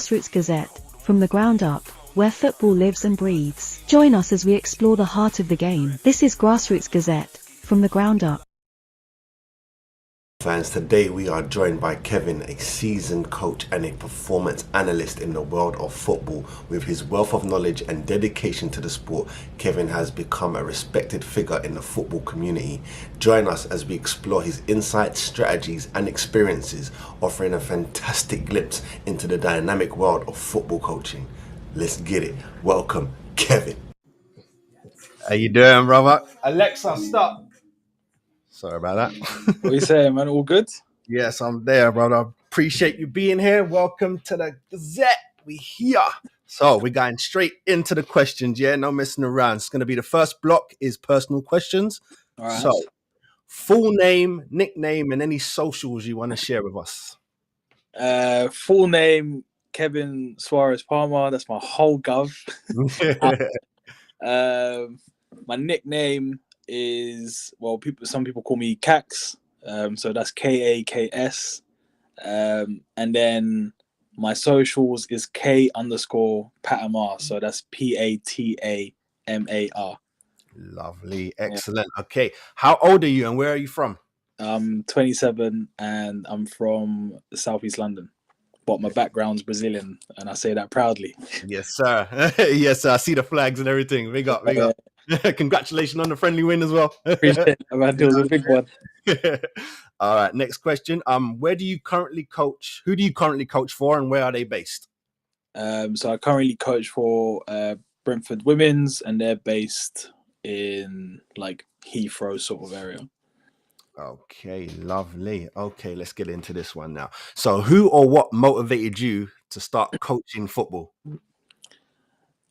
Grassroots Gazette, from the ground up, where football lives and breathes. Join us as we explore the heart of the game. This is Grassroots Gazette, from the ground up. Fans, today we are joined by Kevin, a seasoned coach and a performance analyst in the world of football. With his wealth of knowledge and dedication to the sport, Kevin has become a respected figure in the football community. Join us as we explore his insights, strategies and experiences, offering a fantastic glimpse into the dynamic world of football coaching. Let's get it. Welcome, Kevin. How you doing, brother? Alexa, stop. Sorry about that. What are you saying, man? All good? Yes, I'm there, brother. Appreciate you being here. Welcome to the Gazette. We here. So we're going straight into the questions, yeah? No messing around. It's going to be the first block is personal questions. All right. So, full name, nickname, and any socials you want to share with us. Full name, Kevin Suarez Palmer. That's my whole gov. My nickname is, well, some people call me Cax. So that's Kaks. And then my socials is K_Patamar. So that's Patamar. Lovely. Excellent. Yeah. Okay. How old are you and where are you from? I'm 27 and I'm from Southeast London. But my background's Brazilian, and I say that proudly. Yes, sir. Yes, sir. I see the flags and everything. Big up, big up. Congratulations on the friendly win as well. Appreciate it, man. It was a big one. All right, next question. Where do you currently coach? Who do you currently coach for, and where are they based? So I currently coach for Brentford Women's, and they're based in like Heathrow sort of area. Okay, lovely. Okay, let's get into this one now. So, who or what motivated you to start coaching football?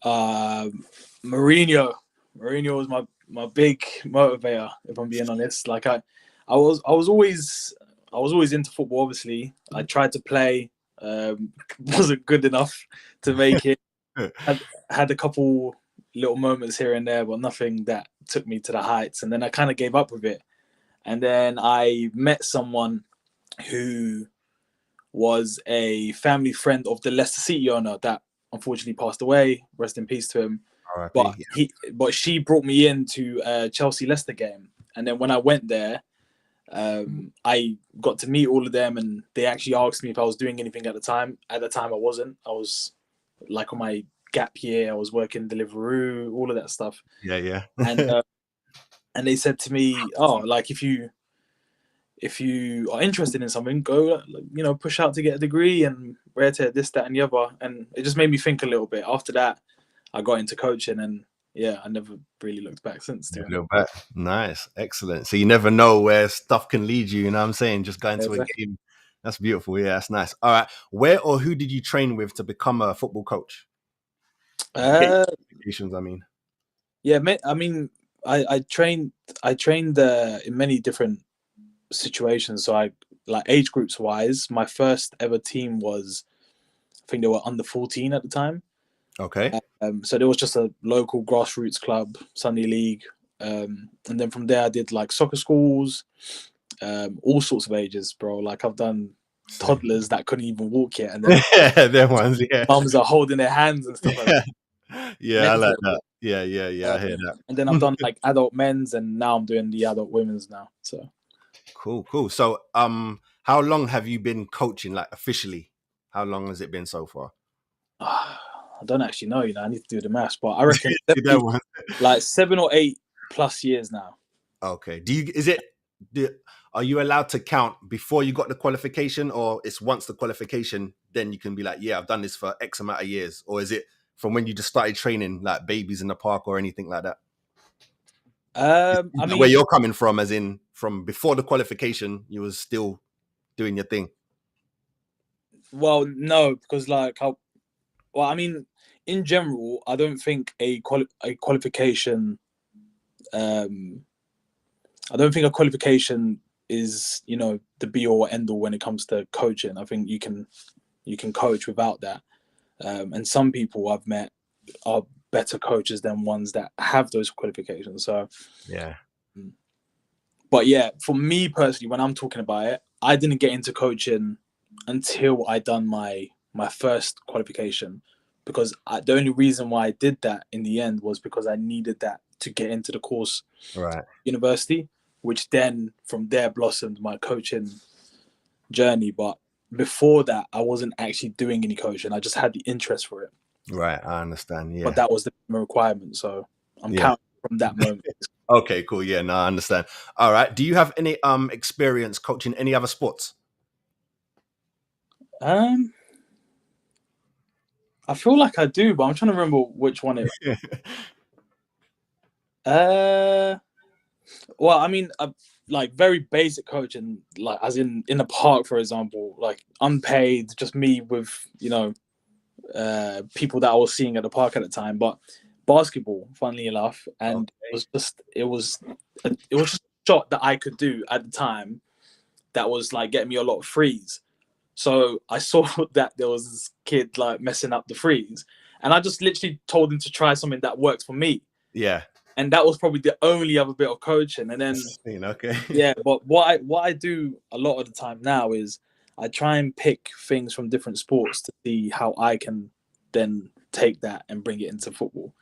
Mourinho. Mourinho was my big motivator, if I'm being honest. Like I was always into football. Obviously, I tried to play, wasn't good enough to make it. Had a couple little moments here and there, but nothing that took me to the heights. And then I kind of gave up with it. And then I met someone who was a family friend of the Leicester City owner that unfortunately passed away. Rest in peace to him. But she brought me into a Chelsea-Leicester game. And then when I went there, I got to meet all of them, and they actually asked me if I was doing anything at the time. At the time, I wasn't. I was like on my gap year. I was working Deliveroo, all of that stuff. Yeah. And they said to me, "Oh, like if you are interested in something, go, push out to get a degree and rare to this, that, and the other." And it just made me think a little bit. After that, I got into coaching, and I never really looked back since. Nice, excellent. So you never know where stuff can lead you. You know what I'm saying? Just going to a game. That's beautiful. Yeah, that's nice. All right, where or who did you train with to become a football coach? I trained in many different situations. So I, like, age groups wise, my first ever team was, I think they were under 14 at the time. Okay. So there was just a local grassroots club, Sunday League, and then from there I did like soccer schools, all sorts of ages, bro. Like I've done toddlers that couldn't even walk yet, and then their ones, mums are holding their hands and stuff like that. Yeah, I like that. Yeah, I hear that. And then I've done like adult men's, and now I'm doing the adult women's now. So cool. So how long have you been coaching, like officially? How long has it been so far? I don't actually know, I need to do the maths, but I reckon like 7 or 8 plus years now. Okay. Are you allowed to count before you got the qualification, or it's once the qualification, then you can be like, yeah, I've done this for X amount of years? Or is it from when you just started training, like babies in the park or anything like that? Where you're coming from, as in from before the qualification, you was still doing your thing? Well, no, because in general, I don't think a qualification. I don't think a qualification is, the be all or end all when it comes to coaching. I think you can coach without that. And some people I've met are better coaches than ones that have those qualifications. So yeah. But yeah, for me personally, when I'm talking about it, I didn't get into coaching until I done my my first qualification, because the only reason why I did that in the end was because I needed that to get into the course Right. university, which then from there blossomed my coaching journey. But before that, I wasn't actually doing any coaching. I just had the interest for it. Right. I understand. Yeah. But that was the requirement. So I'm Yeah. counting from that moment. Okay, cool. Yeah, no, I understand. All right. Do you have any experience coaching any other sports? I feel like I do, but I'm trying to remember which one it. Well, I mean, like very basic coaching, like as in the park, for example, like unpaid, just me with people that I was seeing at the park at the time. But basketball, funnily enough, and it was just a shot that I could do at the time that was like getting me a lot of frees. So I saw that there was this kid like messing up the frees, and I just literally told him to try something that worked for me. Yeah. And that was probably the only other bit of coaching. And then okay. yeah, but what I do a lot of the time now is I try and pick things from different sports to see how I can then take that and bring it into football.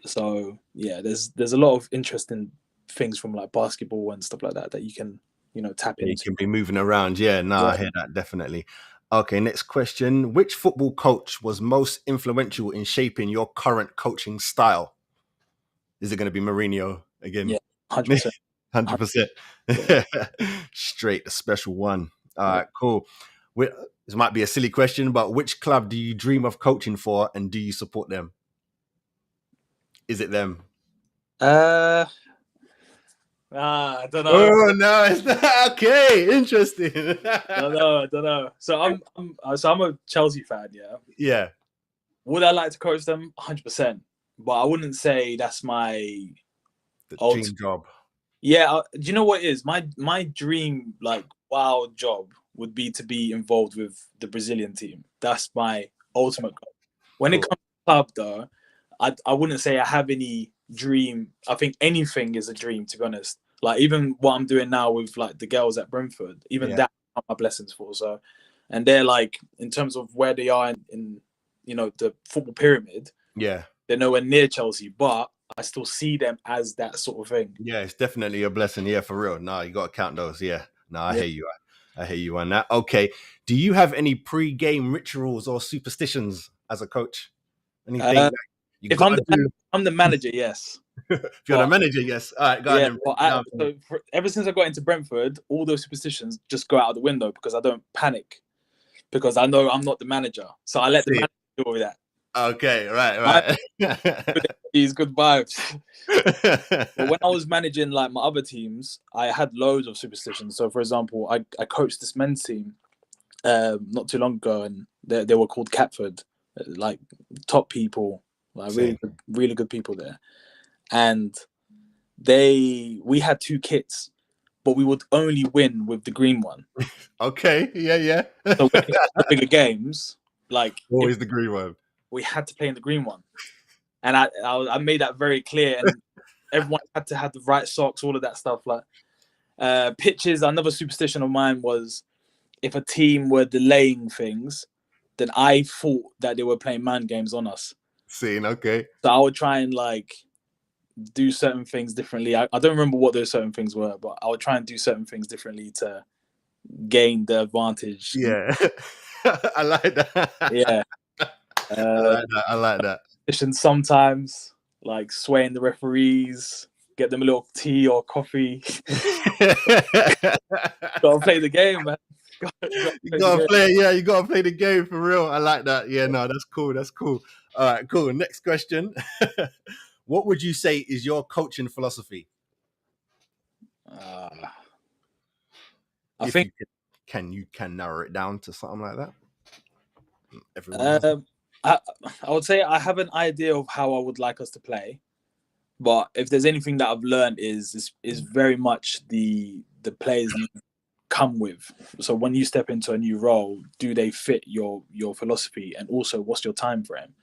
So yeah, there's a lot of interesting things from like basketball and stuff like that you can tap into. You can be moving around. Yeah, no, I hear that definitely. Okay, next question. Which football coach was most influential in shaping your current coaching style? Is it going to be Mourinho again? Yeah, 100%. 100%. Straight, the special one. All right, cool. This might be a silly question, but which club do you dream of coaching for, and do you support them? Is it them? I don't know. Oh no, it's not. Okay, interesting. I don't know. So I'm a Chelsea fan. Yeah. Yeah. Would I like to coach them? 100%. But I wouldn't say that's my dream job. Yeah. Do you know what it is? My dream, like, wild job would be to be involved with the Brazilian team. That's my ultimate goal. When it comes to club, though, I wouldn't say I have any dream. I think anything is a dream, to be honest. Like, even what I'm doing now with like the girls at Brentford, even that are my blessings for. So, and they're like, in terms of where they are in the football pyramid, they're nowhere near Chelsea, but I still see them as that sort of thing. Yeah, it's definitely a blessing. Yeah, for real. No, you got to count those. Yeah. No, I hear you. I hear you on that. Okay. Do you have any pre-game rituals or superstitions as a coach? Anything if I'm the manager, yes. If you're the manager, yes. All right, go ahead. Ever since I got into Brentford, all those superstitions just go out of the window because I don't panic, because I know I'm not the manager. So I let the manager deal with that. Okay, right. These good vibes. But when I was managing like my other teams, I had loads of superstitions. So for example, I coached this men's team not too long ago, and they were called Catford, like top people, like really good people there. And we had two kits, but we would only win with the green one. Okay, yeah. So when it got to bigger games, like always the green one, we had to play in the green one. And I made that very clear, and everyone had to have the right socks, all of that stuff. Like pitches, another superstition of mine was if a team were delaying things, then I thought that they were playing man games on us. Okay. So I would try and like do certain things differently. I don't remember what those certain things were, but I would try and do certain things differently to gain the advantage. Yeah. I like that. Yeah. I like that. Sometimes, like swaying the referees, get them a little tea or coffee. Gotta play the game, man. You gotta play the game for real. I like that. Yeah, no, that's cool. All right, cool. Next question. What would you say is your coaching philosophy? I think you can narrow it down to something like that. I would say I have an idea of how I would like us to play, but if there's anything that I've learned is very much the players you come with. So when you step into a new role, do they fit your philosophy, and also what's your time frame?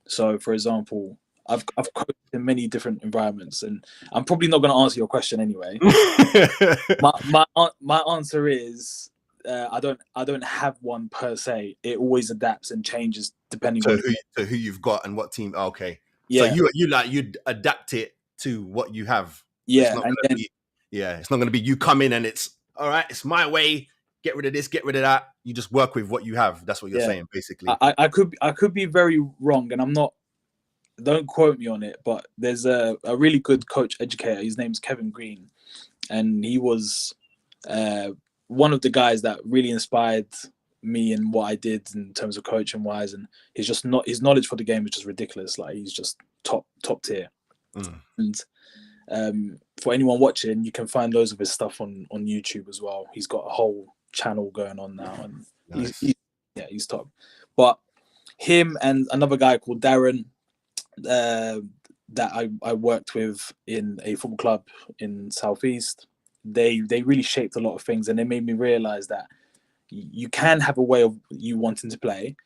So for example, I've coached in many different environments, and I'm probably not going to answer your question anyway. my answer is I don't have one per se. It always adapts and changes depending to on who you've got and what team. Okay, so yeah, you'd adapt it to what you have. It's yeah, not and gonna then be it's not gonna be you come in and it's all right. It's my way. Get rid of this. Get rid of that. You just work with what you have. That's what you're yeah. saying, basically. I could be very wrong, and I'm not. Don't quote me on it, but there's a really good coach educator. His name's Kevin Green, and he was one of the guys that really inspired me and what I did in terms of coaching wise. And he's just not his knowledge for the game is just ridiculous. Like he's just top tier. Mm. And for anyone watching, you can find loads of his stuff on YouTube as well. He's got a whole channel going on now, and Nice. he's top. But him and another guy called Darren that I worked with in a football club in Southeast, they really shaped a lot of things, and they made me realize that you can have a way of you wanting to play,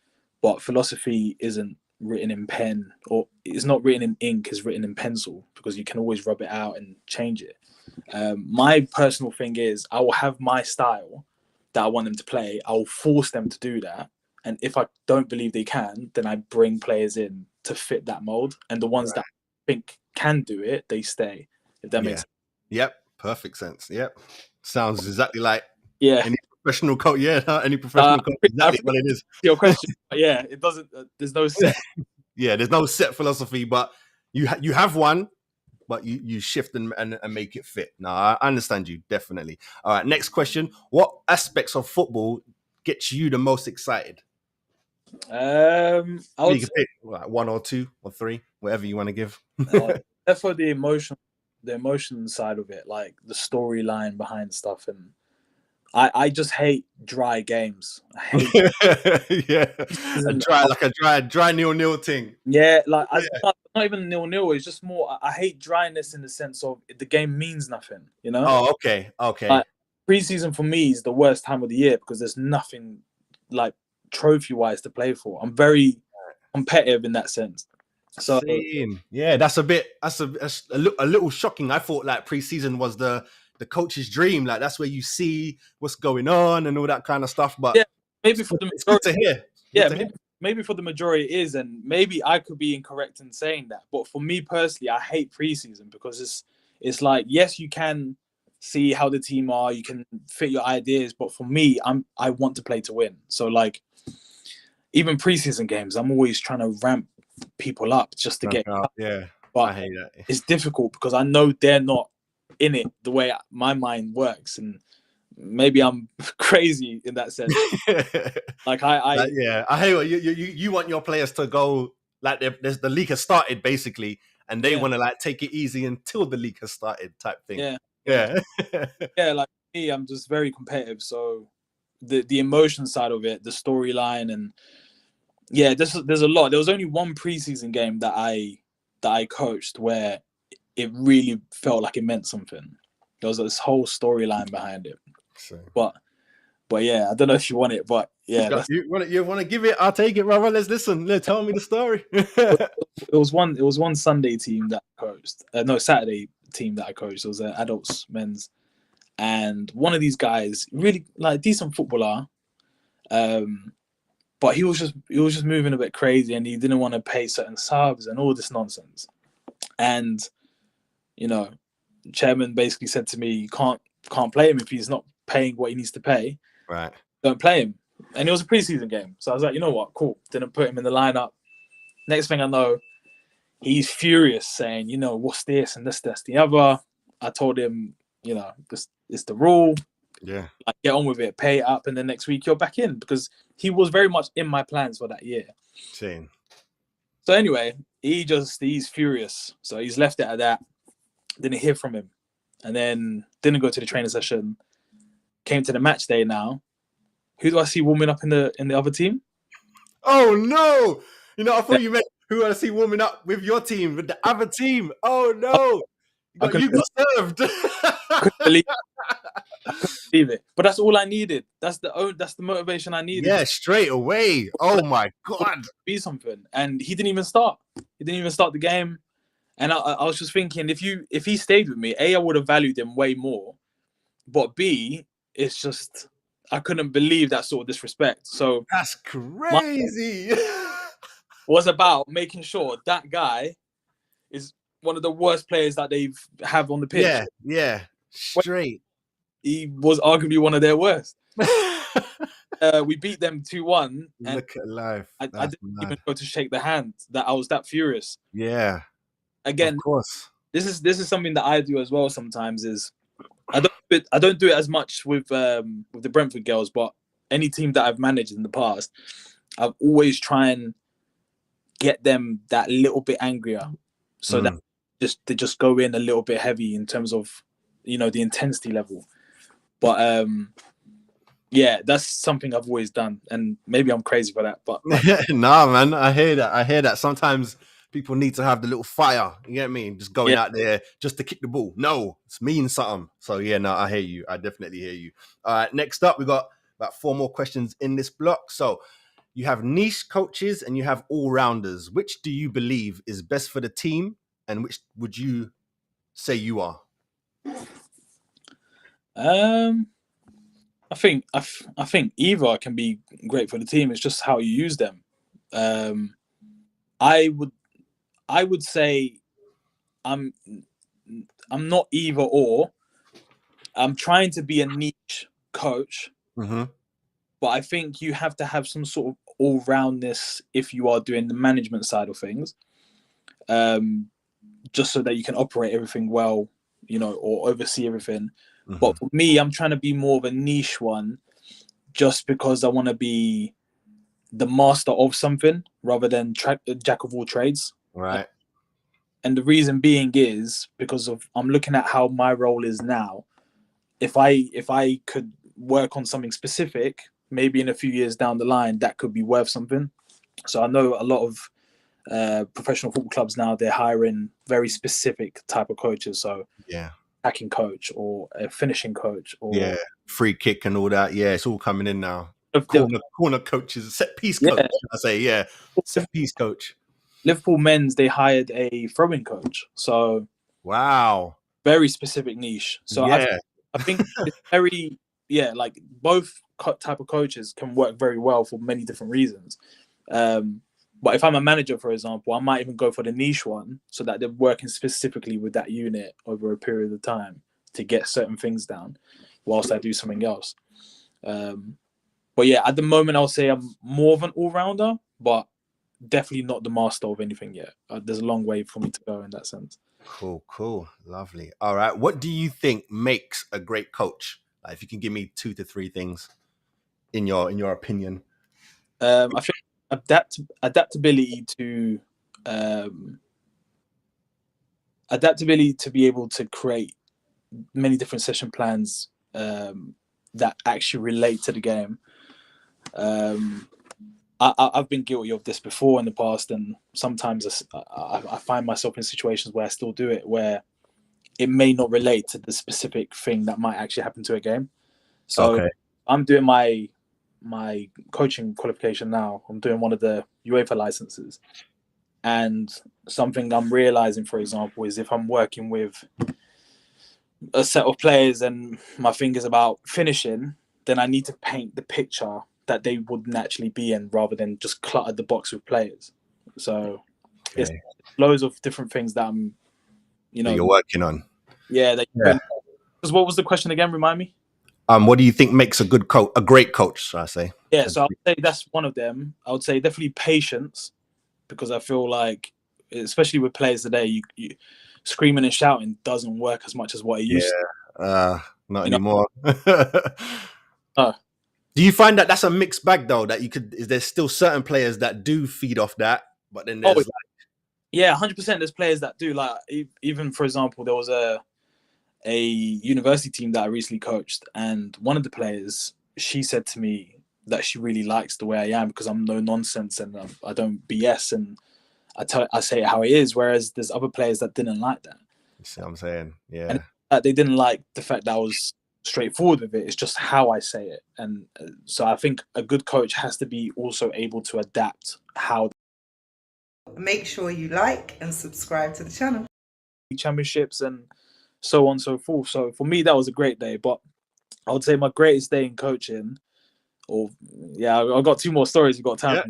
but philosophy isn't written in pen, or it's not written in ink, it's written in pencil, because you can always rub it out and change it. My personal thing is I will have my style that I want them to play. I will force them to do that. And if I don't believe they can, then I bring players in to fit that mold. And the ones that I think can do it, they stay. If that makes sense. Yep. Perfect sense. Yep. Sounds exactly like Yeah. any professional coach. Yeah. Any professional coach. Exactly what it is. Your question. Yeah. It doesn't, there's no set. Yeah. There's no set philosophy, but you have one, but you shift and make it fit. No, I understand you. Definitely. All right. Next question. What aspects of football gets you the most excited? I would You can pick like one or two or three, whatever you want to give. for the emotion side of it, like the storyline behind stuff, and I just hate dry games. I hate a dry 0-0 thing. Yeah, like not even 0-0. It's just more. I hate dryness in the sense of the game means nothing. You know. Oh, okay. Like, preseason for me is the worst time of the year because there's nothing like trophy-wise to play for. I'm very competitive in that sense. So yeah, that's a little shocking. I thought like preseason was the coach's dream. Like that's where you see what's going on and all that kind of stuff. But yeah, maybe for the it's good to hear. Maybe for the majority it is, and maybe I could be incorrect in saying that. But for me personally, I hate preseason because it's like, yes, you can see how the team are, you can fit your ideas, but for me, I want to play to win. So like even preseason games, I'm always trying to ramp people up just to get up. Yeah, but I hate that. It's difficult because I know they're not in it the way my mind works, and maybe I'm crazy in that sense. Like I hate what you want your players to go like the league has started basically, and they want to like take it easy until the league has started type thing. Yeah. Like me, I'm just very competitive, so the emotion side of it, the storyline, and there's a lot. There was only one preseason game that I coached where it really felt like it meant something. There was this whole storyline behind it. But yeah, I don't know if you want it, but yeah, you want to give it? I'll take it, brother. Let's listen. Tell me the story. It was one Sunday team that I coached. Saturday team that I coached. It was an adults men's, and one of these guys, really like decent footballer, but he was just moving a bit crazy, and he didn't want to pay certain subs and all this nonsense. And chairman basically said to me, "You can't play him if he's not paying what he needs to pay. Right? Don't play him." And it was a preseason game, so I was like, you know what, cool. Didn't put him in the lineup. Next thing I know, he's furious, saying, what's this and this, the other. I told him, this is the rule. Yeah. Like, get on with it, pay it up, and then next week you're back in, because he was very much in my plans for that year. Same. So anyway, he's furious. So he's left it at that. Didn't hear from him. And then didn't go to the training session. Came to the match day now. Who do I see warming up in the other team? Oh no! I thought you meant who I see warming up with your team, with the other team. Oh no! You got served. I couldn't believe it. But that's all I needed. That's the motivation I needed. Yeah, straight away. Oh my God. Be something. And he didn't even start. He didn't even start the game. And I was just thinking, if he stayed with me, A, I would have valued him way more. But B, it's just I couldn't believe that sort of disrespect. So That's crazy. was about making sure that guy is one of the worst players that they've have on the pitch. Yeah, straight. He was arguably one of their worst. We beat them 2-1, and Look at life. I That's didn't mad. even go to shake the hand. That I was that furious. Yeah, Again, of course. this is something that I do as well. Sometimes is I don't do it as much with the Brentford girls, but any team that I've managed in the past, I've always try and get them that little bit angrier, so that they just go in a little bit heavy in terms of the intensity level. But yeah, that's something I've always done, and maybe I'm crazy for that. But Nah, man, I hear that. Sometimes people need to have the little fire. You get me? Just going out there just to kick the ball. No, it's mean something. So yeah, no, I hear you. I definitely hear you. All right, next up, we got about 4 more questions in this block. So you have niche coaches and you have all-rounders. Which do you believe is best for the team, and which would you say you are? I think either can be great for the team. It's just how you use them. I would say I'm not either or. I'm trying to be a niche coach, but I think you have to have some sort of all-roundness if you are doing the management side of things, just so that you can operate everything well, or oversee everything. But for me, I'm trying to be more of a niche one, just because I want to be the master of something rather than jack of all trades. Right. And the reason being is because I'm looking at how my role is now. If I could work on something specific, maybe in a few years down the line, that could be worth something. So I know a lot of professional football clubs now, they're hiring very specific type of coaches. So yeah, attacking coach or a finishing coach, or free kick and all that. Yeah, it's all coming in now. Corner coaches, set piece coach. I say set piece coach. Liverpool men's, they hired a throwing coach. So wow, very specific niche. So I think it's very like both type of coaches can work very well for many different reasons. But if I'm a manager, for example, I might even go for the niche one, so that they're working specifically with that unit over a period of time to get certain things down whilst I do something else. But yeah, at the moment, I'll say I'm more of an all-rounder, but definitely not the master of anything yet. There's a long way for me to go in that sense. Cool. Lovely. All right. What do you think makes a great coach? Like, if you can give me 2 to 3 things in your opinion. I think adaptability to be able to create many different session plans that actually relate to the game. I've been guilty of this before in the past, and sometimes I find myself in situations where I still do it, where it may not relate to the specific thing that might actually happen to a game. So I'm doing my coaching qualification now. I'm doing one of the UEFA licenses, and something I'm realizing, for example, is if I'm working with a set of players and my thing is about finishing, then I need to paint the picture that they would naturally be in, rather than just clutter the box with players. So it's loads of different things that I'm, that you're working on. Because what was the question again? Remind me. What do you think makes a good coach, a great coach, should I say? Yeah, so I would say that's one of them. I would say definitely patience, because I feel like, especially with players today, you screaming and shouting doesn't work as much as what it used to. Not anymore. Do you find that that's a mixed bag though? That there's still certain players that do feed off that, but then there's 100%. There's players that do. Like, even for example, there was a university team that I recently coached, and one of the players, she said to me that she really likes the way I am because I'm no nonsense and I don't BS, and I say it how it is. Whereas there's other players that didn't like that. You see what I'm saying? Yeah. And they didn't like the fact that I was straightforward with it. It's just how I say it. And so I think a good coach has to be also able to adapt how. Make sure you like and subscribe to the channel. Championships and so on and so forth. So for me, that was a great day. But I would say my greatest day in coaching, or yeah, I've got 2 more stories. We've got time. Yeah,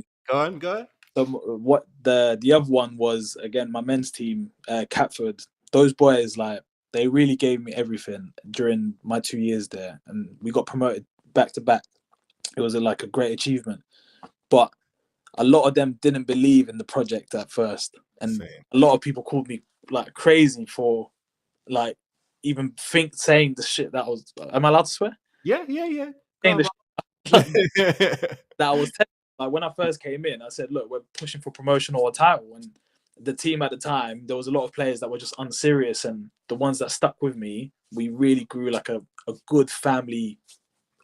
go on. So what the other one was, again, my men's team, Catford. Those boys, like, they really gave me everything during my 2 years there, and we got promoted back to back. It was like a great achievement, but a lot of them didn't believe in the project at first, and Same. a lot of people called me like crazy for like even saying the shit that was. Am I allowed to swear? Yeah. Saying the shit. that I was telling. Like, when I first came in, I said, "Look, we're pushing for promotion or a title." And the team at the time, there was a lot of players that were just unserious, and the ones that stuck with me, we really grew like a good family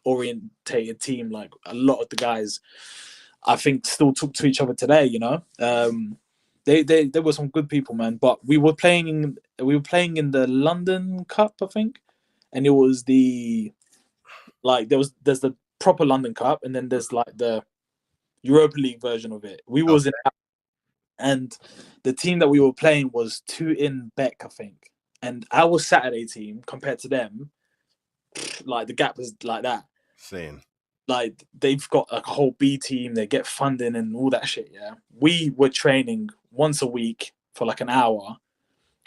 orientated team. Like, a lot of the guys, I think, still talk to each other today. You know, they were some good people, man. But we were playing in the London Cup, I think, and it was there's the proper London Cup, and then there's like the Europa League version of it. We was in, and the team that we were playing was 2 in Beck, I think. And our Saturday team compared to them, like, the gap is like that. Same. Like, they've got a whole B team, they get funding and all that shit. Yeah, we were training once a week for like an hour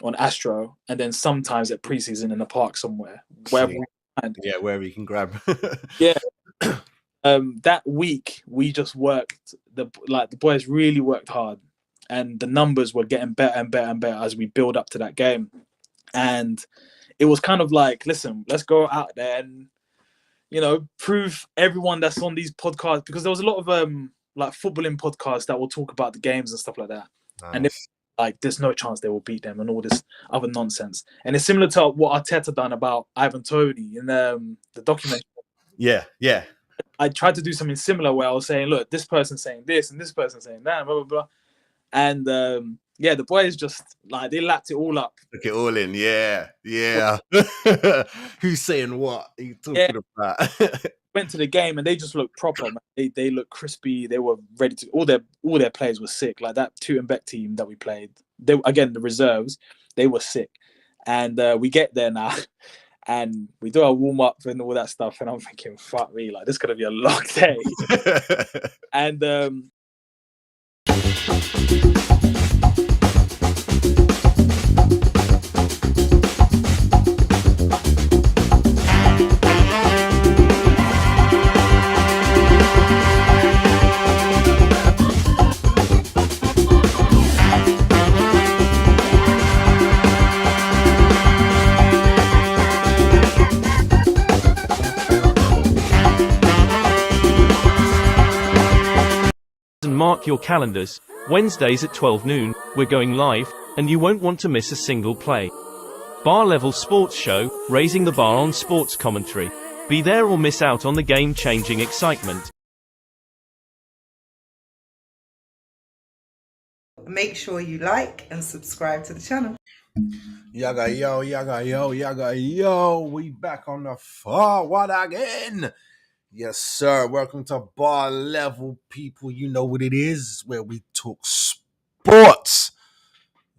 on Astro, and then sometimes at preseason in the park somewhere, wherever we can. Yeah, wherever you can grab. Yeah. That week we just worked. The boys really worked hard, and the numbers were getting better and better and better as we build up to that game. And it was kind of like, listen, let's go out there and, you know, prove everyone that's on these podcasts, because there was a lot of like footballing podcasts that will talk about the games and stuff like that. Nice. And like, there's no chance they will beat them and all this other nonsense. And it's similar to what Arteta done about Ivan Toney in the documentary. Yeah. I tried to do something similar where I was saying, look, this person's saying this and this person's saying that, blah, blah, blah. And yeah, the boys just, like, they lapped it all up. Took it all in, yeah. Who's saying what? Are you talking about? Went to the game and they just looked proper, man. They looked crispy. They were ready to. All their players were sick. Like that Tooting Beck team that we played. Again, the reserves, they were sick. And we get there now, and we do our warm up and all that stuff. And I'm thinking, fuck me, like, this is gonna be a long day. And mark your calendars. Wednesdays at 12 noon, we're going live, and you won't want to miss a single play. Bar Level Sports Show, raising the bar on sports commentary. Be there or miss out on the game-changing excitement. Make sure you like and subscribe to the channel. Yaga yo, we back on the forward again. Yes, sir. Welcome to Bar Level, people. You know what it is, where we talk sports.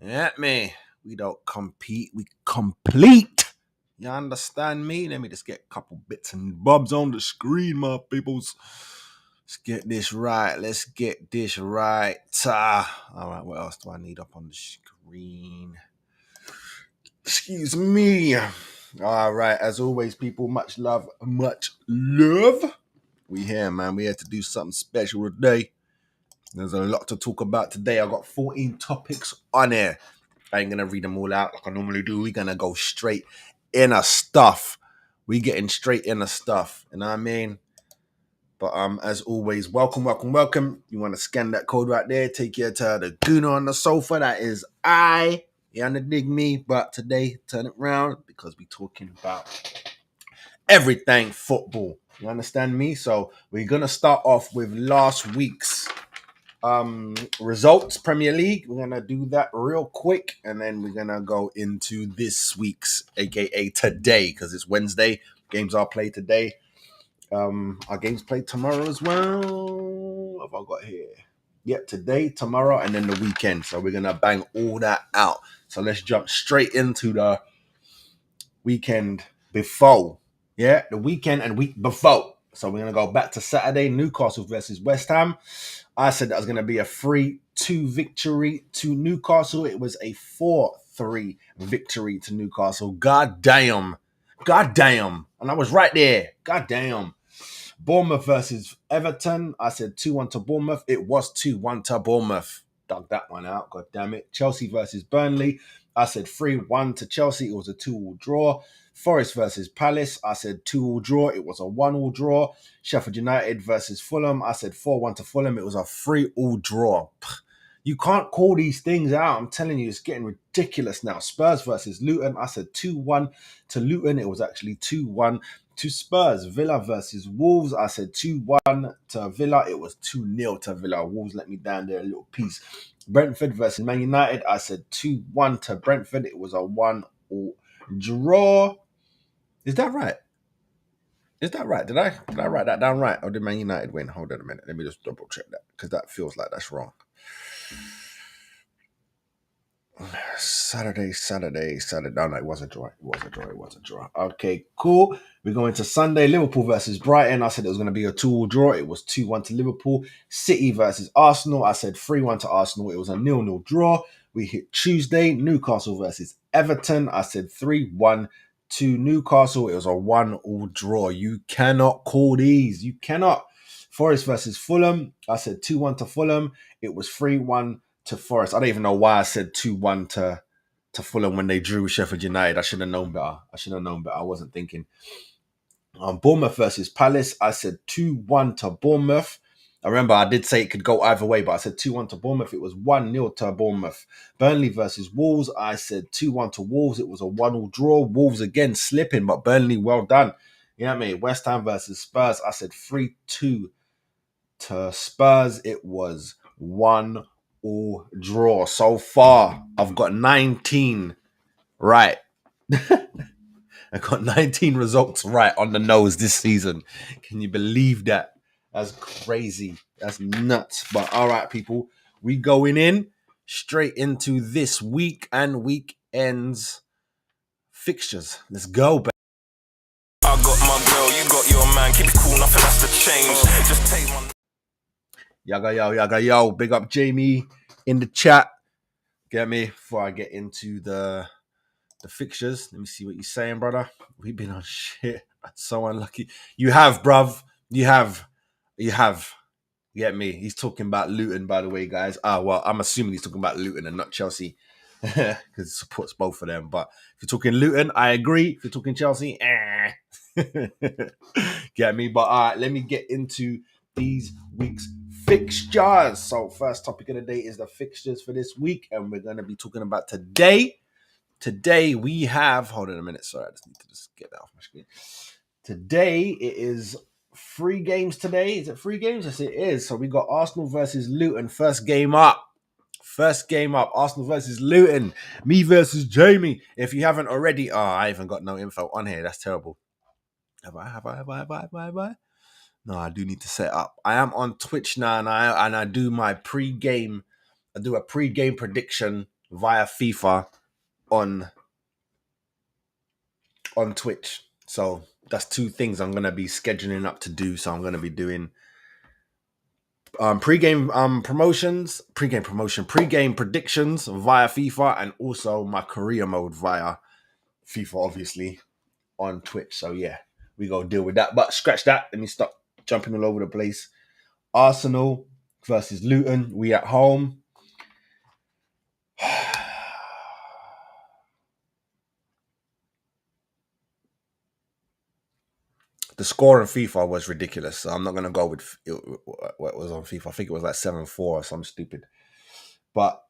Yeah, me. We don't compete, we complete. You understand me? Let me just get a couple bits and bobs on the screen, my peoples. Let's get this right. All right, what else do I need up on the screen? Excuse me. All right, as always, people, much love. We here, man. We had to do something special today. There's a lot to talk about today. I got 14 topics on here. I ain't gonna read them all out like I normally do. We're gonna go straight inner stuff. We getting straight inner stuff. You know what I mean? But as always, welcome. You want to scan that code right there? Take you to the gooner on the sofa. That is I. You understand dig me? But today, turn it round because we talking about everything football. You understand me? So we're gonna start off with last week's results, Premier League. We're gonna do that real quick, and then we're gonna go into this week's, aka today, because it's Wednesday. Games are played today. Our games played tomorrow as well. What have I got here? Yep, today, tomorrow, and then the weekend. So we're gonna bang all that out. So let's jump straight into the weekend before. Yeah, the weekend and week before. So we're going to go back to Saturday, Newcastle versus West Ham. I said that was going to be a 3-2 victory to Newcastle. It was a 4-3 victory to Newcastle. God damn. And I was right there. God damn. Bournemouth versus Everton. I said 2-1 to Bournemouth. It was 2-1 to Bournemouth. Dug that one out. God damn it. Chelsea versus Burnley. I said 3-1 to Chelsea. It was a 2-2 draw. Forest versus Palace. I said 2-2 draw. It was a 1-1 draw. Sheffield United versus Fulham. I said 4-1 to Fulham. It was a 3-3 draw. You can't call these things out. I'm telling you, it's getting ridiculous now. Spurs versus Luton. I said 2-1 to Luton. It was actually 2-1 to Spurs. Villa versus Wolves. I said 2-1 to Villa. It was 2-0 to Villa. Wolves let me down there a little piece. Brentford versus Man United. I said 2-1 to Brentford. It was a 1-1 draw. Is that right? Did I write that down right? Or did Man United win? Hold on a minute. Let me just double check that because that feels like that's wrong. Saturday. No, it was a draw. Okay, cool. We're going to Sunday. Liverpool versus Brighton. I said it was going to be a 2-2 draw. It was 2-1 to Liverpool. City versus Arsenal. I said 3-1 to Arsenal. It was a 0-0 draw. We hit Tuesday. Newcastle versus Everton. I said 3-1 to Newcastle. It was a 1-1 draw. You cannot call these. You cannot. Forest versus Fulham. I said 2-1 to Fulham. It was 3-1 to Forest. I don't even know why I said 2-1 to Fulham when they drew Sheffield United. I should have known better. I wasn't thinking. Bournemouth versus Palace. I said 2-1 to Bournemouth. I remember I did say it could go either way, but I said 2-1 to Bournemouth. It was 1-0 to Bournemouth. Burnley versus Wolves. I said 2-1 to Wolves. It was a 1-1 draw. Wolves again slipping, but Burnley well done. You know what I mean? West Ham versus Spurs. I said 3-2 to Spurs. It was 1-1 draw. So far, I've got 19 right. I got 19 results right on the nose this season. Can you believe that? That's crazy. That's nuts. But all right, people, we going in straight into this week and weekend's fixtures. Let's go, baby. I got my girl, you got your man. Keep it cool, nothing has to change. Just take one. Yaga yo. Big up Jamie in the chat. Get me? Before I get into the fixtures, let me see what you're saying, brother. We've been on shit. That's so unlucky. You have, bruv. You have. Get me? He's talking about Luton, by the way, guys. Well, I'm assuming he's talking about Luton and not Chelsea because it supports both of them. But if you're talking Luton, I agree. If you're talking Chelsea, get me? But all right, let me get into these week's fixtures. So first topic of the day is the fixtures for this week, and we're going to be talking about today. Today we have, hold on a minute, sorry, I just need to get that off my screen. Today it is 3 games today. Is it 3 games? Yes, it is. So we got Arsenal versus Luton. First game up. Arsenal versus Luton. Me versus Jamie. If you haven't already, I even got no info on here. That's terrible. Have I? No, I do need to set up. I am on Twitch now, and I do my pre-game. I do a pre-game prediction via FIFA on Twitch. So that's 2 things I'm going to be scheduling up to do. So I'm going to be doing pre-game predictions via FIFA, and also my career mode via FIFA, obviously, on Twitch. So yeah, we go deal with that. But scratch that. Let me stop jumping all over the place. Arsenal versus Luton. We at home. The score on FIFA was ridiculous, so I'm not going to go with what was on FIFA. I think it was like 7-4 or something stupid. But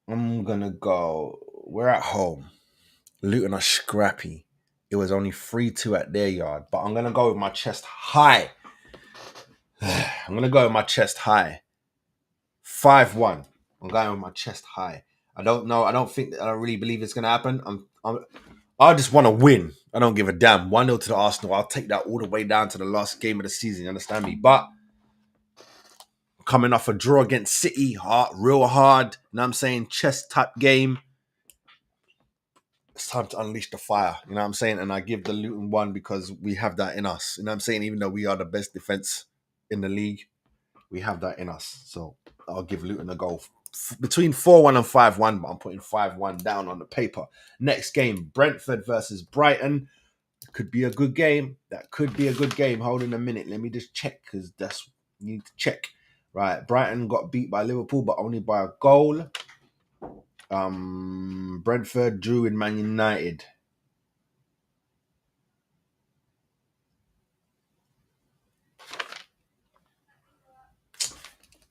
I'm going to go, we're at home. Luton are scrappy. It was only 3-2 at their yard, but I'm going to go with my chest high. 5-1. I'm going with my chest high. I don't know. I don't really believe it's going to happen. I just want to win. I don't give a damn. 1-0 to the Arsenal. I'll take that all the way down to the last game of the season. You understand me? But coming off a draw against City, real hard. You know what I'm saying? Chest type game. it's time to unleash the fire. You know what I'm saying? And I give the Luton one because we have that in us. You know what I'm saying? Even though we are the best defense in the league, we have that in us. So I'll give Luton a go. Between 4-1 and 5-1, but I'm putting 5-1 down on the paper. Next game, Brentford versus Brighton. Could be a good game. That could be a good game. Hold on a minute. Let me just check because that's you need to check. Right. Brighton got beat by Liverpool, but only by a goal. Brentford drew in Man United.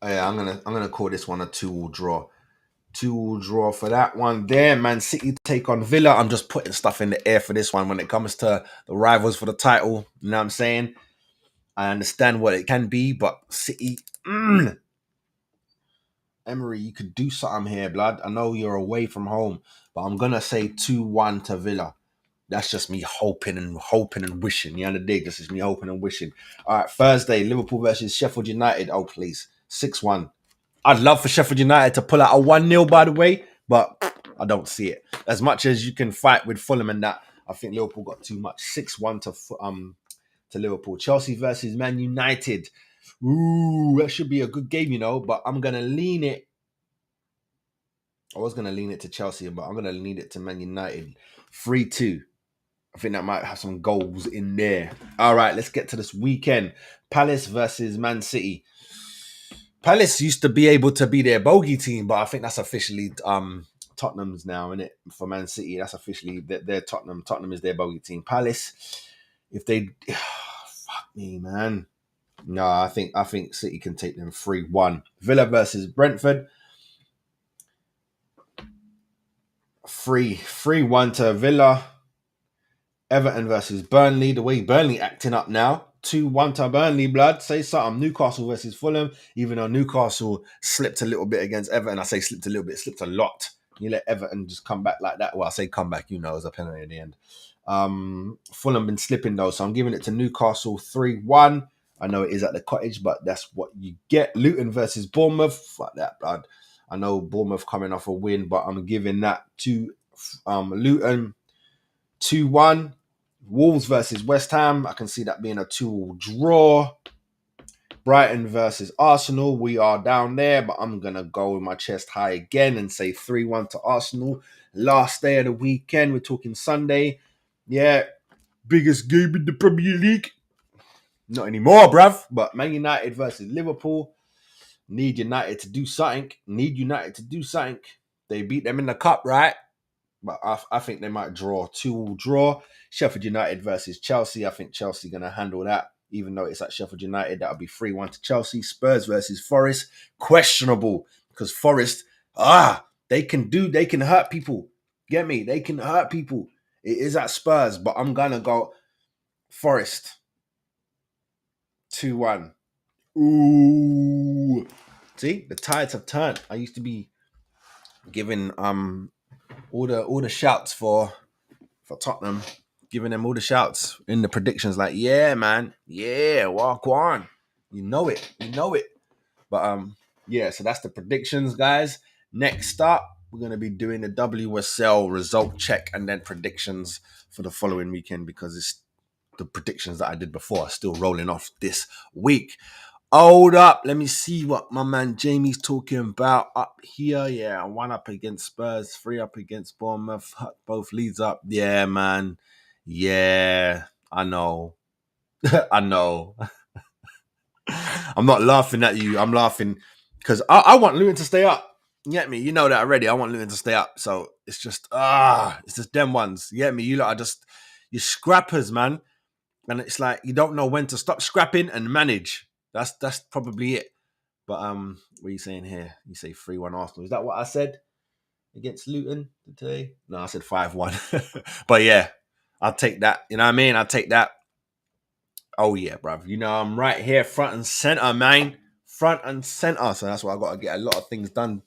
Oh, yeah, I'm gonna call this one a 2-2 draw. 2-2 draw for that one there. Man City take on Villa. I'm just putting stuff in the air for this one when it comes to the rivals for the title. You know what I'm saying? I understand what it can be, but City, Emery, you could do something here, blood. I know you're away from home, but I'm gonna say 2-1 to Villa. That's just me hoping and wishing. You know the day, this is me hoping and wishing. All right, Thursday, Liverpool versus Sheffield United. Oh, please. 6-1. I'd love for Sheffield United to pull out a 1-0, by the way, but I don't see it. As much as you can fight with Fulham and that, I think Liverpool got too much. 6-1 to Liverpool. Chelsea versus Man United. Ooh, that should be a good game, you know, but I'm going to lean it. I was going to lean it to Chelsea, but I'm going to lean it to Man United. 3-2. I think that might have some goals in there. All right, let's get to this weekend. Palace versus Man City. Palace used to be able to be their bogey team, but I think that's officially Tottenham's now, isn't it? For Man City, that's officially their Tottenham. Tottenham is their bogey team. Palace, if they... fuck me, man. No, I think City can take them 3-1. Villa versus Brentford. 3-1 to Villa. Everton versus Burnley. The way Burnley acting up now. 2-1 to Burnley, blood. Say something. Newcastle versus Fulham. Even though Newcastle slipped a little bit against Everton. I say slipped a little bit. Slipped a lot. You let Everton just come back like that. Well, I say come back. You know, it was a penalty at the end. Fulham been slipping though. So I'm giving it to Newcastle 3-1. I know it is at the Cottage, but that's what you get. Luton versus Bournemouth. Fuck that, blood. I know Bournemouth coming off a win, but I'm giving that to Luton. 2-1. Wolves versus West Ham. I can see that being a 2-2 draw. Brighton versus Arsenal. We are down there, but I'm going to go with my chest high again and say 3-1 to Arsenal. Last day of the weekend. We're talking Sunday. Yeah. Biggest game in the Premier League. Not anymore, bruv. But Man United versus Liverpool. Need United to do something. They beat them in the cup, right? But I think they might draw. 2-2 draw. Sheffield United versus Chelsea. I think Chelsea going to handle that. Even though it's at Sheffield United, that'll be 3-1 to Chelsea. Spurs versus Forest. Questionable. Because Forest, they can hurt people. Get me? They can hurt people. It is at Spurs, but I'm going to go Forest. 2-1. Ooh. See? The tides have turned. I used to be giving all the shouts for Tottenham, giving them all the shouts in the predictions, like, yeah, man, yeah, walk on, you know it. But yeah, so that's the predictions, guys. Next up, we're gonna be doing the WSL result check and then predictions for the following weekend because it's the predictions that I did before are still rolling off this week. Hold up, let me see what my man Jamie's talking about up here. Yeah, 1 up against Spurs, 3 up against Bournemouth, both leads up. Yeah, man. Yeah, I know. I know. I'm not laughing at you. I'm laughing because I want Luton to stay up. You get me? You know that already. I want Luton to stay up. So it's just them ones. You get me? You lot are just, you're scrappers, man. And it's like you don't know when to stop scrapping and manage. That's probably it. But what are you saying here? You say 3-1 Arsenal. Is that what I said against Luton today? No, I said 5-1. But yeah, I'll take that. You know what I mean? I'll take that. Oh yeah, bruv. You know I'm right here, front and center, man. Front and center. So that's why I got to get a lot of things done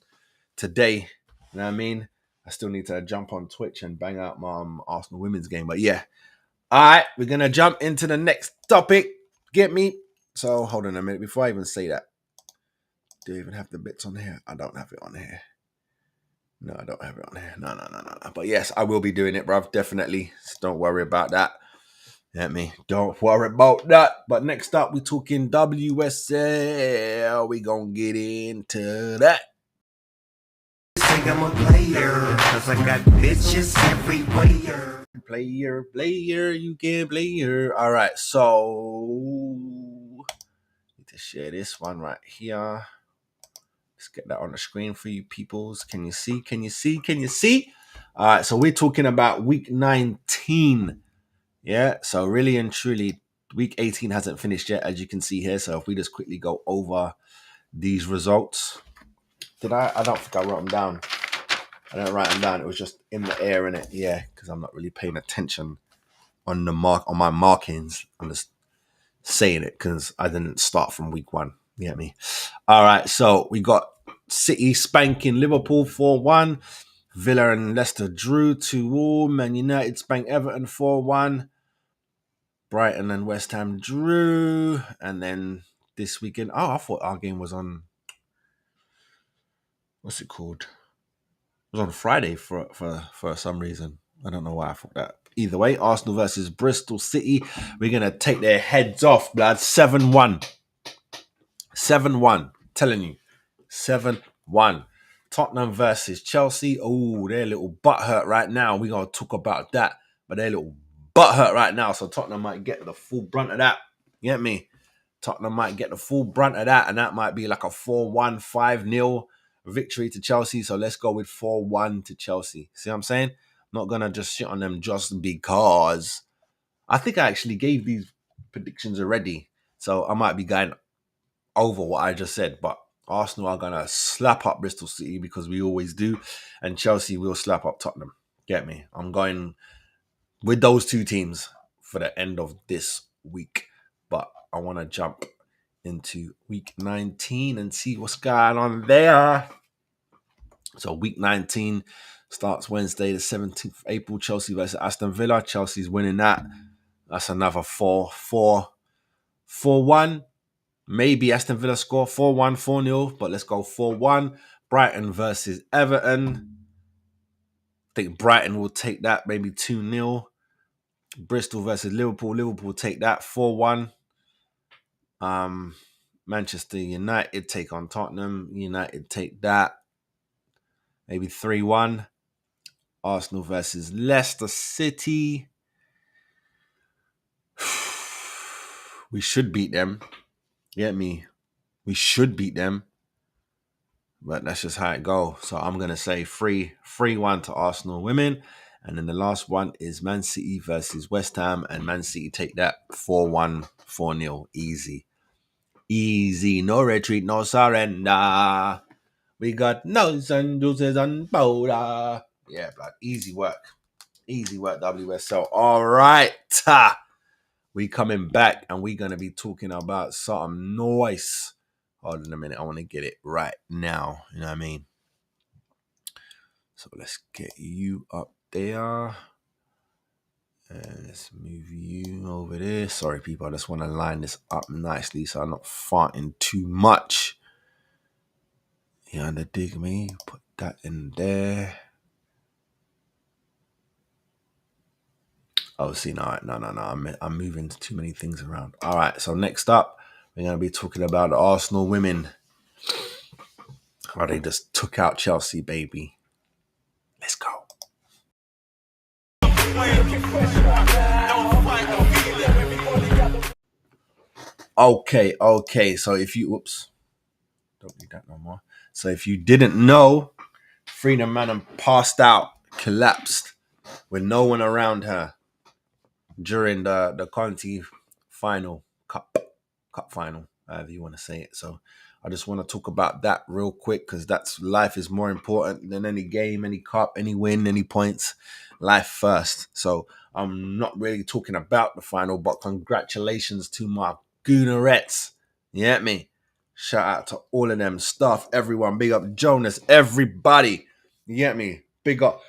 today. You know what I mean? I still need to jump on Twitch and bang out my Arsenal women's game. But yeah. All right, we're going to jump into the next topic. Get me? So, hold on a minute. Before I even say that, do I even have the bits on here? I don't have it on here. No, I don't have it on here. No. But yes, I will be doing it, bruv. Definitely. So don't worry about that. Get me? Don't worry about that. But next up, we talking WSL. We gonna get into that. I'm a player, cause I got bitches everywhere. Player, you can player. All right, so need to share this one right here. Let's get that on the screen for you peoples. Can you see? Can you see? All right, so we're talking about week 19. Yeah, so really and truly, week 18 hasn't finished yet, as you can see here. So if we just quickly go over these results. I don't think I wrote them down. I didn't write them down. It was just in the air, innit? Yeah, because I'm not really paying attention on my markings. I'm just saying it because I didn't start from week 1. You get me? All right, so we got City spanking Liverpool 4-1. Villa and Leicester drew 2-2. Man United spanked Everton 4-1. Brighton and West Ham drew. And then this weekend, I thought our game was on, what's it called? It was on Friday for some reason. I don't know why I thought that. Either way, Arsenal versus Bristol City. We're going to take their heads off, blood. 7-1. 7-1. Telling you. 7-1. Tottenham versus Chelsea. Oh, they're a little butthurt right now. We're going to talk about that. But they're a little butthurt right now. So Tottenham might get the full brunt of that. You get me? Tottenham might get the full brunt of that. And that might be like a 4-1, 5-0 victory to Chelsea. So let's go with 4-1 to Chelsea. See what I'm saying? I'm not going to just shit on them just because. I think I actually gave these predictions already. So I might be going over what I just said. But Arsenal are going to slap up Bristol City because we always do. And Chelsea will slap up Tottenham. Get me? I'm going with those two teams for the end of this week. But I want to jump into week 19 and see what's going on there. So week 19 starts Wednesday, the 17th of April. Chelsea versus Aston Villa. Chelsea's winning that. That's another 4-1. Maybe Aston Villa score 4-1, 4-0, but let's go 4-1. Brighton versus Everton. I think Brighton will take that, maybe 2-0. Bristol versus Liverpool. Liverpool take that 4-1. Manchester United take on Tottenham. United take that. Maybe 3-1. Arsenal versus Leicester City. We should beat them. Get me? We should beat them. But that's just how it goes. So I'm going to say 3-1 to Arsenal women. And then the last one is Man City versus West Ham. And Man City take that 4-1, 4-0. Easy. Easy. No retreat, no surrender. We got nose and juices and powder. Yeah, blood. Easy work. Easy work, WSL. All right. We coming back and we're going to be talking about something nice. Hold on a minute. I want to get it right now. You know what I mean? So let's get you up there. And let's move you over there. Sorry, people. I just want to line this up nicely so I'm not farting too much. You under dig me? Put that in there. Oh, see, no. I'm moving too many things around. All right. So next up, we're going to be talking about the Arsenal women. How they just took out Chelsea, baby. Let's go. Okay. So if you, don't need that no more. So if you didn't know, Freedom Madam passed out, collapsed with no one around her during the Conti final, cup final, however you want to say it. So I just want to talk about that real quick because that's life is more important than any game, any cup, any win, any points. Life first. So I'm not really talking about the final, but congratulations to my Goonerettes. You get me? Shout out to all of them stuff, everyone. Big up Jonas, everybody. You get me? Big up.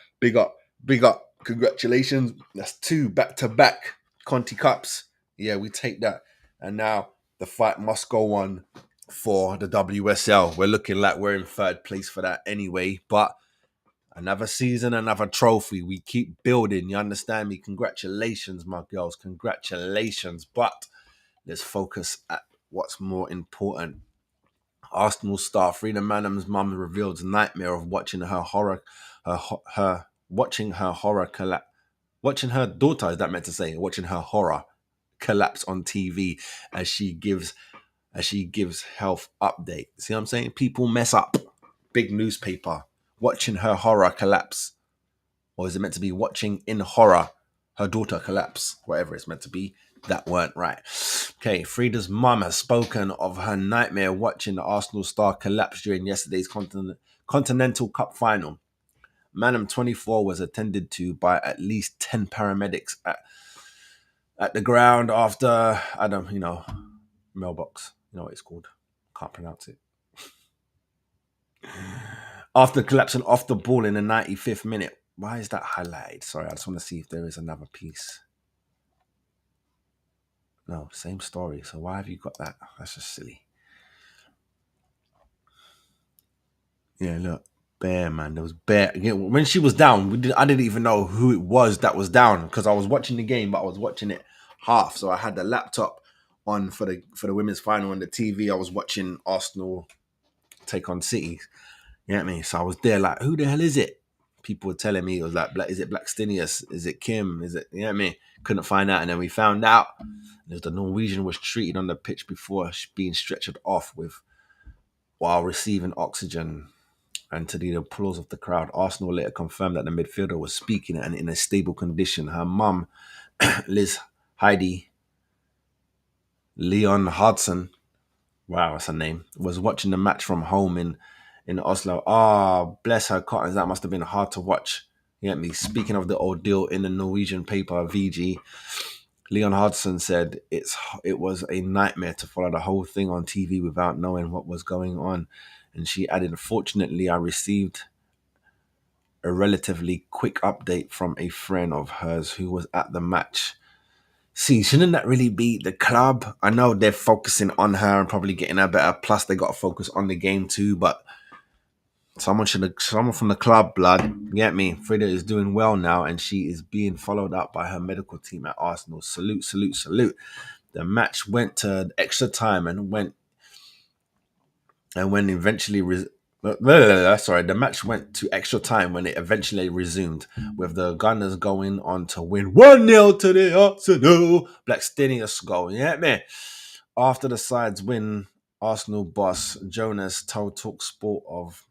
Congratulations. That's 2 back-to-back Conti Cups. Yeah, we take that. And now the fight must go on for the WSL. We're looking like we're in 3rd place for that anyway. But Another season, another trophy. We keep building. You understand me? Congratulations, my girls. Congratulations. But let's focus at what's more important. Arsenal star Frida Manham's mum revealed nightmare of watching her watching her daughter, is that meant to say, watching her horror collapse on TV as she gives health update. See what I'm saying? People mess up. Big newspaper. Watching her horror collapse. Or is it meant to be watching in horror her daughter collapse? Whatever it's meant to be. That weren't right. Okay, Frida's mum has spoken of her nightmare watching the Arsenal star collapse during yesterday's Continental Cup final. Manham, 24, was attended to by at least 10 paramedics at the ground after, mailbox. You know what it's called. Can't pronounce it. After collapsing off the ball in the 95th minute. Why is that highlighted? Sorry, I just want to see if there is another piece. No, same story. So why have you got that? That's just silly. Yeah, look. Bear, man. There was Bear. When she was down, I didn't even know who it was that was down because I was watching the game, but I was watching it half. So I had the laptop on for the women's final on the TV. I was watching Arsenal take on City. You know what I mean? So I was there like, who the hell is it? People were telling me it was like, is it Blackstenius? Is it Kim? Is it, you know what I mean? Couldn't find out. And then we found out the Norwegian was treated on the pitch before being stretchered off while receiving oxygen. And to the applause of the crowd, Arsenal later confirmed that the midfielder was speaking and in a stable condition. Her mum, Liz Heidi Leon Hudson, wow, that's her name, was watching the match from home in Oslo. Bless her cottons, that must have been hard to watch. You get me? Speaking of the ordeal in the Norwegian paper, VG, Leon Hudson said it was a nightmare to follow the whole thing on TV without knowing what was going on. And she added, fortunately, I received a relatively quick update from a friend of hers who was at the match. See, shouldn't that really be the club? I know they're focusing on her and probably getting her better. Plus, they got to focus on the game too. But someone from the club, blood, you get me? Frida is doing well now, and she is being followed up by her medical team at Arsenal. Salute, salute, salute. The match went to extra time and when eventually the match went to extra time when it eventually resumed, with the Gunners going on to win 1-0 to the Arsenal. Blackstenius goal, you get me? After the sides win, Arsenal boss Jonas told TalkSport of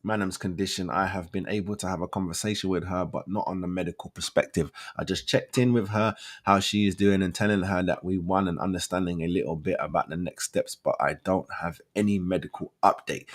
Manham's condition. I have been able to have a conversation with her, but not on the medical perspective. I just checked in with her, how she is doing, and telling her that we won and understanding a little bit about the next steps, but I don't have any medical update.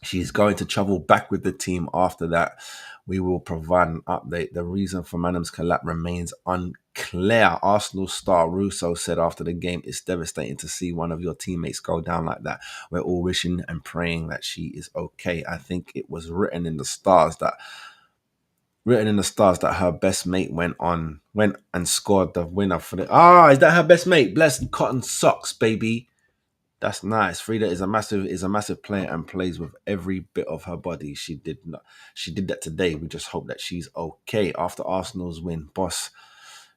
She's going to travel back with the team after that. We will provide an update. The reason for Manham's collapse remains unclear. Arsenal star Russo said after the game, it's devastating to see one of your teammates go down like that. We're all wishing and praying that she is okay. I think it was written in the stars that her best mate went and scored the winner for the... is that her best mate? Bless cotton socks, baby. That's nice. Frida is a massive player and plays with every bit of her body. She did that today. We just hope that she's okay. After Arsenal's win, boss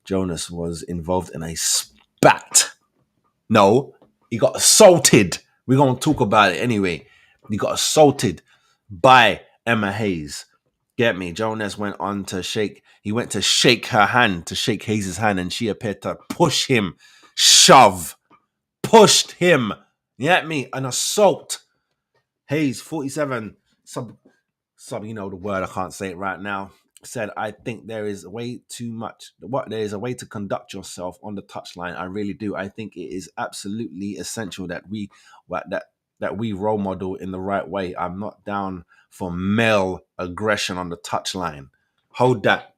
Jonas was involved in a spat. No, he got assaulted. We're gonna talk about it anyway. He got assaulted by Emma Hayes. Get me? Jonas went to shake her hand, to shake Hayes' hand, and she appeared to pushed him. You get me? An assault. Hayes, 47, sub, you know the word, I can't say it right now, said, I think there is a way to conduct yourself on the touchline. I really do. I think it is absolutely essential that we role model in the right way. I'm not down for male aggression on the touchline. Hold that.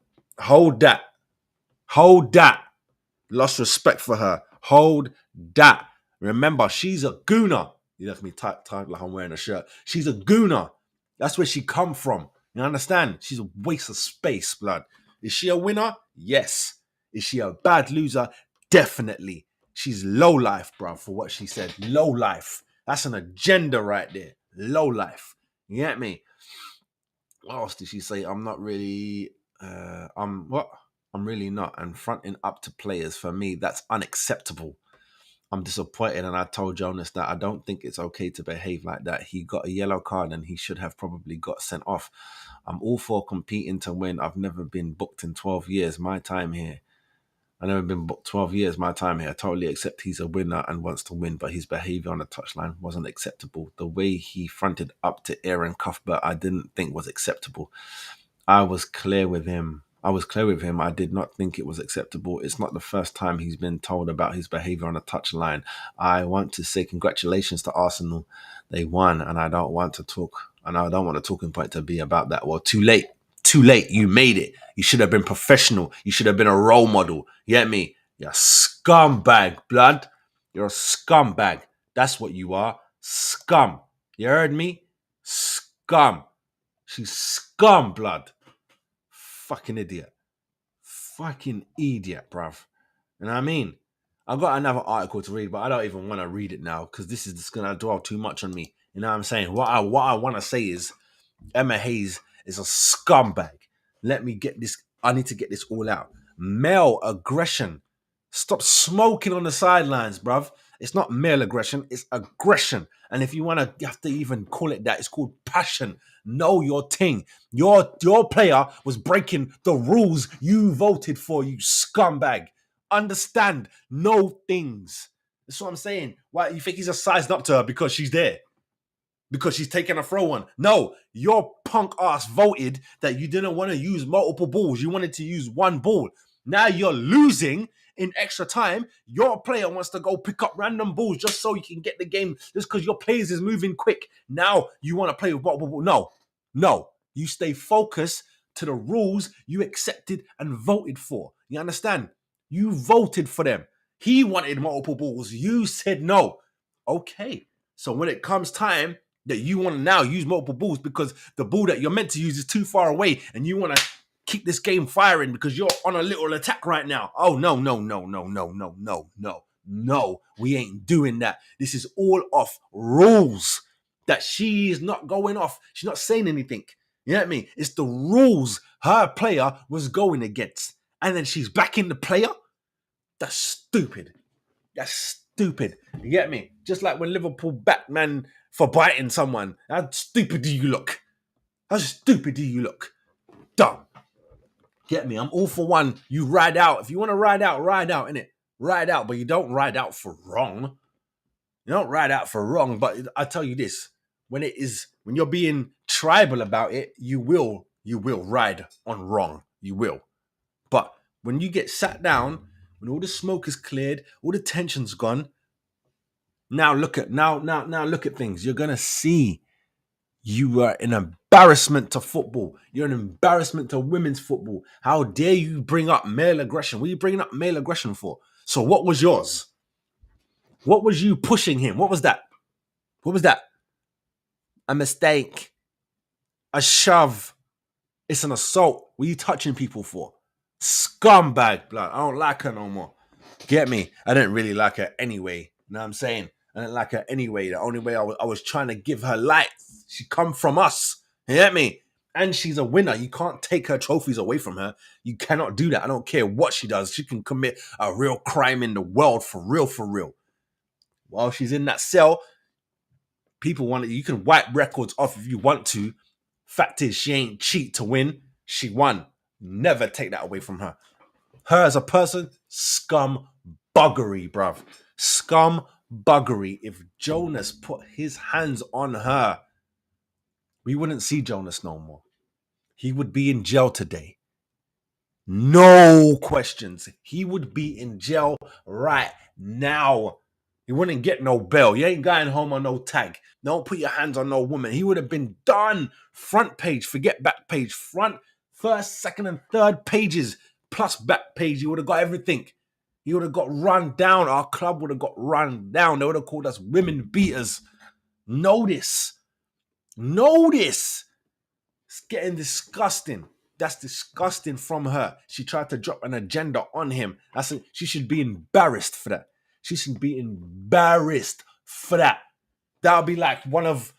Lost respect for her. Hold that. Remember, she's a gooner. You left me tight like I'm wearing a shirt. She's a gooner. That's where she come from. You understand? She's a waste of space, blood. Is she a winner? Yes. Is she a bad loser? Definitely. She's low life, bro, for what she said. Low life. That's an agenda right there. Low life. You get me? What else did she say? I'm not really. I'm really not. And fronting up to players, for me, that's unacceptable. I'm disappointed, and I told Jonas that I don't think it's okay to behave like that. He got a yellow card, and he should have probably got sent off. I'm all for competing to win. I've never been booked in 12 years. My time here. I've never been booked 12 years. My time here. I totally accept he's a winner and wants to win, but his behaviour on the touchline wasn't acceptable. The way he fronted up to Aaron Cuthbert, I didn't think was acceptable. I was clear with him. I did not think it was acceptable. It's not the first time he's been told about his behaviour on the touchline. I want to say congratulations to Arsenal. They won, and I don't want to talk. And I don't want a talking point to be about that. Well, too late. Too late. You made it. You should have been professional. You should have been a role model. You get me? You're a scumbag, blood. You're a scumbag. That's what you are. Scum. You heard me? Scum. She's scum, blood. Fucking idiot. Fucking idiot, bruv. You know what I mean? I've got another article to read, but I don't even want to read it now because this is just going to dwell too much on me. You know what I'm saying? What I want to say is Emma Hayes is a scumbag. Let me get this. I need to get this all out. Male aggression. Stop smoking on the sidelines, bruv. It's not male aggression. It's aggression. And if you have to even call it that, it's called passion. Know your thing. Your player was breaking the rules you voted for, you scumbag. Understand. Know things. That's what I'm saying. Why you think he's just sized up to her because she's there? Because she's taking a throw on. No, your punk ass voted that you didn't want to use multiple balls. You wanted to use one ball. Now you're losing in extra time. Your player wants to go pick up random balls just so you can get the game, just because your players is moving quick. Now you want to play with multiple balls. No. You stay focused to the rules you accepted and voted for. You understand? You voted for them. He wanted multiple balls. You said no. Okay. So when it comes time that you want to now use multiple balls because the ball that you're meant to use is too far away and you want to keep this game firing because you're on a little attack right now. Oh, no. No, we ain't doing that. This is all off rules that she's not going off. She's not saying anything. You know what I mean? It's the rules her player was going against. And then she's backing the player? That's stupid. That's stupid. You get me? Just like when Liverpool backed man for biting someone. How stupid do you look? How stupid do you look? Dumb. Get me? I'm all for one. You ride out. If you want to ride out, innit? Ride out, but you don't ride out for wrong. You don't ride out for wrong, but I tell you this. When you're being tribal about it, you will ride on wrong. You will. But when you get sat down, when all the smoke is cleared, all the tension's gone, now look at things. You're gonna see you are an embarrassment to football. You're an embarrassment to women's football. How dare you bring up male aggression? What are you bringing up male aggression for? So what was yours? What was you pushing him? What was that? What was that? A mistake. A shove. It's an assault. What are you touching people for? Scumbag, blood. I don't like her no more. Get me? I didn't really like her anyway. You know what I'm saying? I didn't like her anyway. The only way I was trying to give her life. She come from us. You get me? And she's a winner. You can't take her trophies away from her. You cannot do that. I don't care what she does. She can commit a real crime in the world for real, for real. While she's in that cell, people want it. You can wipe records off if you want to. Fact is, she ain't cheat to win. She won. Never take that away from her. Her as a person, scum buggery, bruv. Scum buggery. If Jonas put his hands on her, we wouldn't see Jonas no more. He would be in jail today. No questions. He would be in jail right now. He wouldn't get no bail. You ain't going home on no tag. Don't put your hands on no woman. He would have been done. Front page, forget back page. Front, first, second, and third pages, plus back page. He would have got everything. He would have got run down. Our club would have got run down. They would have called us women beaters. Know this. Know this. It's getting disgusting. That's disgusting from her. She tried to drop an agenda on him. She should be embarrassed for that. She should be embarrassed for that. That would be like one of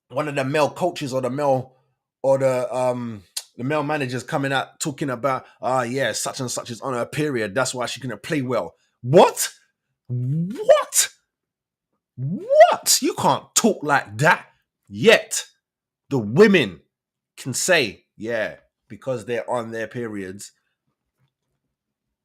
the male coaches or the male the male managers coming out talking about, yeah, such and such is on her period, that's why she's gonna play well. What? What? You can't talk like that. Yet the women can say, yeah, because they're on their periods.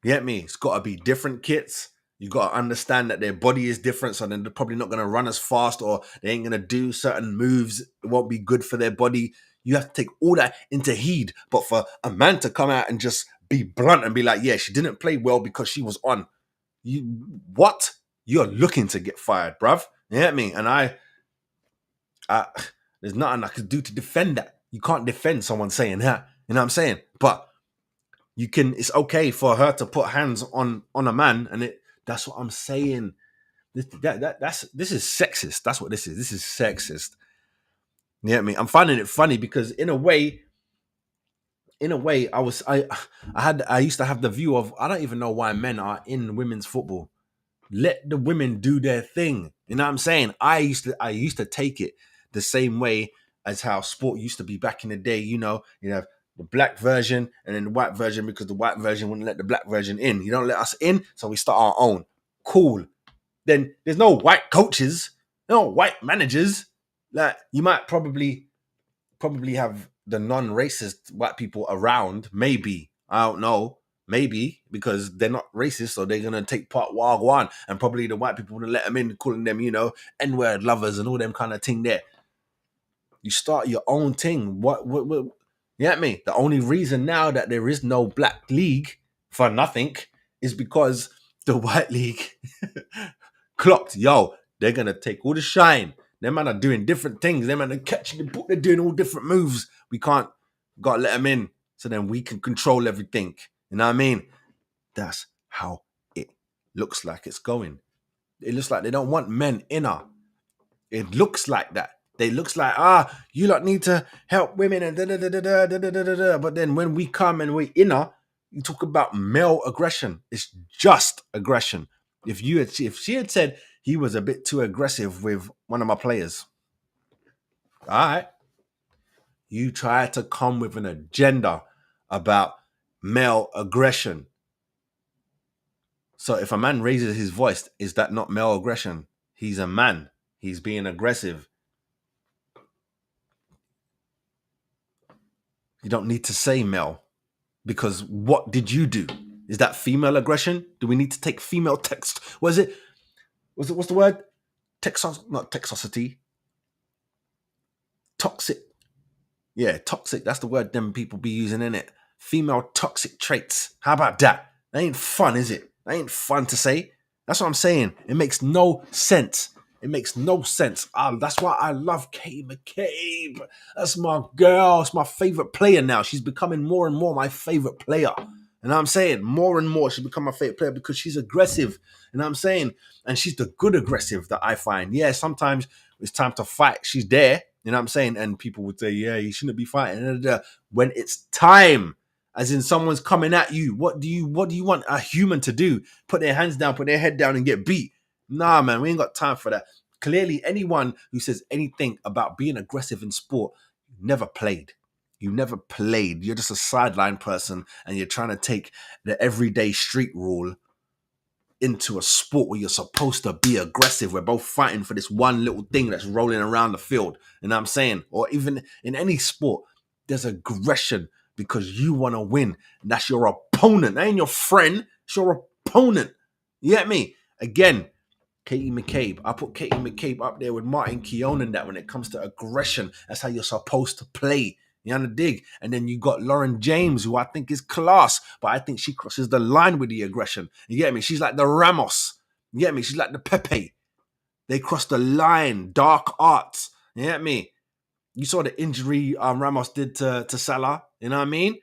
You get me? It's got to be different kits. You got to understand that their body is different, so then they're probably not going to run as fast, or they ain't going to do certain moves. It won't be good for their body. You have to take all that into heed. But for a man to come out and just be blunt and be like, yeah, she didn't play well because she was on. What? You're looking to get fired, bruv. You get me? And I there's nothing I could do to defend that. You can't defend someone saying that. You know what I'm saying? But you can. It's okay for her to put hands on a man, and that's what I'm saying. This is sexist. That's what this is. This is sexist. You get me? I'm finding it funny because in a way, I used to have the view of, I don't even know why men are in women's football. Let the women do their thing. You know what I'm saying? I used to take it the same way as how sport used to be back in the day. You have the black version and then the white version, because the white version wouldn't let the black version in. You don't let us in, so we start our own. Cool. Then there's no white coaches, no white managers. Like, you might probably have the non-racist white people around. Maybe, I don't know. Maybe because they're not racist, so they're gonna take part Wagwan, and probably the white people wouldn't let them in, calling them, N-word lovers and all them kind of thing. There, you start your own thing. What? You get me? The only reason now that there is no black league for nothing is because the white league clocked. Yo, they're gonna take all the shine. Them man are doing different things. Them man are catching the ball. They're doing all different moves. We gotta let them in, so then we can control everything. You know what I mean? That's how it looks like it's going. It looks like they don't want men in her. It looks like that. They looks like, you lot need to help women and da da da da da da da da da. But then when we come and we in her, you talk about male aggression. It's just aggression. If she had said he was a bit too aggressive with one of my players, all right, you try to come with an agenda about male aggression. So if a man raises his voice, is that not male aggression? He's a man. He's being aggressive. You don't need to say male, because what did you do? Is that female aggression? Do we need to take female text? What's the word? Not toxicity. Toxic. Yeah, toxic. That's the word them people be using, in it. Female toxic traits. How about that? That ain't fun, is it? That ain't fun to say. That's what I'm saying. It makes no sense. It makes no sense. That's why I love Katie McCabe. That's my girl. It's my favorite player now. She's becoming more and more my favorite player. You know what I'm saying? More and more she's become my favorite player because she's aggressive. You know what I'm saying? And she's the good aggressive that I find. Yeah, sometimes it's time to fight. She's there. You know what I'm saying? And people would say, yeah, you shouldn't be fighting. When it's time, as in someone's coming at you, what do you want a human to do? Put their hands down, put their head down and get beat? Nah, man, we ain't got time for that. Clearly, anyone who says anything about being aggressive in sport never played. You never played. You're just a sideline person, and you're trying to take the everyday street rule into a sport where you're supposed to be aggressive. We're both fighting for this one little thing that's rolling around the field. You know what I'm saying? Or even in any sport, there's aggression because you want to win. And that's your opponent. That ain't your friend. It's your opponent. You get me? Again, Katie McCabe. I put Katie McCabe up there with Martin Keown and that when it comes to aggression. That's how you're supposed to play. You know the dig? And then you got Lauren James, who I think is class, but I think she crosses the line with the aggression. You get me? She's like the Ramos. You get me? She's like the Pepe. They cross the line. Dark arts. You get me? You saw the injury Ramos did to Salah. You know what I mean?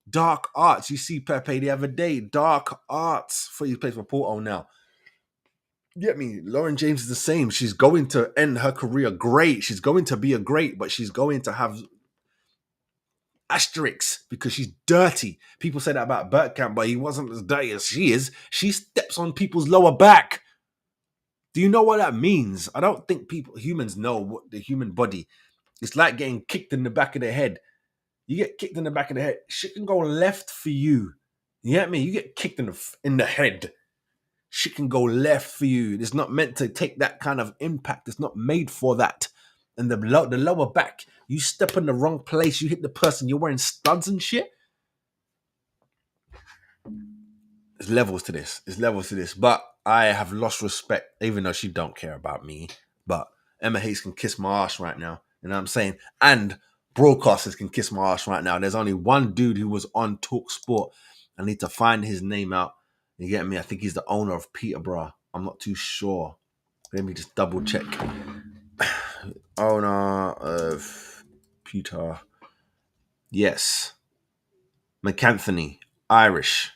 Dark arts. You see Pepe the other day. Dark arts. For he plays for Porto now. You get me? Lauren James is the same. She's going to end her career great. She's going to be a great, but she's going to have asterisks because she's dirty. People say that about Bergkamp, but he wasn't as dirty as she is. She steps on people's lower back. Do you know what that means? I don't think humans know what the human body It's like getting kicked in the back of the head. You get kicked in the back of the head, shit can go left for you. You get me? You get kicked in the head, shit can go left for you. It's not meant to take that kind of impact. It's not made for that. And the lower back, you step in the wrong place, you hit the person, you're wearing studs and shit. There's levels to this. There's levels to this. But I have lost respect, even though she don't care about me. But Emma Hayes can kiss my ass right now. You know what I'm saying? And broadcasters can kiss my ass right now. There's only one dude who was on Talk Sport. I need to find his name out. You get me? I think he's the owner of Peterborough. I'm not too sure. Let me just double check. Owner of Peter. Yes. McAnthony. Irish.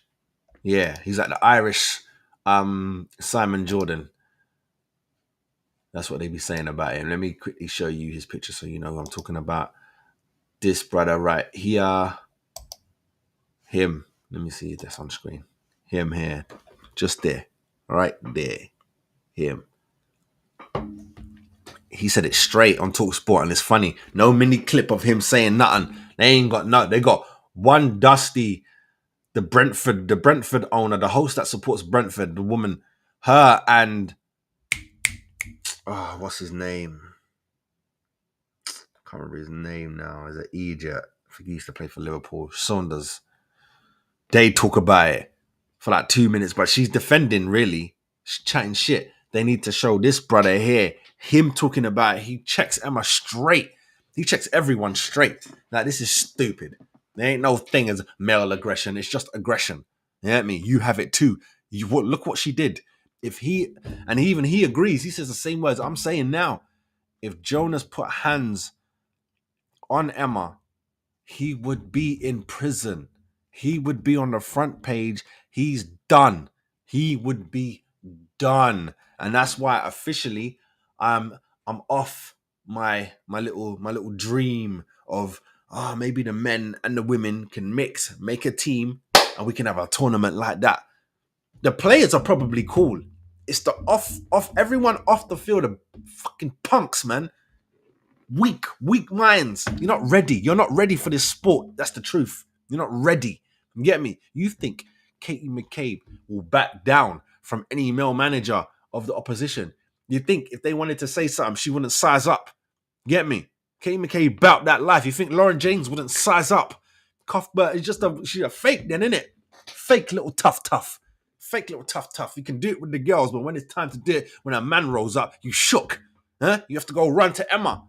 Yeah, he's like the Irish Simon Jordan. That's what they be saying about him. Let me quickly show you his picture so you know who I'm talking about. This brother right here. Him. Let me see if that's on screen. Him here. Just there. Right there. Him. He said it straight on Talk Sport, and it's funny. No mini clip of him saying nothing. They ain't got no. They got one Dusty, the Brentford owner, the host that supports Brentford, the woman, her and what's his name? Can't remember his name now. Is it Egypt? I think he used to play for Liverpool. Saunders. They talk about it for like 2 minutes, but she's defending, really. She's chatting shit. They need to show this brother here, him talking about it. He checks Emma straight. He checks everyone straight. Like, this is stupid. There ain't no thing as male aggression. It's just aggression. You know what I mean? You have it too. Look what she did. He agrees. He says the same words I'm saying now. If Jonas put hands on Emma, he would be in prison. He would be on the front page. He's done. He would be done. And that's why officially I'm off my little dream of maybe the men and the women can mix, make a team, and we can have a tournament like that. The players are probably cool. It's the off everyone off the field are fucking punks, man. Weak minds. You're not ready. You're not ready for this sport. That's the truth. You're not ready. You get me? You think Katie McCabe will back down from any male manager of the opposition? You think if they wanted to say something, she wouldn't size up? Get me? Katie McCabe bout that life. You think Lauren James wouldn't size up? Cuthbert is she's a fake then, innit? Fake little tough. Fake little tough. You can do it with the girls, but when it's time to do it, when a man rolls up, you shook. Huh? You have to go run to Emma.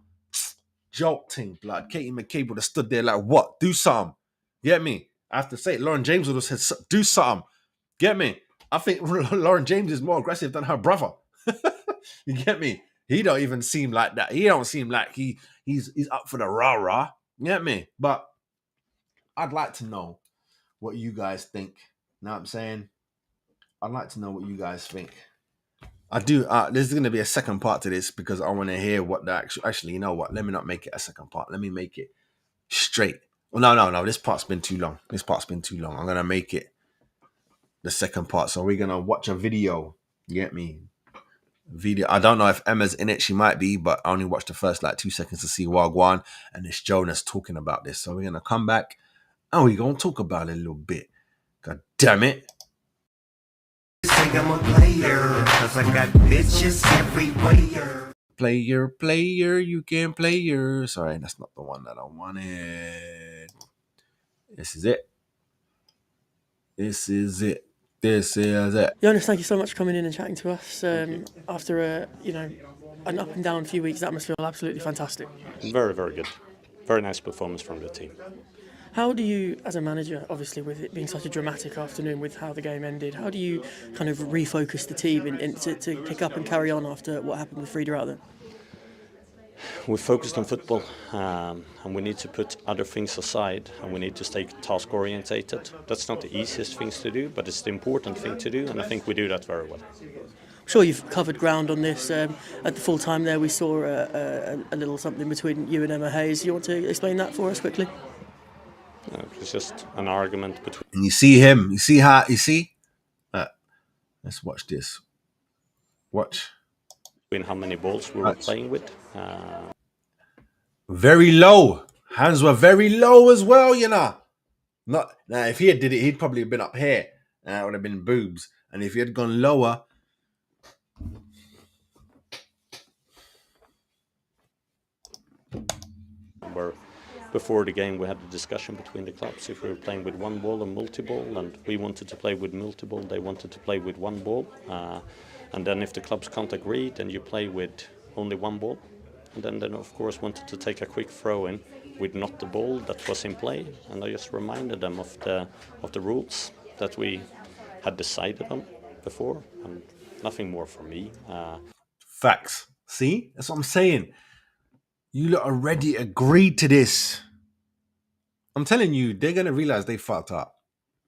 Jolting, blood. Katie McCabe would have stood there like, what? Do something. Get me? I have to say, Lauren James would have said, do something. Get me? I think Lauren James is more aggressive than her brother. You get me? He don't even seem like that. He don't seem like he's up for the rah-rah. You get me? But I'd like to know what you guys think. Know what I'm saying? I'd like to know what you guys think. I do. There's going to be a second part to this because I want to hear what the actually, you know what? Let me not make it a second part. Let me make it straight. Well, no. This part's been too long. I'm going to make it the second part. So we're going to watch a video. You get me? Video. I don't know if Emma's in it. She might be, but I only watched the first 2 seconds to see Wagwan and it's Jonas talking about this. So we're going to come back and we're going to talk about it a little bit. God damn it. Think I'm a player, cause I got bitches everywhere. Player, you can play your... Sorry, that's not the one that I wanted. This is it. Jonas, thank you so much for coming in and chatting to us. After an up and down few weeks, that must feel absolutely fantastic. Very, very good. Very nice performance from the team. How do you, as a manager, obviously with it being such a dramatic afternoon with how the game ended, how do you kind of refocus the team and to pick up and carry on after what happened with Frida out there? We focused on football and we need to put other things aside and we need to stay task orientated. That's not the easiest things to do, but it's the important thing to do, and I think we do that very well. I'm sure you've covered ground on this. At the full time there we saw a little something between you and Emma Hayes. You want to explain that for us quickly? It's just an argument between... And you see him. You see how... You see? Let's watch this. Watch. Between how many balls we were playing with. Very low. Hands were very low as well, you know. Not now. If he had did it, he'd probably have been up here, and that would have been boobs. And if he had gone lower, where before the game we had a discussion between the clubs if we were playing with one ball or multi-ball, and we wanted to play with multi-ball, they wanted to play with one ball, and then if the clubs can't agree, then you play with only one ball, and then of course wanted to take a quick throw in with not the ball that was in play, and I just reminded them of the rules that we had decided on before, and nothing more from me. facts. See, that's what I'm saying. You lot already agreed to this. I'm telling you, they're gonna realize they fucked up.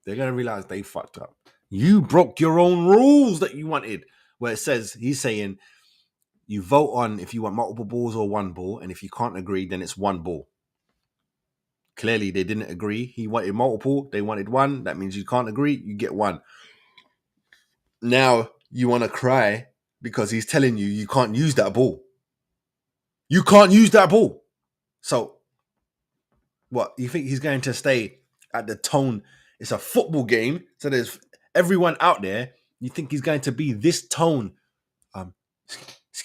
They're gonna realize they fucked up. You broke your own rules that you wanted. Where it says he's saying you vote on if you want multiple balls or one ball, and if you can't agree, then it's one ball. Clearly, they didn't agree. He wanted multiple, they wanted one. That means you can't agree, you get one. Now you want to cry because he's telling you you can't use that ball. You can't use that ball. So, what? You think he's going to stay at the tone? It's a football game, so there's everyone out there. You think he's going to be this tone?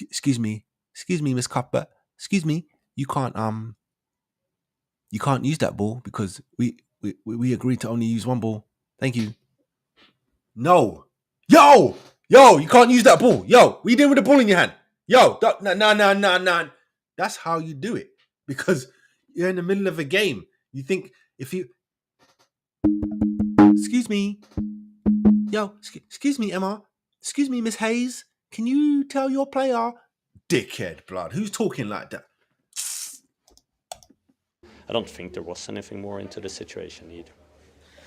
Excuse me, Miss Cuthbert. Excuse me, you can't use that ball because we agreed to only use one ball. Thank you. No, yo, you can't use that ball. Yo, what you doing with the ball in your hand? Yo, no. That's how you do it because you're in the middle of a game. You think if you, excuse me, yo, excuse me, Emma, excuse me, Miss Hayes, can you tell your player, dickhead, blood, who's talking like that? I don't think there was anything more into the situation either.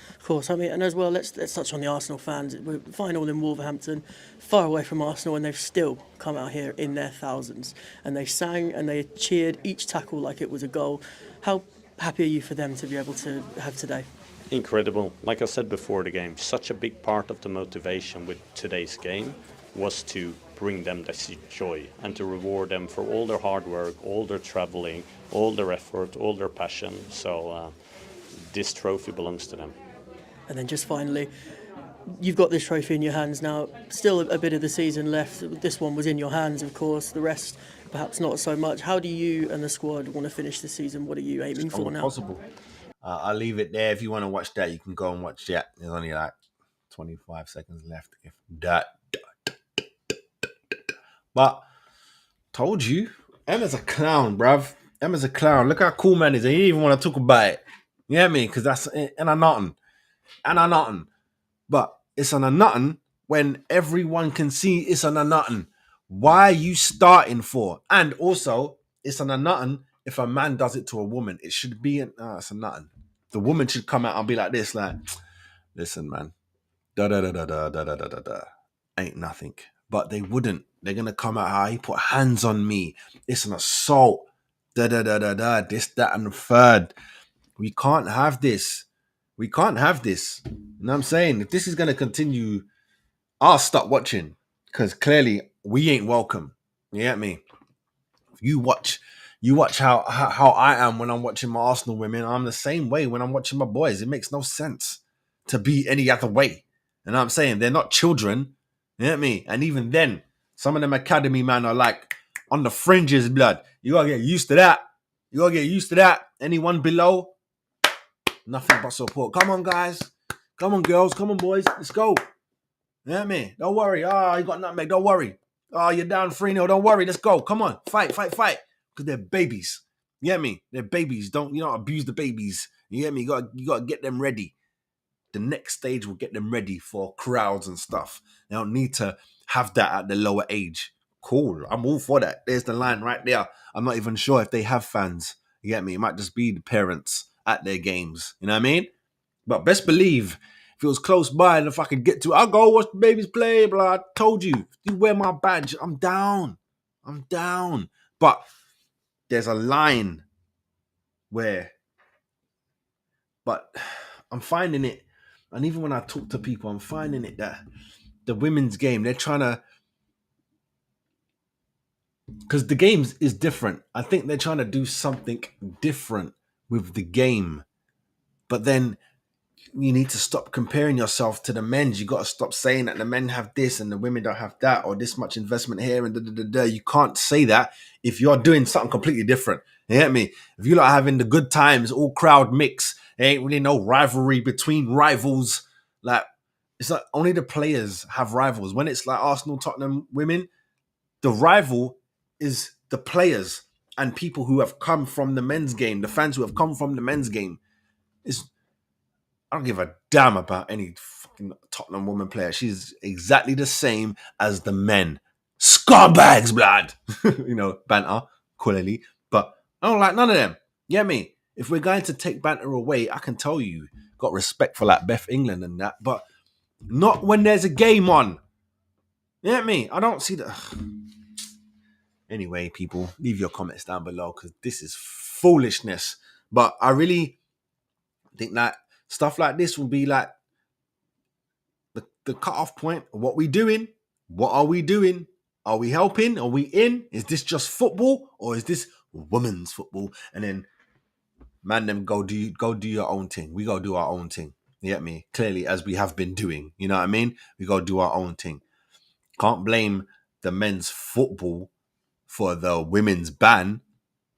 Of course, I mean, and as well, let's touch on the Arsenal fans. We're final in Wolverhampton, far away from Arsenal, and they've still come out here in their thousands. And they sang and they cheered each tackle like it was a goal. How happy are you for them to be able to have today? Incredible. Like I said before the game, such a big part of the motivation with today's game was to bring them this joy and to reward them for all their hard work, all their traveling, all their effort, all their passion. So this trophy belongs to them. And then just finally, you've got this trophy in your hands now. Still a bit of the season left. This one was in your hands, of course. The rest, perhaps not so much. How do you and the squad want to finish the season? What are you aiming for now? Possible. I'll leave it there. If you want to watch that, you can go and watch that. There's only like 25 seconds left. If that. But told you, Emma's a clown, bruv. Emma's a clown. Look how cool man is. He didn't even want to talk about it. You know what I mean? Because that's and I'm nothing. But it's an a nothing when everyone can see it's an a nothing. Why are you starting for? And also, it's an a nothing if a man does it to a woman. It should be it's a nothing. The woman should come out and be like this, like, listen, man, da. Ain't nothing. But they wouldn't. They're gonna come out how he put hands on me. It's an assault. This, that, and the third. We can't have this. You know what I'm saying? If this is gonna continue, I'll stop watching. Because clearly we ain't welcome. You get me? You watch how I am when I'm watching my Arsenal women. I'm the same way when I'm watching my boys. It makes no sense to be any other way. And I'm saying they're not children. You know what I mean? And even then, some of them academy man are like on the fringes, blood. You gotta get used to that. Anyone below, nothing but support. Come on, guys. Come on, girls. Come on, boys. Let's go. You know what I mean? Don't worry. Oh, you got nutmeg. Don't worry. Oh, you're down 3-0. Don't worry. Let's go. Come on. Fight. Because they're babies. You get me? They're babies. Don't abuse the babies. You get me? You got to get them ready. The next stage will get them ready for crowds and stuff. They don't need to have that at the lower age. Cool. I'm all for that. There's the line right there. I'm not even sure if they have fans. You get me? It might just be the parents at their games. You know what I mean? But best believe, if it was close by and if I could get to it, I'll go watch the babies play. Blah. I told you. If you wear my badge, I'm down. But there's a line where, but I'm finding it, and even when I talk to people, I'm finding it that the women's game, they're trying to because the games is different. I think they're trying to do something different with the game, but then you need to stop comparing yourself to the men's. You got to stop saying that the men have this and the women don't have that, or this much investment here and da da da da. You can't say that if you're doing something completely different. You get me? If you're not having the good times, all crowd mix, there ain't really no rivalry between rivals. Like, it's like only the players have rivals. When it's like Arsenal, Tottenham, women, the rival is the players and people who have come from the men's game, the fans who have come from the men's game. I don't give a damn about any fucking Tottenham woman player. She's exactly the same as the men. Scumbags, blood. Banter, clearly. But I don't like none of them. You get me? If we're going to take banter away, I can tell you, got respect for like Beth England and that, but not when there's a game on. You get me? I don't see that. Anyway, people, leave your comments down below because this is foolishness. But I really think that stuff like this will be like the cutoff point. What we doing? What are we doing? Are we helping? Are we in? Is this just football or is this women's football? And then, man, them go do your own thing. We go do our own thing. You get me? Clearly, as we have been doing. You know what I mean? We go do our own thing. Can't blame the men's football for the women's ban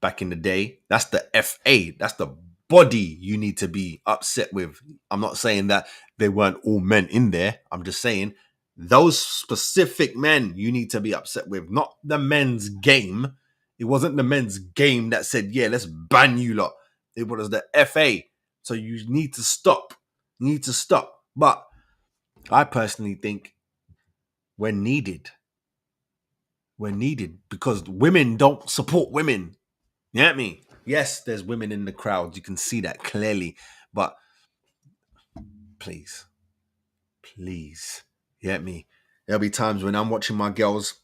back in the day. That's the FA. That's the body you need to be upset with. I'm not saying that they weren't all men in there. I'm just saying those specific men you need to be upset with, not the men's game. It wasn't the men's game that said, yeah, let's ban you lot. It was the FA. So you need to stop. You need to stop. But I personally think we're needed. We're needed because women don't support women. You get me? Yes, there's women in the crowd. You can see that clearly. But please, you get me? There'll be times when I'm watching my girls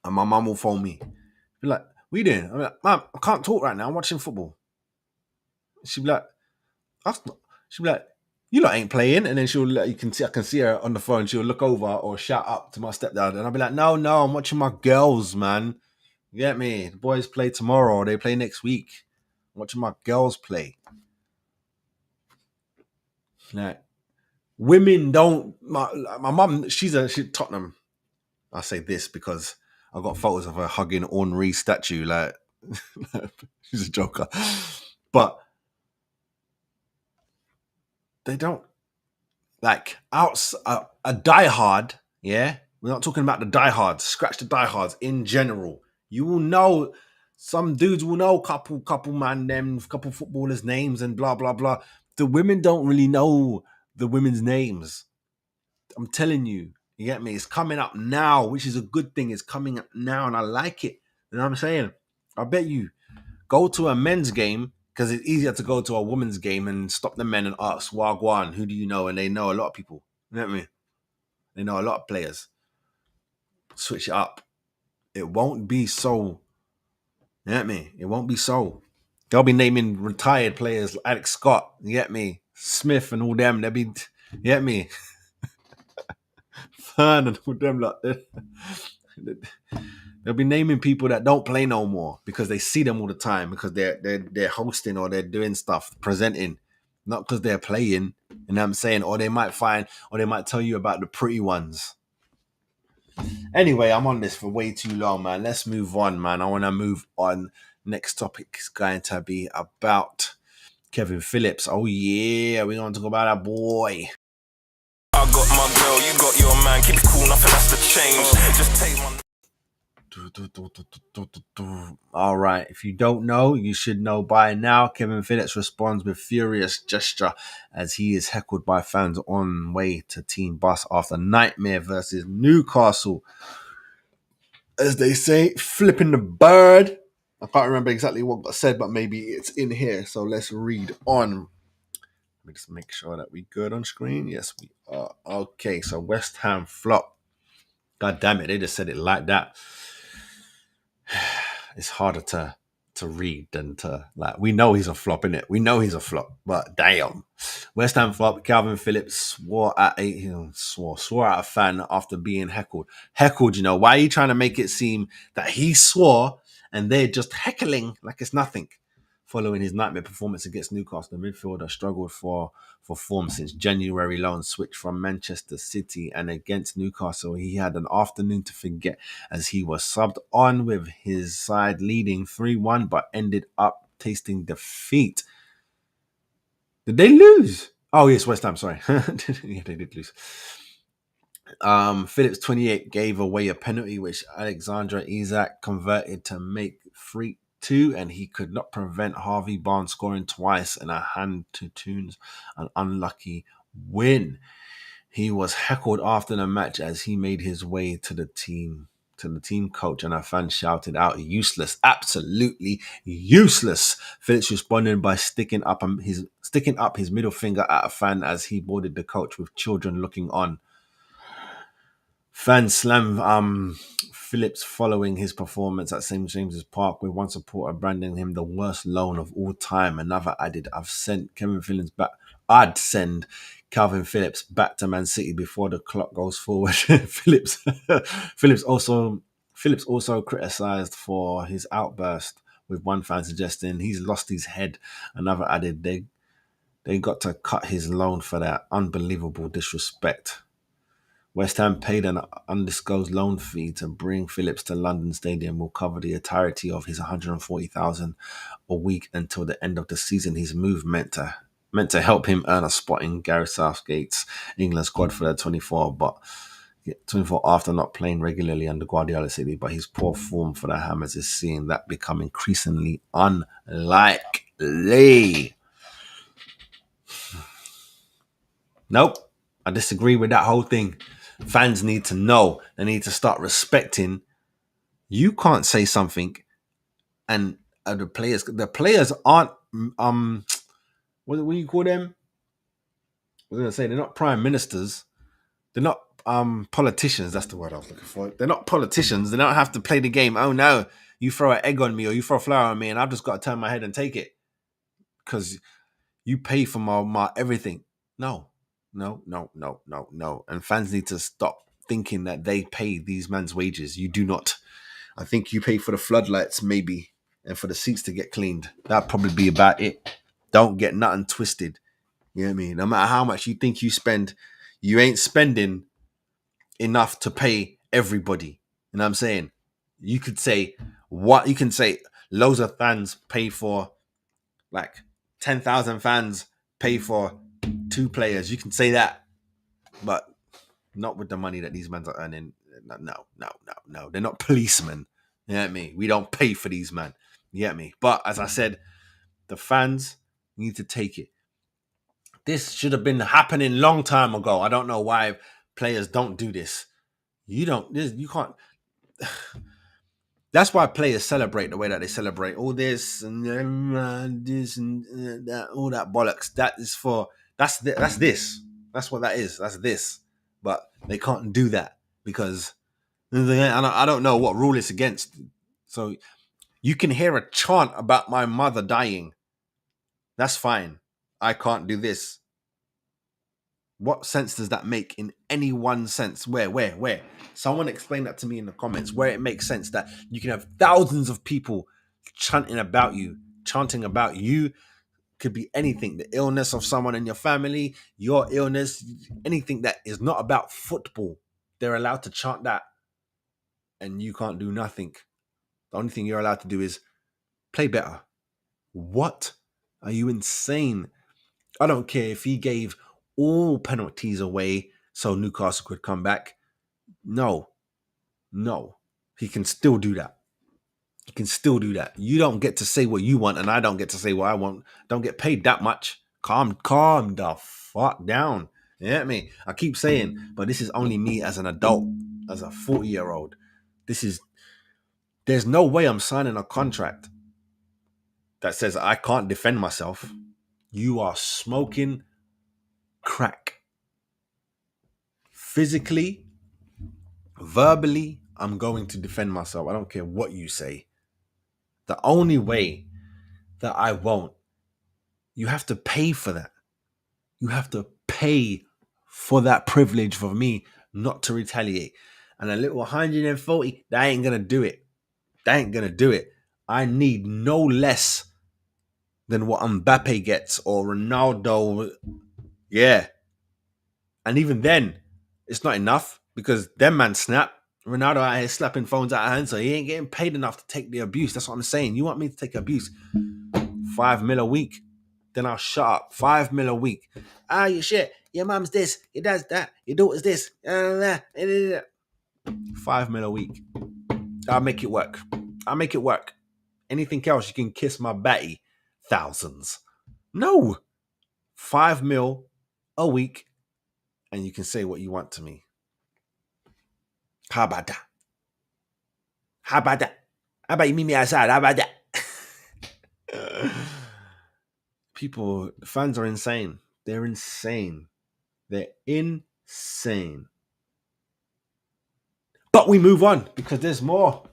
and my mum will phone me. Be like, what are you doing? I'm like, Mum, I can't talk right now. I'm watching football. She'll be like, you lot ain't playing. And then I can see her on the phone. She'll look over or shout up to my stepdad. And I'll be like, no, I'm watching my girls, man. You get me? The boys play tomorrow or they play next week. I'm watching my girls play. Like, women don't. My mum, she's Tottenham. I say this because I've got photos of her hugging Henri statue. Like, she's a joker. But they don't like a diehard. Yeah, we're not talking about the diehards. Scratch the diehards in general. You will know. Some dudes will know couple footballers' names and blah blah blah. The women don't really know the women's names. I'm telling you, you get me? It's coming up now, which is a good thing. It's coming up now, and I like it. You know what I'm saying? I bet you go to a men's game because it's easier to go to a women's game and stop the men and ask, Wagwan, who do you know? And they know a lot of people. You know what I mean? They know a lot of players. Switch it up. It won't be so. You get me? It won't be so. They'll be naming retired players, Alex Scott, you get me? Smith and all them. They'll be, you get me? Fern and all them. They'll be naming people that don't play no more because they see them all the time because they're hosting or they're doing stuff, presenting, not because they're playing. You know what I'm saying? Or they might tell you about the pretty ones. Anyway, I'm on this for way too long, man. Let's move on, man. I want to move on. Next topic is going to be about Kevin Phillips. Oh, yeah. We're going to talk about our boy. I got my girl, you got your man. Keep it cool, nothing has to change. Just take one. All right. If you don't know, you should know by now. Kevin Phillips responds with furious gesture as he is heckled by fans on way to team bus after nightmare versus Newcastle. As they say, flipping the bird. I can't remember exactly what got said, but maybe it's in here. So let's read on. Let me just make sure that we're good on screen. Yes, we are. Okay, so West Ham flop. God damn it, they just said it like that. It's harder to to read than to like. We know he's a flop, innit? We know he's a flop, but damn, West Ham flop. Calvin Phillips swore at a fan after being heckled. Heckled, why are you trying to make it seem that he swore and they're just heckling like it's nothing? Following his nightmare performance against Newcastle, the midfielder struggled for form since January loan switch from Manchester City, and against Newcastle, he had an afternoon to forget as he was subbed on with his side leading 3-1, but ended up tasting defeat. Did they lose? Oh, yes, West Ham, sorry. Yeah, they did lose. Phillips, 28, gave away a penalty which Alexandra Isak converted to make 3-2, and he could not prevent Harvey Barnes scoring twice in a hand to Toons, an unlucky win. He was heckled after the match as he made his way to the team coach, and a fan shouted out, "Useless, absolutely useless." Phillips responded by sticking up his middle finger at a fan as he boarded the coach with children looking on. Fans slam Phillips following his performance at St. James's Park, with one supporter branding him the worst loan of all time. Another added, "I'd send Calvin Phillips back to Man City before the clock goes forward." Phillips also criticised for his outburst, with one fan suggesting he's lost his head. Another added they got to cut his loan for that unbelievable disrespect. West Ham paid an undisclosed loan fee to bring Phillips to London Stadium. Will cover the entirety of his $140,000 a week until the end of the season. His move meant to help him earn a spot in Gareth Southgate's England squad for the 24 after not playing regularly under Guardiola City. But his poor form for the Hammers is seeing that become increasingly unlikely. Nope, I disagree with that whole thing. Fans need to know. They need to start respecting. You can't say something, and the players aren't what do you call them? I was gonna say they're not prime ministers. They're not politicians. That's the word I was looking for. They're not politicians. They don't have to play the game. Oh no, you throw an egg on me or you throw flour on me, and I've just got to turn my head and take it because you pay for my everything. No. And fans need to stop thinking that they pay these men's wages. You do not. I think you pay for the floodlights maybe and for the seats to get cleaned. That'd probably be about it. Don't get nothing twisted. You know what I mean? No matter how much you think you spend, you ain't spending enough to pay everybody. You know what I'm saying? You can say loads of fans pay for, like 10,000 fans pay for 2 players. You can say that, but not with the money that these men are earning. No. They're not policemen. You know what I mean? We don't pay for these men. You get me? But as I said, the fans need to take it. This should have been happening long time ago. I don't know why players don't do this. You can't. That's why players celebrate the way that they celebrate. All this and this and that, all that bollocks. That's this. That's what that is. That's this. But they can't do that because I don't know what rule it's against. So you can hear a chant about my mother dying. That's fine. I can't do this. What sense does that make in any one sense? Where? Someone explain that to me in the comments, where it makes sense that you can have thousands of people chanting about you. Could be anything. The illness of someone in your family, your illness, anything that is not about football. They're allowed to chant that and you can't do nothing. The only thing you're allowed to do is play better. What? Are you insane? I don't care if he gave all penalties away so Newcastle could come back. No. He can still do that. You don't get to say what you want and I don't get to say what I want. Don't get paid that much. Calm the fuck down. You know what I mean? I keep saying, but this is only me as an adult, as a 40-year-old. There's no way I'm signing a contract that says I can't defend myself. You are smoking crack. Physically, verbally, I'm going to defend myself. I don't care what you say. The only way that I won't, you have to pay for that. You have to pay for that privilege for me not to retaliate. And a little 140, that ain't going to do it. That ain't going to do it. I need no less than what Mbappe gets or Ronaldo. Yeah. And even then, it's not enough because them man snap. Ronaldo out here slapping phones out of hand, so he ain't getting paid enough to take the abuse. That's what I'm saying. You want me to take abuse? 5 mil a week. Then I'll shut up. 5 mil a week. You shit. Your mum's this. Your dad's that. Your daughter's this. 5 mil a week. I'll make it work. I'll make it work. Anything else, you can kiss my batty. Thousands. No. 5 mil a week, and you can say what you want to me. How about that? How about that? How about you meet me outside? How about that? People, fans are insane. They're insane. They're insane. But we move on because there's more.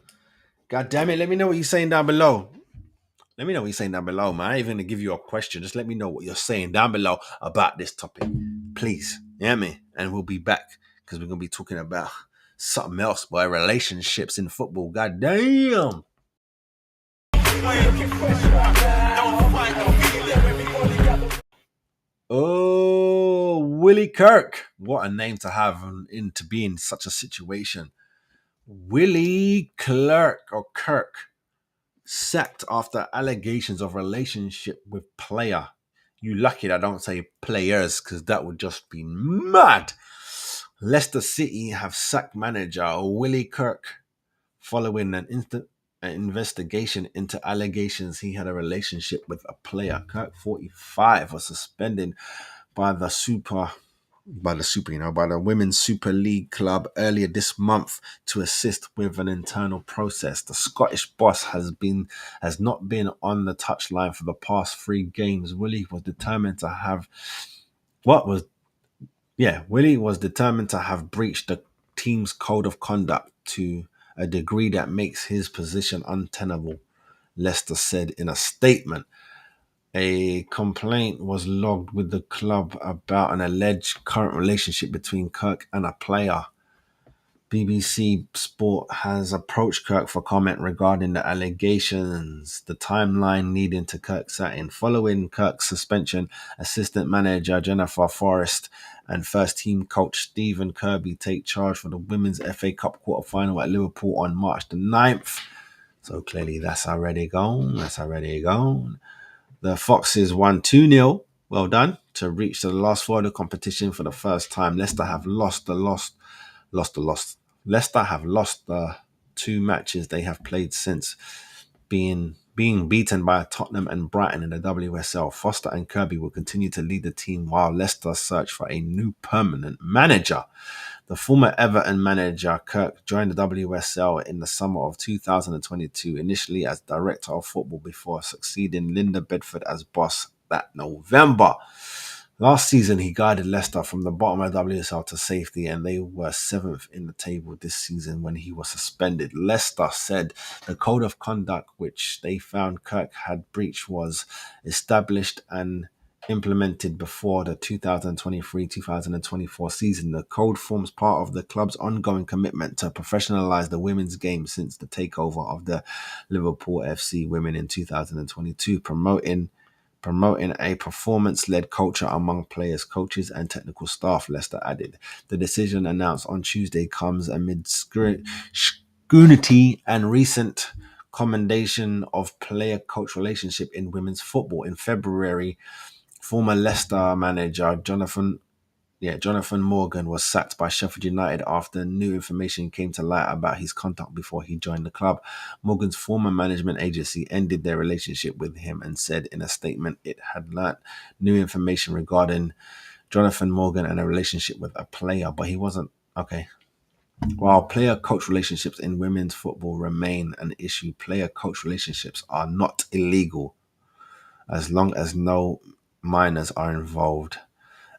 God damn it. Let me know what you're saying down below. Let me know what you're saying down below, man. I ain't even going to give you a question. Just let me know what you're saying down below about this topic. Please. Yeah, me. And we'll be back because we're going to be talking about something else, boy. Relationships in football. God damn. Oh, Willie Kirk. What a name to have to be in such a situation. Willie Kirk sacked after allegations of relationship with player. You lucky that I don't say players because that would just be mad. Leicester City have sacked manager Willie Kirk following an investigation into allegations he had a relationship with a player. Kirk, 45, was suspended by the Women's Super League club earlier this month to assist with an internal process. The Scottish boss has not been on the touchline for the past 3 games. Willie was determined to have breached the team's code of conduct to a degree that makes his position untenable, Leicester said in a statement. A complaint was logged with the club about an alleged current relationship between Kirk and a player. BBC Sport has approached Kirk for comment regarding the allegations. The timeline leading to Kirk's sacking. Following Kirk's suspension, assistant manager Jennifer Forrest and first team coach Stephen Kirby take charge for the Women's FA Cup quarter-final at Liverpool on March the 9th. So clearly that's already gone. The Foxes won 2-0. Well done. To reach the last 4 of the competition for the first time. Leicester have lost the 2 matches they have played since being beaten by Tottenham and Brighton in the WSL. Foster and Kirby will continue to lead the team while Leicester search for a new permanent manager. The former Everton manager Kirk joined the WSL in the summer of 2022, initially as director of football before succeeding Linda Bedford as boss that November. Last season, he guided Leicester from the bottom of the WSL to safety, and they were 7th in the table this season when he was suspended. Leicester said the code of conduct which they found Kirk had breached was established and implemented before the 2023-2024 season. The code forms part of the club's ongoing commitment to professionalise the women's game since the takeover of the Liverpool FC women in 2022, promoting a performance-led culture among players, coaches and technical staff, Leicester added. The decision announced on Tuesday comes amid scrutiny and recent commendation of player-coach relationship in women's football. In February, former Leicester manager Jonathan Morgan was sacked by Sheffield United after new information came to light about his conduct before he joined the club. Morgan's former management agency ended their relationship with him and said in a statement it had learnt new information regarding Jonathan Morgan and a relationship with a player, but he wasn't okay. While player-coach relationships in women's football remain an issue, player-coach relationships are not illegal as long as no minors are involved.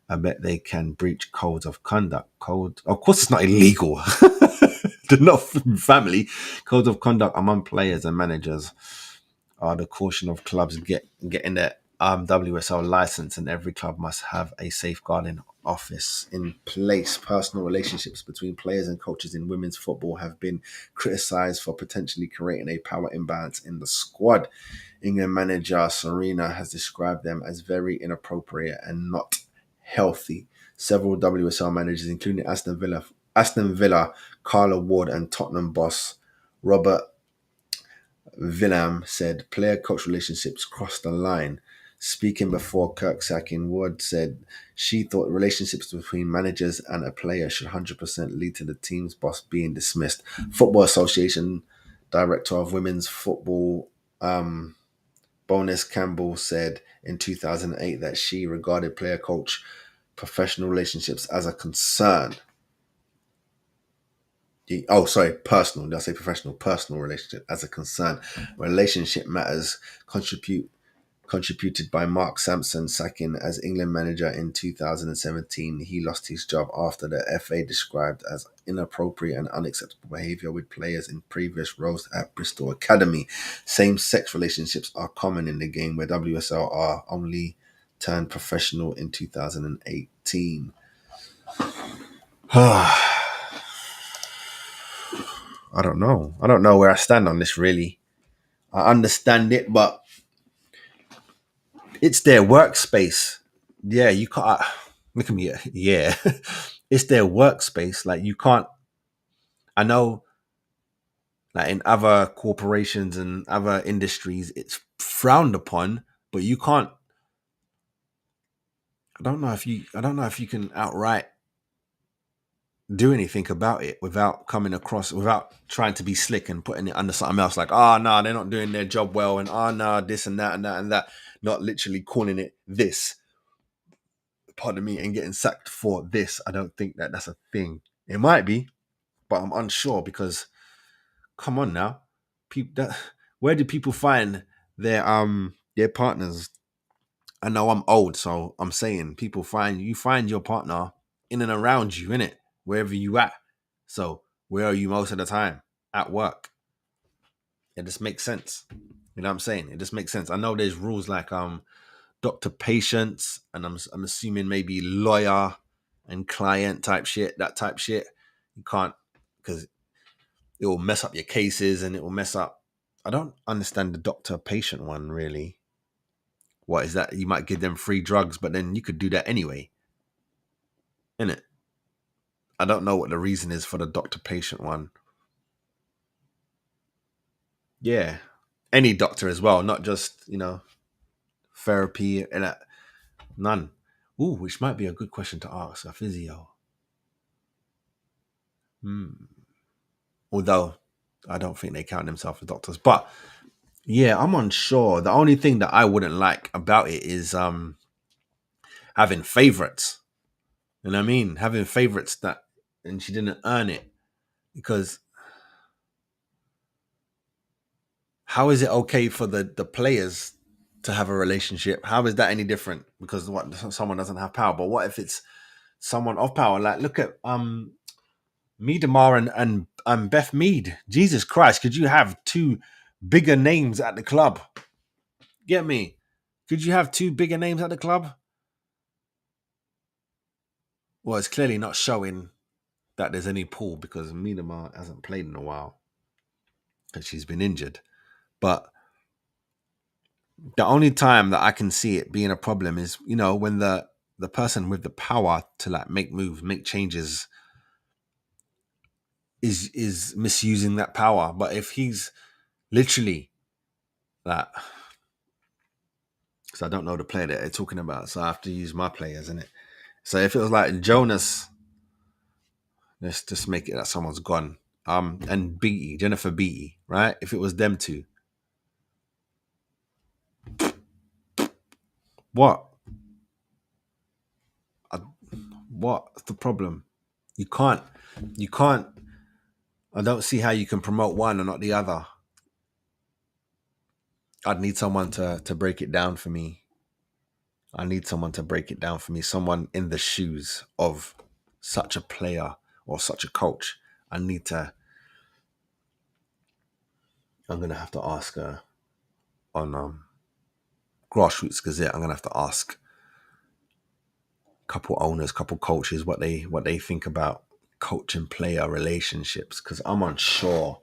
I bet they can breach codes of conduct. Of course, it's not illegal. They're not family. Codes of conduct among players and managers. the caution of clubs getting their WSL license, and every club must have a safeguarding office in place. Personal relationships between players and coaches in women's football have been criticised for potentially creating a power imbalance in the squad. England manager Serena has described them as very inappropriate and not healthy. Several WSL managers, including Aston Villa, Carla Ward, and Tottenham boss Robert Villam, said player-coach relationships crossed the line. Speaking before Kirk sacking, Ward said she thought relationships between managers and a player should 100% lead to the team's boss being dismissed. Football Association Director of Women's Football, Bonus Campbell, said in 2008 that she regarded player-coach professional relationships as a concern. Personal. Did I say professional? Personal relationship as a concern. Relationship matters contributed by Mark Sampson sacking as England manager in 2017. He lost his job after the FA described as inappropriate and unacceptable behaviour with players in previous roles at Bristol Academy. Same-sex relationships are common in the game, where WSL are only turned professional in 2018. I don't know. I don't know where I stand on this, really. I understand it, but it's their workspace. Yeah, you can't. Look at me. Yeah. It's their workspace. Like, you can't. I know, like, in other corporations and other industries, it's frowned upon, but you can't. I don't know if you can outright do anything about it without coming across, without trying to be slick and putting it under something else, like, no, they're not doing their job well, and no, this and that and that and that, not literally calling it this, pardon me, and getting sacked for this. I don't think that that's a thing. It might be, but I'm unsure, because come on now, where do people find their partners? I know I'm old, so I'm saying you find your partner in and around you, innit? Wherever you at. So where are you most of the time? At work. It just makes sense. You know what I'm saying? It just makes sense. I know there's rules like doctor patients, and I'm assuming maybe lawyer and client type shit, that type shit. You can't, because it will mess up your cases, and it will mess up. I don't understand the doctor patient one, really. What is that? You might give them free drugs, but then you could do that anyway. Innit? I don't know what the reason is for the doctor patient one. Yeah. Any doctor as well, not just, therapy and none. Ooh, which might be a good question to ask a physio. Although I don't think they count themselves as doctors. But yeah, I'm unsure. The only thing that I wouldn't like about it is having favorites. You know what I mean? Having favorites and she didn't earn it. Because how is it okay for the players to have a relationship? How is that any different? Because someone doesn't have power. But what if it's someone of power? Like, look at Miedemar and Beth Mead. Jesus Christ, could you have two bigger names at the club? Get me? Could you have two bigger names at the club? Well, it's clearly not showing that there's any pull, because Miedemar hasn't played in a while because she's been injured. But the only time that I can see it being a problem is, when the person with the power to like make moves, make changes is misusing that power. But if he's literally that, because I don't know the player that they're talking about, so I have to use my players, innit? So if it was like Jonas, let's just make it that someone's gone, and Jennifer Beattie, right? If it was them two, what's the problem? You can't. I don't see how you can promote one and not the other. I'd need someone to break it down for me. Someone in the shoes of such a player or such a coach. I'm going to have to ask on Grassroots Gazette. I'm gonna have to ask a couple owners, couple coaches what they think about coach and player relationships, because I'm unsure.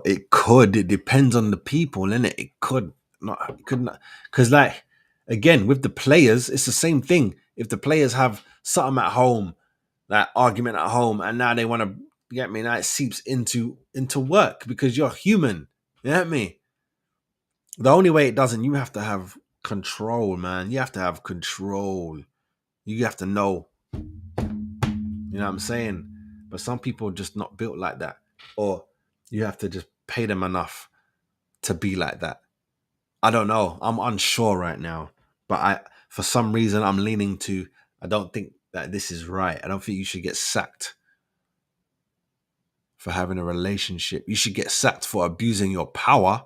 It could. It depends on the people, innit? It could not. It could not. Because, like, again, with the players, it's the same thing. If the players have something at home, that argument at home, and now they want to get me, now it seeps into work because you're human. You get me? The only way it doesn't, you have to have control, man. You have to have control. You have to know. You know what I'm saying? But some people are just not built like that. Or you have to just pay them enough to be like that. I don't know. I'm unsure right now. But for some reason, I'm leaning to, I don't think that this is right. I don't think you should get sacked for having a relationship. You should get sacked for abusing your power,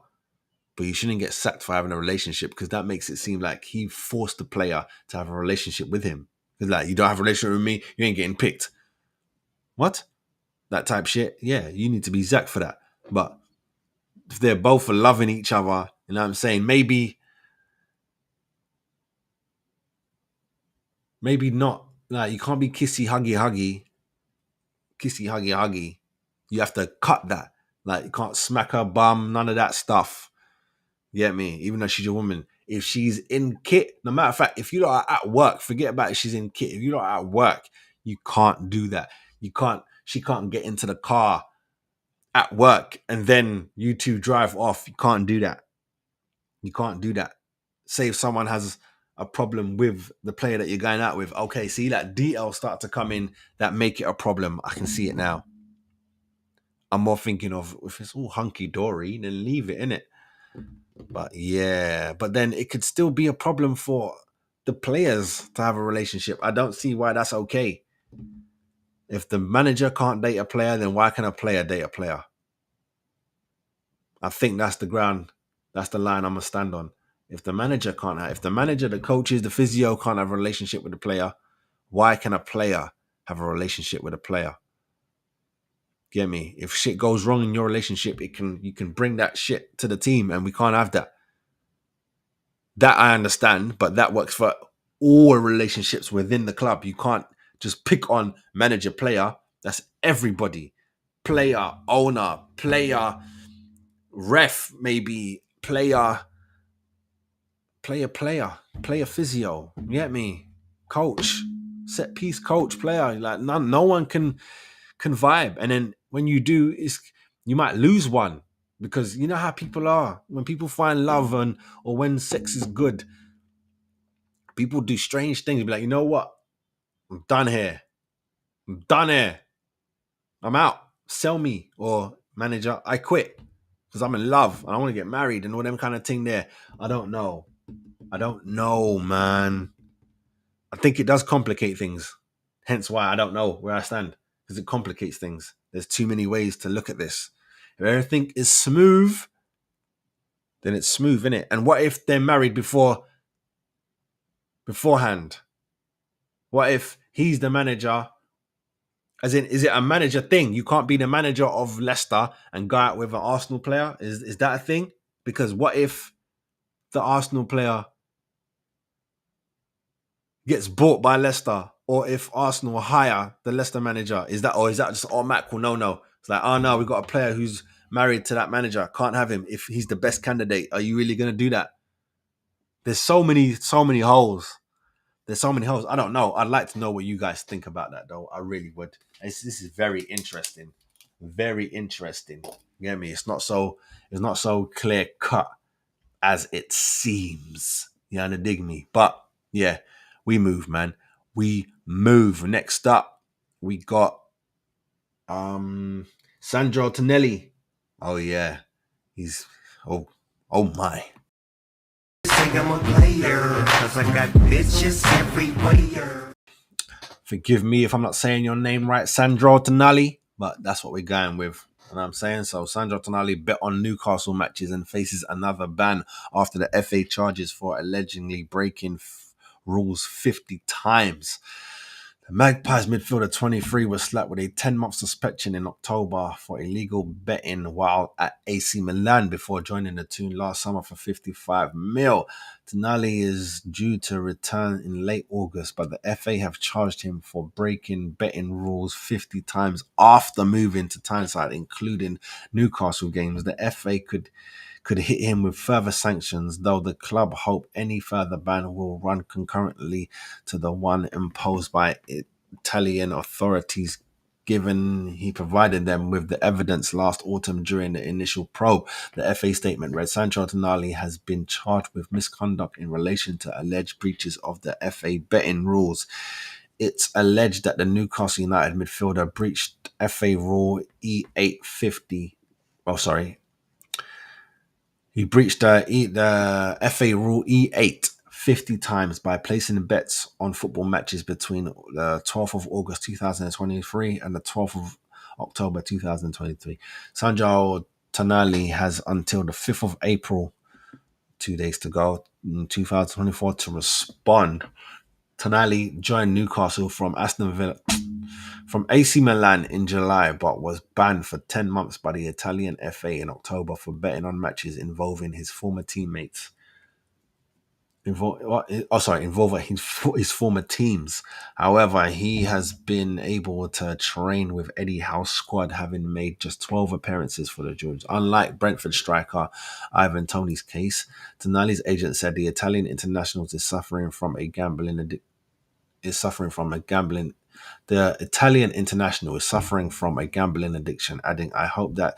but you shouldn't get sacked for having a relationship, because that makes it seem like he forced the player to have a relationship with him. It's like, you don't have a relationship with me, you ain't getting picked. What? That type shit? Yeah, you need to be sacked for that. But if they're both loving each other, you know what I'm saying? Maybe not. Like, you can't be kissy, huggy. You have to cut that. Like, you can't smack her bum, none of that stuff. You get me? Even though she's a woman. If she's in kit, no matter of fact, if you're not at work, forget about it, she's in kit. If you're not at work, you can't do that. She can't get into the car at work and then you two drive off. You can't do that. Say if someone has a problem with the player that you're going out with, okay, see that detail start to come in that make it a problem. I can see it now. I'm more thinking of, if it's all hunky-dory, then leave it, innit? But yeah, but then it could still be a problem for the players to have a relationship. I don't see why that's okay. If the manager can't date a player, then why can a player date a player? I think that's the line I'm gonna stand on. If the manager, the coaches, the physio can't have a relationship with the player, why can a player have a relationship with a player? Get me? If shit goes wrong in your relationship, you can bring that shit to the team, and we can't have that. That I understand, but that works for all relationships within the club. You can't just pick on manager, player. That's everybody. Player, owner, player, ref, maybe, player physio. You get me? Coach, set piece coach, player. Like, no one can vibe. And then when you do, you might lose one, because you know how people are. When people find love or when sex is good, people do strange things. Be like, you know what? I'm done here. I'm out. Sell me. Or manager, I quit because I'm in love and I want to get married and all them kind of thing there. I don't know, man. I think it does complicate things. Hence why I don't know where I stand, because it complicates things. There's too many ways to look at this. If everything is smooth, then it's smooth, innit? And what if they're married beforehand? What if he's the manager? As in, is it a manager thing? You can't be the manager of Leicester and go out with an Arsenal player? Is that a thing? Because what if the Arsenal player gets bought by Leicester, or if Arsenal hire the Leicester manager? Is that just automatic? No. It's like, oh no, we got a player who's married to that manager. Can't have him if he's the best candidate. Are you really going to do that? There's so many holes. I don't know. I'd like to know what you guys think about that, though. I really would. This is very interesting. Very interesting. You get me? It's not so clear cut as it seems. You understand? Dig me? But yeah, we move, man. We move. Next up, we got Sandro Tonelli. Oh yeah, he's oh my. Say I'm a player, 'cause I got bitches everywhere. Forgive me if I'm not saying your name right, Sandro Tonali, but that's what we're going with. You know what I'm saying? So Sandro Tonali bet on Newcastle matches and faces another ban after the FA charges for allegedly breaking rules 50 times. Magpies midfielder 23 was slapped with a 10-month suspension in October for illegal betting while at AC Milan before joining the team last summer for 55 mil. Tonali is due to return in late August, but the FA have charged him for breaking betting rules 50 times after moving to Tyneside, including Newcastle games. The FA could hit him with further sanctions, though the club hope any further ban will run concurrently to the one imposed by Italian authorities, given he provided them with the evidence last autumn during the initial probe. The FA statement read, Sandro Tonali has been charged with misconduct in relation to alleged breaches of the FA betting rules. It's alleged that the Newcastle United midfielder breached FA Rule E850. He breached the FA Rule E8 50 times by placing bets on football matches between the 12th of August 2023 and the 12th of October 2023. Sandro Tonali has until the 5th of April, 2 days to go, in 2024 to respond. Tonali joined Newcastle from AC Milan in July, but was banned for 10 months by the Italian FA in October for betting on matches involving his former teammates. Involving his former teams. However, he has been able to train with Eddie Howe's squad, having made just 12 appearances for the George. Unlike Brentford striker Ivan Toney's case, Tonali's agent said the Italian international is suffering from a gambling The Italian international is suffering from a gambling addiction, adding, I hope that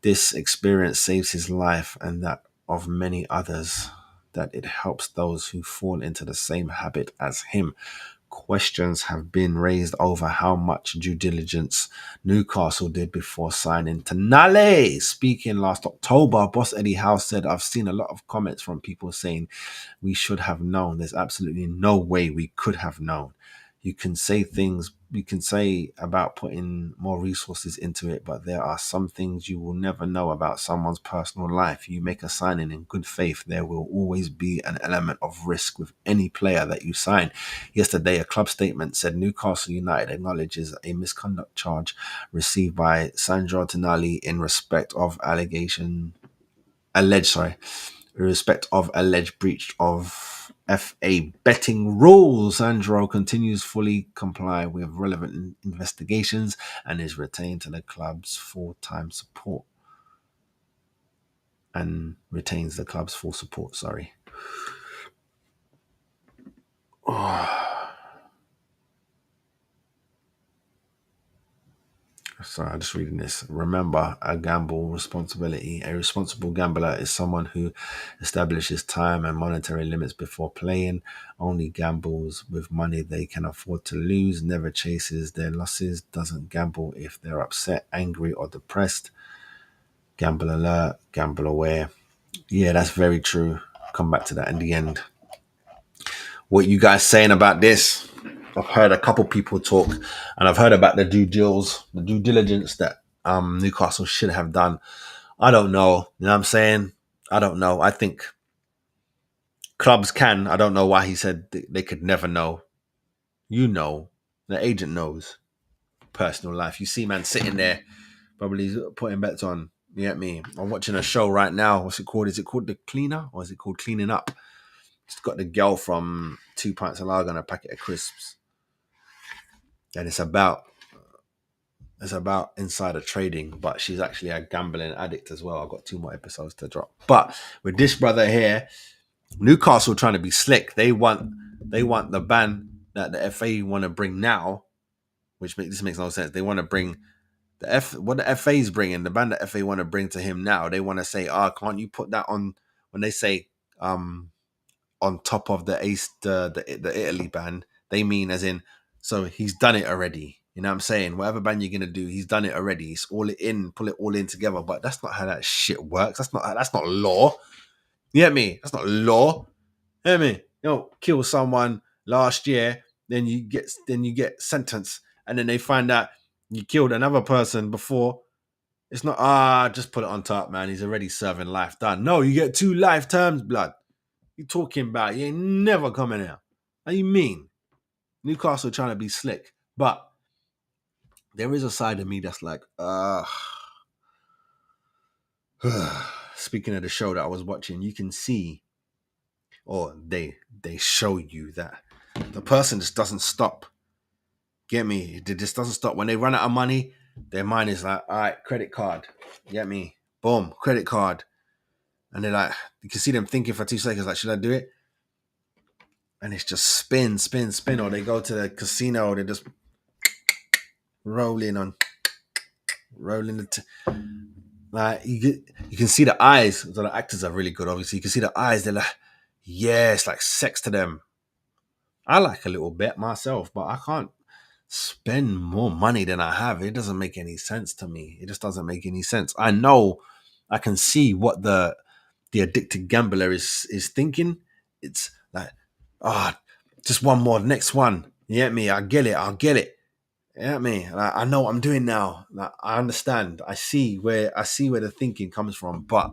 this experience saves his life and that of many others, that it helps those who fall into the same habit as him. Questions have been raised over how much due diligence Newcastle did before signing Tonali. Speaking last October, boss Eddie Howe said, I've seen a lot of comments from people saying we should have known. There's absolutely no way we could have known. You can say things you can say about putting more resources into it, but there are some things you will never know about someone's personal life. You make a signing in good faith, there will always be an element of risk with any player that you sign. Yesterday, a club statement said Newcastle United acknowledges a misconduct charge received by Sandro Tonali in respect of alleged breach of FA betting rules. Sandro continues fully comply with relevant investigations and is retained to the club's full-time support. And retains the club's full support, sorry. Sorry, I'm just reading this. Remember, a gamble responsibility. A responsible gambler is someone who establishes time and monetary limits before playing, only gambles with money they can afford to lose, never chases their losses, doesn't gamble if they're upset, angry, or depressed. Gamble alert, gamble aware. Yeah, that's very true. Come back to that in the end. What you guys saying about this? I've heard a couple people talk, and I've heard about the due diligence that Newcastle should have done. I don't know. You know what I'm saying? I don't know. I think clubs can. I don't know why he said they could never know. You know. The agent knows. Personal life. You see man sitting there, probably putting bets on. You get me? I'm watching a show right now. What's it called? Is it called The Cleaner? Or is it called Cleaning Up? It's got the girl from 2 pints of lager and a packet of crisps. And it's about insider trading, but she's actually a gambling addict as well. I've got 2 more episodes to drop. But with this brother here, Newcastle trying to be slick. They want the ban that the FA want to bring now, this makes no sense. They want to bring what the FA is bringing, the ban that FA want to bring to him now. They want to say, can't you put that on when they say on top of the Italy ban? They mean as in, so he's done it already. You know what I'm saying? Whatever ban you're gonna do, he's done it already. It's pull it all in together. But that's not how that shit works. That's not law. You get me? That's not law. You get me? You know, kill someone last year, then you get sentenced, and then they find out you killed another person before. It's not just put it on top, man. He's already serving life. Done. No, you get 2 life terms, blood. You talking about? You ain't never coming out. How you mean? Newcastle trying to be slick, but there is a side of me that's like, speaking of the show that I was watching, you can see, or they show you that the person just doesn't stop. Get me? It just doesn't stop. When they run out of money, their mind is like, all right, credit card. Get me? Boom, credit card. And they're like, you can see them thinking for 2 seconds, like, should I do it? And it's just spin, spin, spin. Or they go to the casino, they just rolling like you can see the eyes. So the actors are really good, obviously. You can see the eyes, they're like, yeah, it's like sex to them. I like a little bet myself, but I can't spend more money than I have. It doesn't make any sense to me. It just doesn't make any sense. I know, I can see what the addicted gambler is thinking. It's like, just one more, next one. You get me? I'll get it. You get me? Like, I know what I'm doing now. Like, I understand. I see where the thinking comes from, but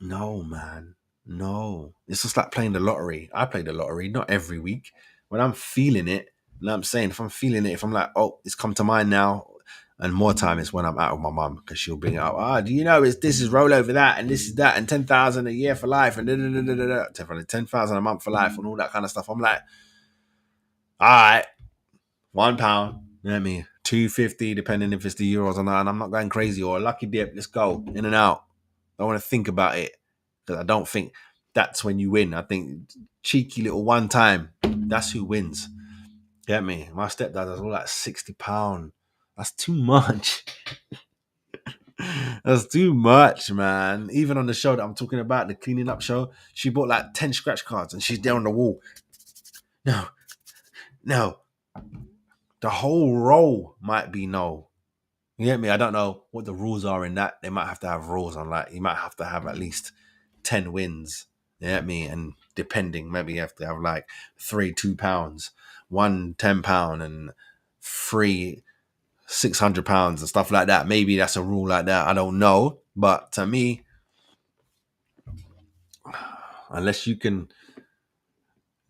no, man. No. It's just like playing the lottery. I play the lottery, not every week. When I'm feeling it, you know what I'm saying? If I'm feeling it, if I'm like, oh, it's come to mind now, and more time is when I'm out with my mum, because she'll bring it up, do you know this is roll over that, and this is that, and 10,000 a year for life, and 10,000 a month for life, and all that kind of stuff. I'm like, all right, £1, you know what I mean? 250, depending if it's the euros or not, and I'm not going crazy, or a lucky dip, let's go, in and out. I want to think about it, because I don't think that's when you win. I think cheeky little one time, that's who wins. Get me? My stepdad does all like £60. That's too much. That's too much, man. Even on the show that I'm talking about, the cleaning up show, she bought like 10 scratch cards and she's there on the wall. No. The whole row might be no. You get me? I don't know what the rules are in that. They might have to have rules on like, you might have to have at least 10 wins. You get me? And depending, maybe you have to have like 3 £2, 1 £10, and 3 £600 and stuff like that. Maybe that's a rule like that. I don't know. But to me, unless you can,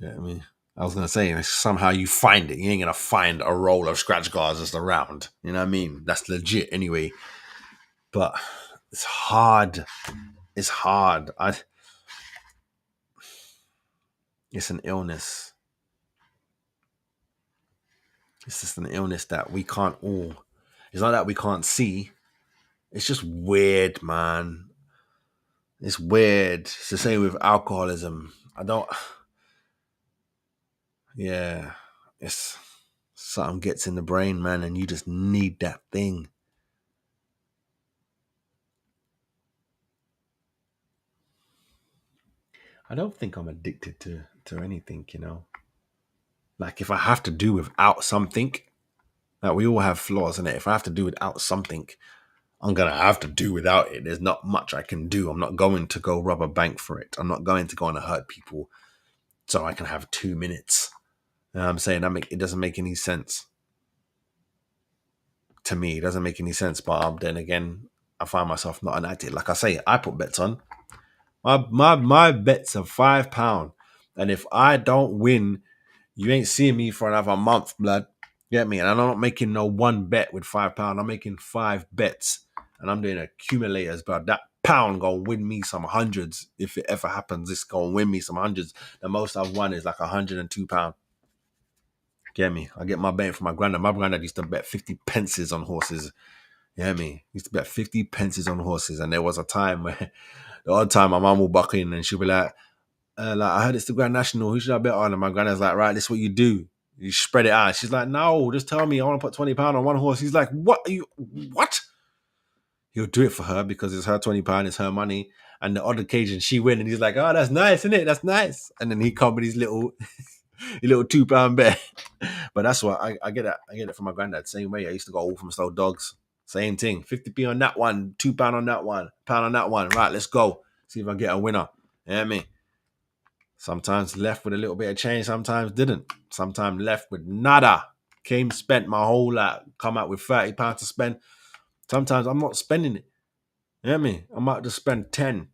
I was going to say, somehow you find it. You ain't going to find a roll of scratch cards just around. You know what I mean? That's legit anyway. But it's hard. It's hard. It's an illness. It's just an illness that we can't all. It's not that we can't see. It's just weird, man. It's weird. It's the same with alcoholism. It's something gets in the brain, man, and you just need that thing. I don't think I'm addicted to anything, you know. Like if I have to do without something, like we all have flaws in it. If I have to do without something, I'm going to have to do without it. There's not much I can do. I'm not going to go rob a bank for it. I'm not going to go and hurt people so I can have 2 minutes. You know what I'm saying? It doesn't make any sense. To me, it doesn't make any sense. But then again, I find myself not an addict. Like I say, I put bets on. My bets are £5. And if I don't win, you ain't seeing me for another month, blood. Get me? And I'm not making no one bet with £5. I'm making 5 bets. And I'm doing accumulators, but that pound gonna win me some hundreds. If it ever happens, it's gonna win me some hundreds. The most I've won is like £102. Get me? I get my betting from my granddad. My granddad used to bet 50 pences on horses. You hear me? He used to bet 50 pences on horses. And there was a time where, the odd time, my mum will buck in and she'll be like, I heard it's the Grand National. Who should I bet on? And my granddad's like, right, this is what you do. You spread it out. She's like, no, just tell me I want to put £20 on one horse. He's like, what? He'll do it for her because it's her £20, it's her money. And the odd occasion she win, and he's like, oh, that's nice, isn't it? That's nice. And then he come with his little £2 bet. But that's what I get it. I get it from my granddad. Same way. I used to go all from slow dogs. Same thing. 50p on that one, £2 on that one, £1 on that one. Right, let's go. See if I get a winner. You know what I mean? Sometimes left with a little bit of change, sometimes didn't. Sometimes left with nada. Spent my whole lot, come out with £30 to spend. Sometimes I'm not spending it. You know what I mean? I might just spend 10.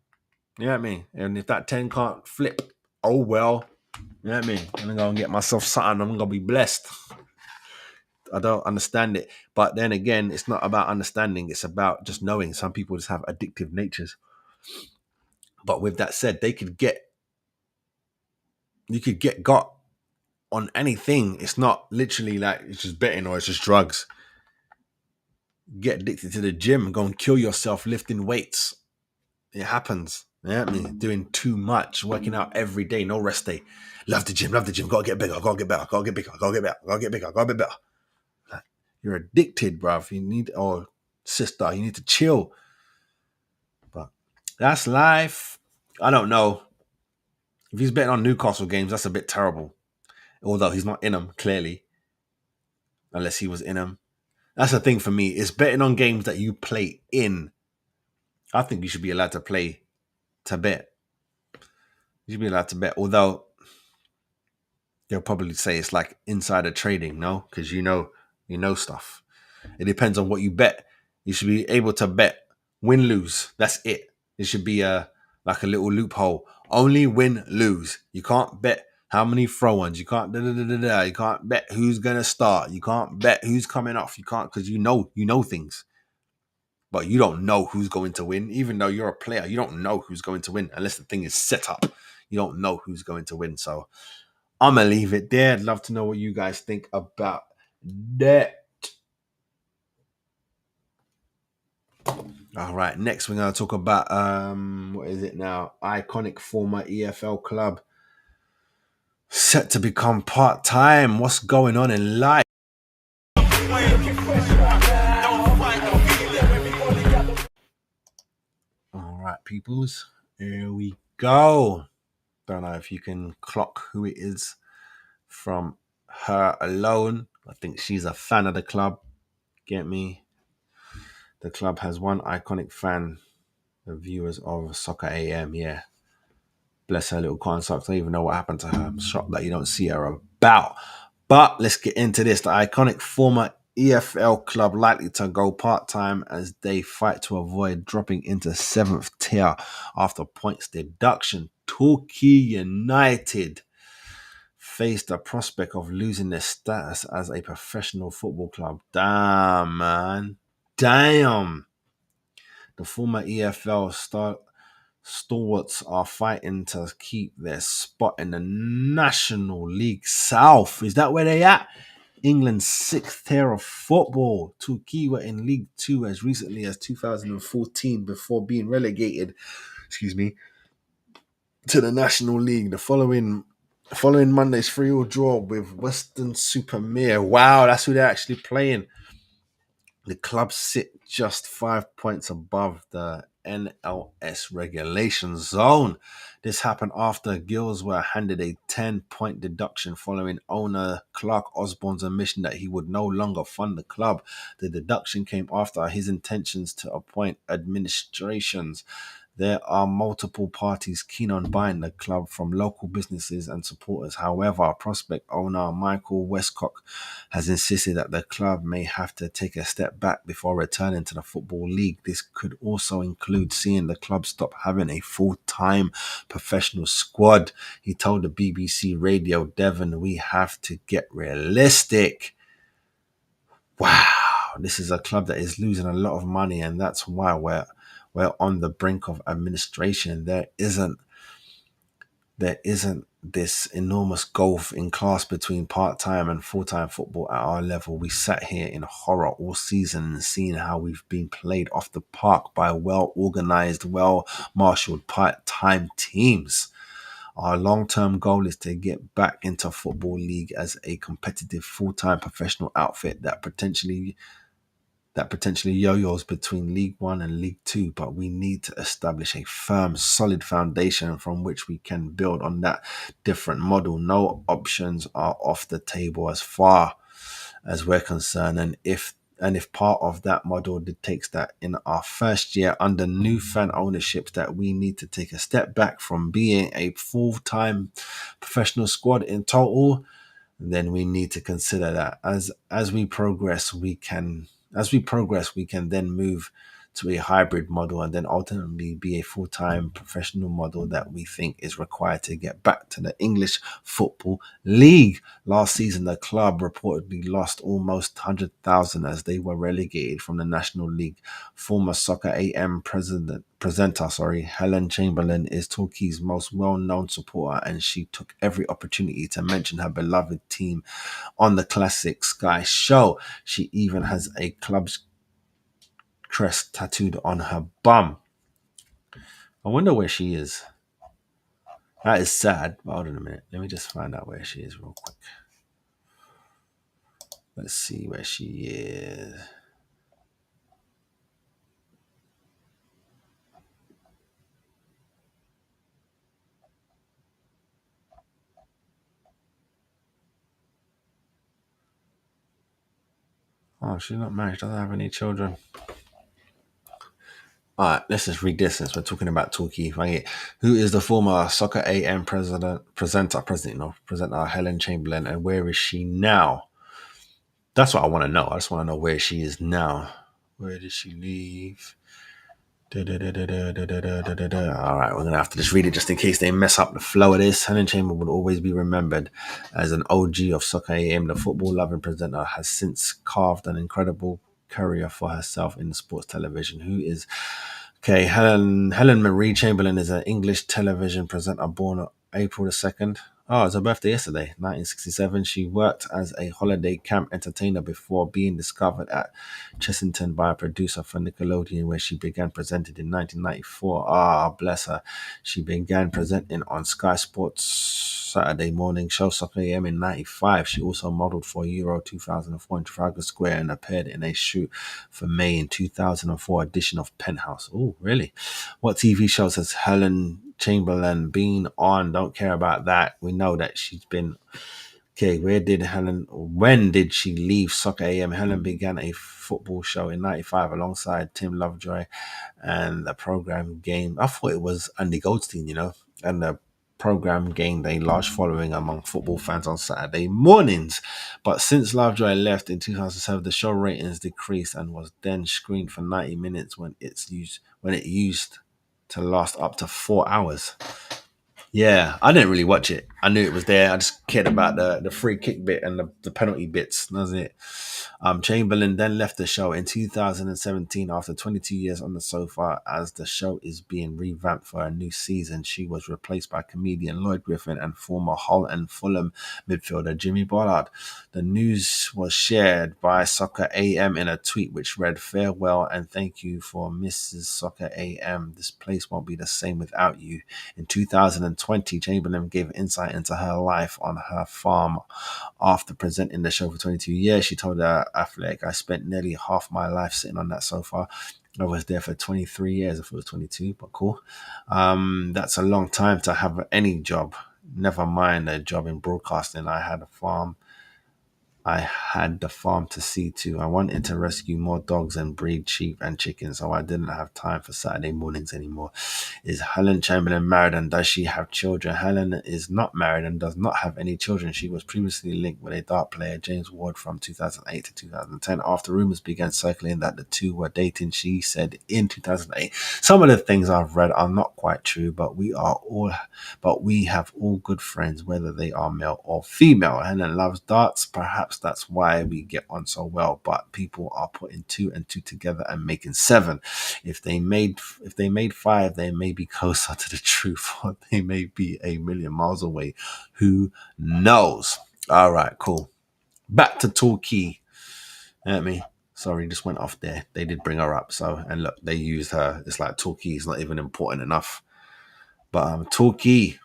You know what I mean? And if that 10 can't flip, oh well. You know what I mean? I'm gonna go and get myself something. I'm gonna be blessed. I don't understand it. But then again, it's not about understanding, it's about just knowing. Some people just have addictive natures. But with that said, you could get got on anything. It's not literally like it's just betting or it's just drugs. Get addicted to the gym, go and kill yourself lifting weights. It happens. You know what I mean? Doing too much, working out every day, no rest day. Love the gym, gotta get bigger, gotta get better, gotta get bigger, gotta get better, gotta get bigger, gotta be better. You're addicted, bruv. You need, or sister, you need to chill. But that's life. I don't know. If he's betting on Newcastle games, that's a bit terrible. Although he's not in them, clearly. Unless he was in them. That's the thing for me. It's betting on games that you play in. I think you should be allowed to play to bet. You should be allowed to bet. Although they'll probably say it's like insider trading, no? Because you know stuff. It depends on what you bet. You should be able to bet win lose. That's it. It should be like a little loophole. Only win lose. You can't bet how many throw-ins. You can't You can't bet who's gonna start. You can't bet who's coming off. You can't, because you know things. But you don't know who's going to win. Even though you're a player, you don't know who's going to win unless the thing is set up. You don't know who's going to win. So I'm gonna leave it there. I'd love to know what you guys think about that. All right, next we're going to talk about what is it now? Iconic former EFL club set to become part-time. What's going on in life? All right, peoples, here we go. Don't know if you can clock who it is from her alone. I think she's a fan of the club. Get me? The club has one iconic fan, the viewers of Soccer AM. Yeah. Bless her little concept. I don't even know what happened to her. I'm shocked that you don't see her about. But let's get into this. The iconic former EFL club likely to go part-time as they fight to avoid dropping into 7th tier after points deduction. Torquay United face the prospect of losing their status as a professional football club. Damn, man. Damn. The former EFL stalwarts are fighting to keep their spot in the National League South. Is that where they at? England's 6th tier of football. Torquay were in League 2 as recently as 2014 before being relegated, to the National League. The following Monday's 3-3 draw with Weston-super-Mare. Wow, that's who they're actually playing. The club sit just 5 points above the NLS regulation zone. This happened after Gills were handed a 10-point deduction following owner Clark Osborne's admission that he would no longer fund the club. The deduction came after his intentions to appoint administrations. There are multiple parties keen on buying the club from local businesses and supporters. However, prospect owner Michael Westcock has insisted that the club may have to take a step back before returning to the Football League. This could also include seeing the club stop having a full-time professional squad. He told the BBC Radio Devon, "We have to get realistic." Wow, this is a club that is losing a lot of money, and that's why we're on the brink of administration. There isn't this enormous gulf in class between part-time and full-time football at our level. We sat here in horror all season and seen how we've been played off the park by well-organized, well-marshaled part-time teams. Our long-term goal is to get back into Football League as a competitive full-time professional outfit that potentially yo-yos between League 1 and League 2, but we need to establish a firm, solid foundation from which we can build on that different model. No options are off the table as far as we're concerned, and if part of that model dictates that in our first year under new fan ownership that we need to take a step back from being a full-time professional squad in total, then we need to consider that as we progress we can then move to a hybrid model and then ultimately be a full-time professional model that we think is required to get back to the English Football League. Last season, the club reportedly lost almost 100,000 as they were relegated from the National League. Former Soccer AM presenter, Helen Chamberlain is Torquay's most well-known supporter, and she took every opportunity to mention her beloved team on the classic Sky show. She even has a club's crest tattooed on her bum. I wonder where she is. That is sad. But hold on a minute. Let me just find out where she is real quick. Let's see where she is. Oh, she's not married. She doesn't have any children. All right, let's just read this since we're talking about Torquay. Right? Who is the former Soccer AM presenter Helen Chamberlain, and where is she now? That's what I want to know. I just want to know where she is now. Where did she leave? All right, we're going to have to just read it just in case they mess up the flow of this. Helen Chamberlain will always be remembered as an OG of Soccer AM. The football-loving presenter has since carved an incredible career for herself in sports television. Who is... Okay, Helen Marie Chamberlain is an English television presenter born on April the 2nd. Oh, it's her birthday yesterday, 1967. She worked as a holiday camp entertainer before being discovered at Chessington by a producer for Nickelodeon, where she began presenting in 1994. Ah, bless her. She began presenting on Sky Sports Saturday morning show Soccer AM in 95. She also modeled for Euro 2004 in Trafalgar Square and appeared in a shoot for May in 2004 edition of Penthouse. Oh, really? What TV shows has Helen Chamberlain been on? Don't care about that. We know that she's been... Okay, when did she leave Soccer AM? Helen began a football show in 95 alongside Tim Lovejoy and the program Game. I thought it was Andy Goldstein, and the program gained a large following among football fans on Saturday mornings. But since Lovejoy left in 2007, the show ratings decreased and was then screened for 90 minutes when it used to last up to 4 hours. Yeah, I didn't really watch it. I knew it was there. I just cared about the free kick bit and the penalty bits. That's it. Chamberlain then left the show in 2017 after 22 years on the sofa. As the show is being revamped for a new season, she was replaced by comedian Lloyd Griffin and former Hull and Fulham midfielder Jimmy Bollard. The news was shared by Soccer AM in a tweet which read, "Farewell and thank you for Mrs. Soccer AM. This place won't be the same without you." In 2020, Chamberlain gave insight into her life on her farm after presenting the show for 22 years. She told Athletic, "I spent nearly half my life sitting on that sofa. I was there for 23 years. I thought it was 22, but cool. That's a long time to have any job. Never mind a job in broadcasting. I had the farm to see to. I wanted to rescue more dogs and breed sheep and chickens, so I didn't have time for Saturday mornings anymore." Is Helen Chamberlain married and does she have children? Helen is not married and does not have any children. She was previously linked with a dart player, James Ward, from 2008 to 2010. After rumors began circling that the two were dating, she said in 2008, "Some of the things I've read are not quite true, but we have all good friends, whether they are male or female. Helen loves darts. Perhaps that's why we get on so well, but people are putting 2 and 2 together and making 7. If they made 5, they may be closer to the truth, or they may be a million miles away. Who knows?" All right, cool. Back to Torquay. Sorry, just went off there. They did bring her up, and look, they used her. It's like Torquay is not even important enough. But Torquay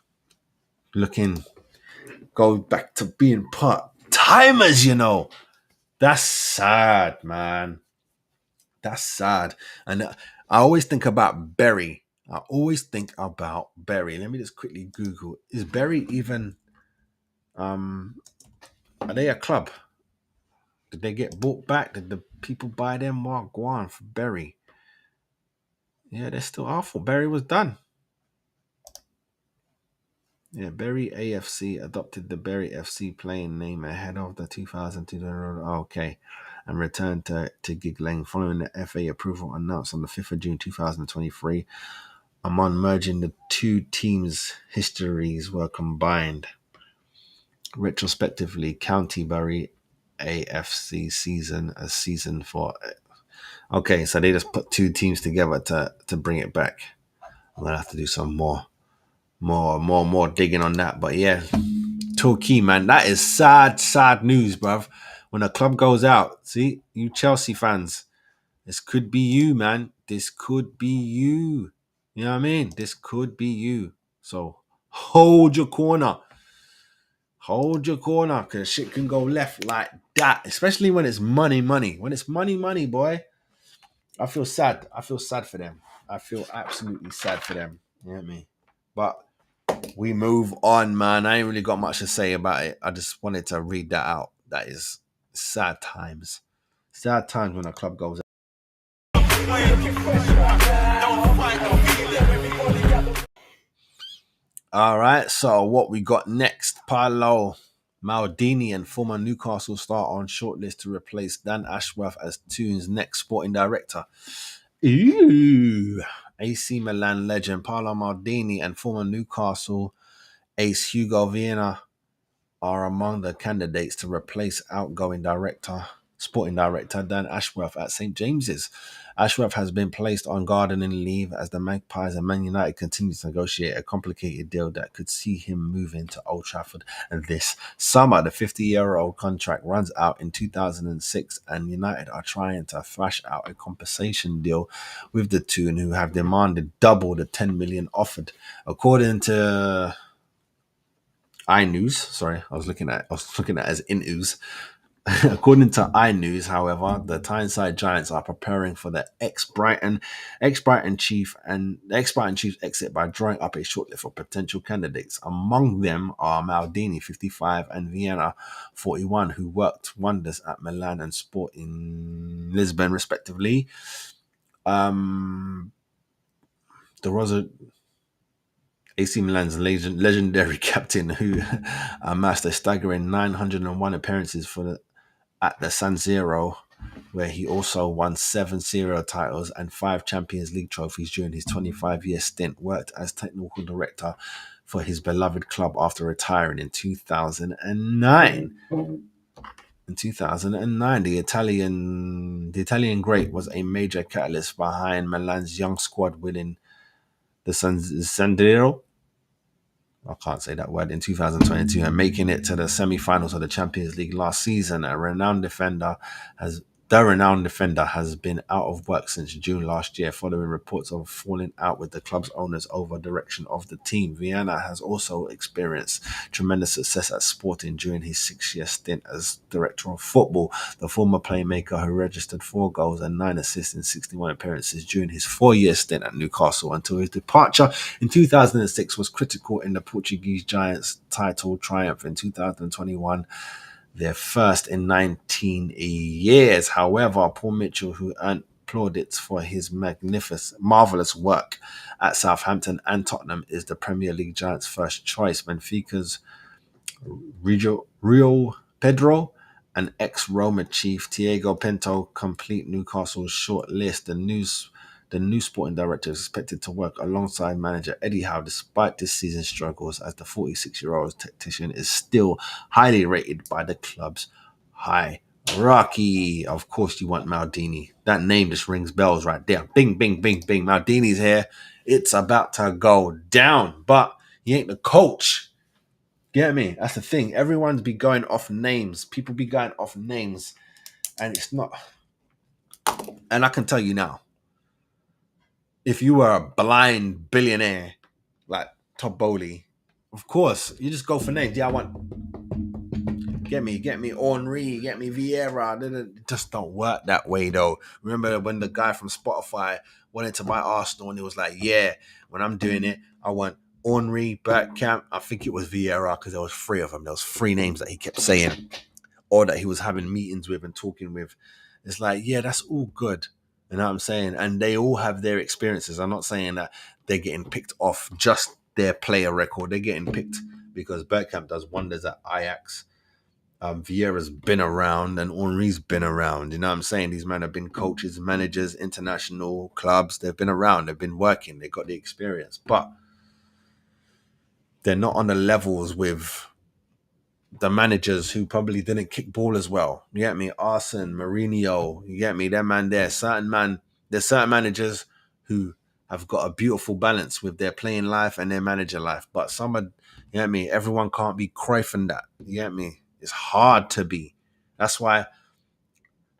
go back to being part-timers, That's sad, man. That's sad. And I always think about Bury. Let me just quickly Google. Is Bury even... are they a club? Did they get bought back? Did the people buy them? Mark Guan for Bury? Yeah, they're still awful. Bury was done. Yeah, Bury AFC adopted the Bury FC playing name ahead of the 2002. Okay. and returned to gig length following the FA approval announced on the 5th of June 2023. Among merging the two teams' histories were combined. Retrospectively, County Bury AFC season a season for. Okay, so they just put two teams together to bring it back. I'm gonna have to do some more digging on that. But yeah, Torquay, man, that is sad news, bruv. When a club goes out, see, you Chelsea fans, this could be you, man. This could be you. You know what I mean? This could be you. So hold your corner. Hold your corner, because shit can go left like that, especially when it's money. When it's money, boy. I feel sad. I feel sad for them. I feel absolutely sad for them. You know what I mean? But we move on, man. I ain't really got much to say about it. I just wanted to read that out. That is sad times. Sad times when a club goes out. All right, so what we got next? Paolo Maldini and former Newcastle star on shortlist to replace Dan Ashworth as Toon's next sporting director. Ooh. AC Milan legend Paolo Maldini and former Newcastle ace Hugo Viana are among the candidates to replace outgoing sporting director Dan Ashworth at St. James's. Ashworth has been placed on gardening leave as the Magpies and Man United continue to negotiate a complicated deal that could see him move into Old Trafford this summer. The 50-year-old contract runs out in 2006 and United are trying to thrash out a compensation deal with the Toon, who have demanded double the 10 million offered. According to iNews, sorry, I was looking at it as in-news. According to iNews, however, the Tyneside Giants are preparing for the ex-Brighton chief's exit by drawing up a shortlist of potential candidates. Among them are Maldini, 55, and Viana, 41, who worked wonders at Milan and Sporting Lisbon, respectively. AC Milan's legendary captain, who amassed a staggering 901 appearances at the San Siro, where he also won 7 Serie A titles and 5 Champions League trophies during his 25-year stint, worked as technical director for his beloved club after retiring in 2009. In 2009, the Italian great was a major catalyst behind Milan's young squad winning the San Siro, I can't say that word, in 2022 and making it to the semi-finals of the Champions League last season. The renowned defender has been out of work since June last year following reports of falling out with the club's owners over direction of the team. Viana has also experienced tremendous success at Sporting during his 6-year stint as director of football. The former playmaker, who registered 4 goals and 9 assists in 61 appearances during his 4-year stint at Newcastle until his departure in 2006, was critical in the Portuguese Giants' title triumph in 2021. Their first in 19 years. However, Paul Mitchell, who earned plaudits for his marvelous work at Southampton and Tottenham, is the Premier League Giants' first choice. Benfica's Rio Pedro and ex-Roma chief Thiago Pinto complete Newcastle's short list. The new sporting director is expected to work alongside manager Eddie Howe despite this season's struggles, as the 46-year-old tactician is still highly rated by the club's hierarchy. Of course you want Maldini. That name just rings bells right there. Bing, bing, bing, bing. Maldini's here. It's about to go down, but he ain't the coach. Get me? That's the thing. Everyone's be going off names. People be going off names, and it's not. And I can tell you now, if you were a blind billionaire like Todd Bowley, of course, you just go for names. Yeah, I want get me Henry, get me Vieira. It just don't work that way, though. Remember when the guy from Spotify wanted to buy Arsenal and he was like, yeah, when I'm doing it, I want Henry, Bergkamp. I think it was Vieira because there was 3 of them. There was 3 names that he kept saying or that he was having meetings with and talking with. It's like, yeah, that's all good. You know what I'm saying? And they all have their experiences. I'm not saying that they're getting picked off just their player record. They're getting picked because Bergkamp does wonders at Ajax. Vieira's been around and Henri's been around. You know what I'm saying? These men have been coaches, managers, international clubs. They've been around. They've been working. They've got the experience. But they're not on the levels with the managers who probably didn't kick ball as well. You get me? Arsene, Mourinho, you get me? That man there. There's certain managers who have got a beautiful balance with their playing life and their manager life. But some are, you get me? Everyone can't be Cruyff and that. You get me? It's hard to be. That's why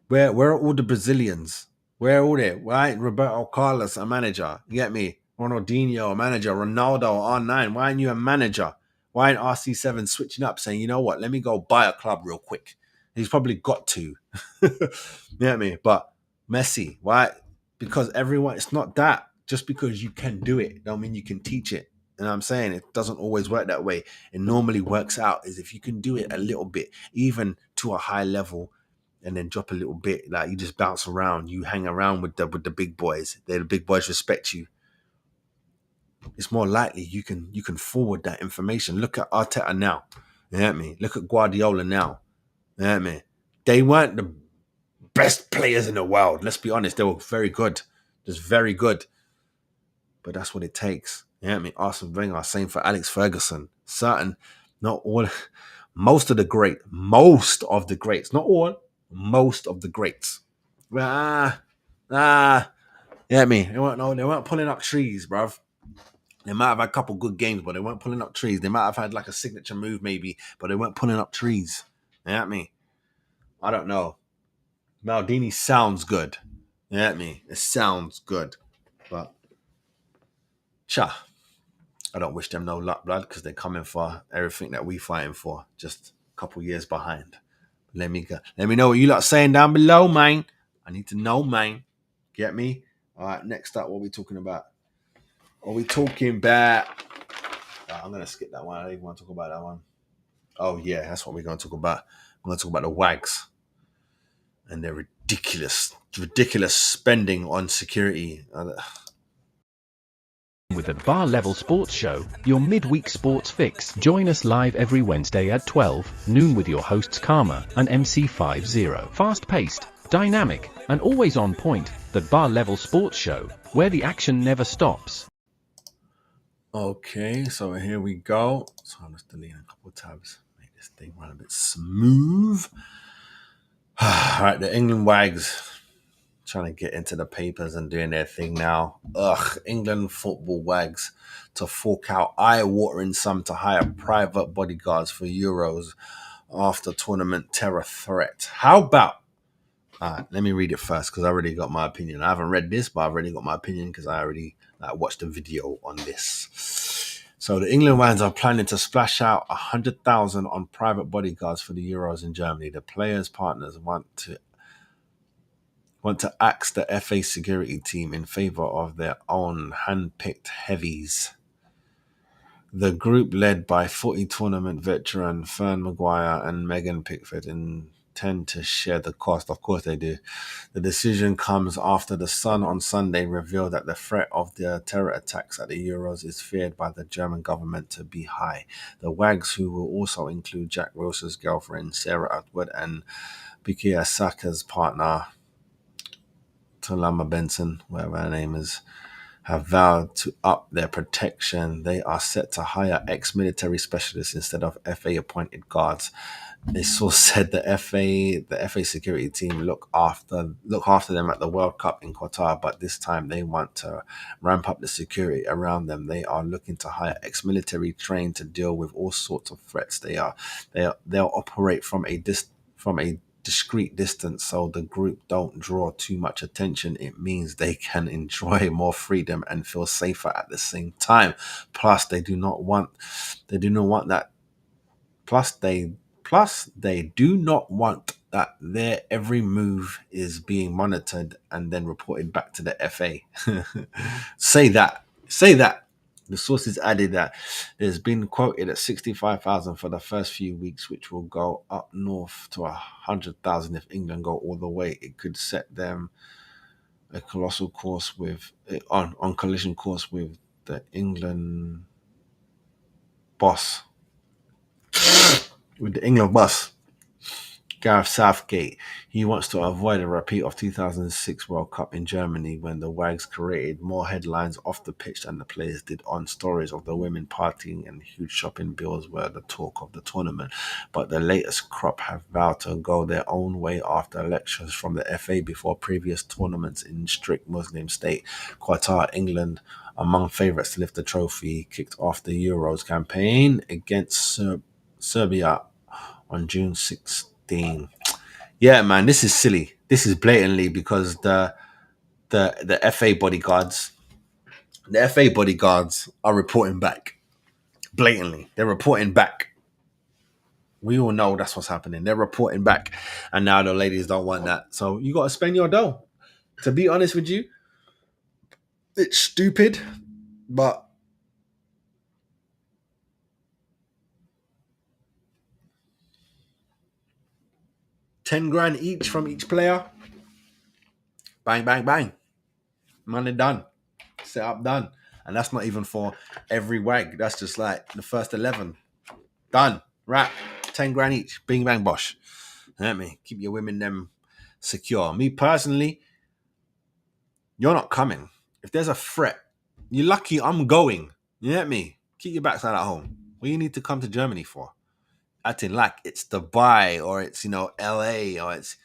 where are all the Brazilians? Where are all they? Why ain't Roberto Carlos a manager? You get me? Ronaldinho a manager. Ronaldo R9. Why ain't you a manager? Why ain't RC7 switching up saying, you know what, let me go buy a club real quick? He's probably got to. You get me? But Messi, why? Because everyone, it's not that. Just because you can do it, don't mean you can teach it. You know what I'm saying? It doesn't always work that way. It normally works out is if you can do it a little bit, even to a high level, and then drop a little bit, like you just bounce around, you hang around with the big boys. The big boys respect you. It's more likely you can forward that information. Look at Arteta now. You know what I mean? Look at Guardiola now. You know what I mean? They weren't the best players in the world. Let's be honest. They were very good. Just very good. But that's what it takes. You know what I mean? Arsene Wenger, same for Alex Ferguson. Not all, most of the greats, not all, most of the greats. You know what I mean? They weren't pulling up trees, bruv. They might have had a couple good games, but they weren't pulling up trees. They might have had like a signature move maybe, but they weren't pulling up trees. You know what I mean? I don't know. Maldini sounds good. You know what I mean? It sounds good. But, I don't wish them no luck, blood, because they're coming for everything that we fighting for. Just a couple years behind. Let me know what you lot saying down below, man. I need to know, man. Get me? All right, next up, what are we talking about? I'm going to skip that one. I don't even want to talk about that one. Oh, yeah, that's what we're going to talk about. I'm going to talk about the Wags and their ridiculous spending on security. With the Bar Level Sports Show, your midweek sports fix. Join us live every Wednesday at 12 noon with your hosts Karma and MC50. Fast-paced, dynamic, and always on point. The Bar Level Sports Show, where the action never stops. Okay, so here we go. So I'm just deleting a couple of tabs. Make this thing run a bit smooth. All right, the England Wags trying to get into the papers and doing their thing now. England football Wags to fork out eye-watering sum to hire private bodyguards for Euros after tournament terror threat. How about? Let me read it first because I already got my opinion. I haven't read this, but I've already got my opinion because I already watched the video on this. So the England Wags are planning to splash out 100,000 on private bodyguards for the Euros in Germany. The players' partners want to axe the FA security team in favour of their own hand-picked heavies. The group, led by footy tournament veteran Fern Maguire and Megan Pickford, intend to share the cost. Of course they do. The decision comes after The Sun on Sunday revealed that the threat of the terror attacks at the Euros is feared by the German government to be high. The Wags, who will also include Jack Wilson's girlfriend Sarah Atwood and Bukayo Saka's partner Talama Benson, whatever her name is, have vowed to up their protection. They are set to hire ex-military specialists instead of FA-appointed guards. A source said the FA security team look after them at the World Cup in Qatar, but this time they want to ramp up the security around them. They are looking to hire ex-military trained to deal with all sorts of threats. They'll operate from a discreet distance, so the group don't draw too much attention. It means they can enjoy more freedom and feel safer at the same time. Plus, they do not want that their every move is being monitored and then reported back to the FA. Say that. The sources added that there's been quoted at 65,000 for the first few weeks, which will go up north to 100,000 if England go all the way. It could set them a collision course with the England boss. Gareth Southgate, he wants to avoid a repeat of 2006 World Cup in Germany when the Wags created more headlines off the pitch than the players did on. Stories of the women partying and huge shopping bills were the talk of the tournament. But the latest crop have vowed to go their own way after lectures from the FA before previous tournaments in strict Muslim state. Qatar, England, among favourites to lift the trophy, kicked off the Euros campaign against Serbia on June 16. Yeah, man, this is silly. This is blatantly because the FA bodyguards, are reporting back. Blatantly, they're reporting back. We all know that's what's happening. They're reporting back, and now the ladies don't want that. So you got to spend your dough. To be honest with you, it's stupid, but $10,000 each from each player. Bang, bang, bang. Money done. Set up done. And that's not even for every wag. That's just like the first 11. Done. Wrap. $10,000 each. Bing, bang, bosh. You know what I mean? Keep your women them secure. Me personally, you're not coming. If there's a threat, you're lucky I'm going. You know what I mean? Keep your backside at home. What do you need to come to Germany for? Acting like it's Dubai or it's, LA or it's...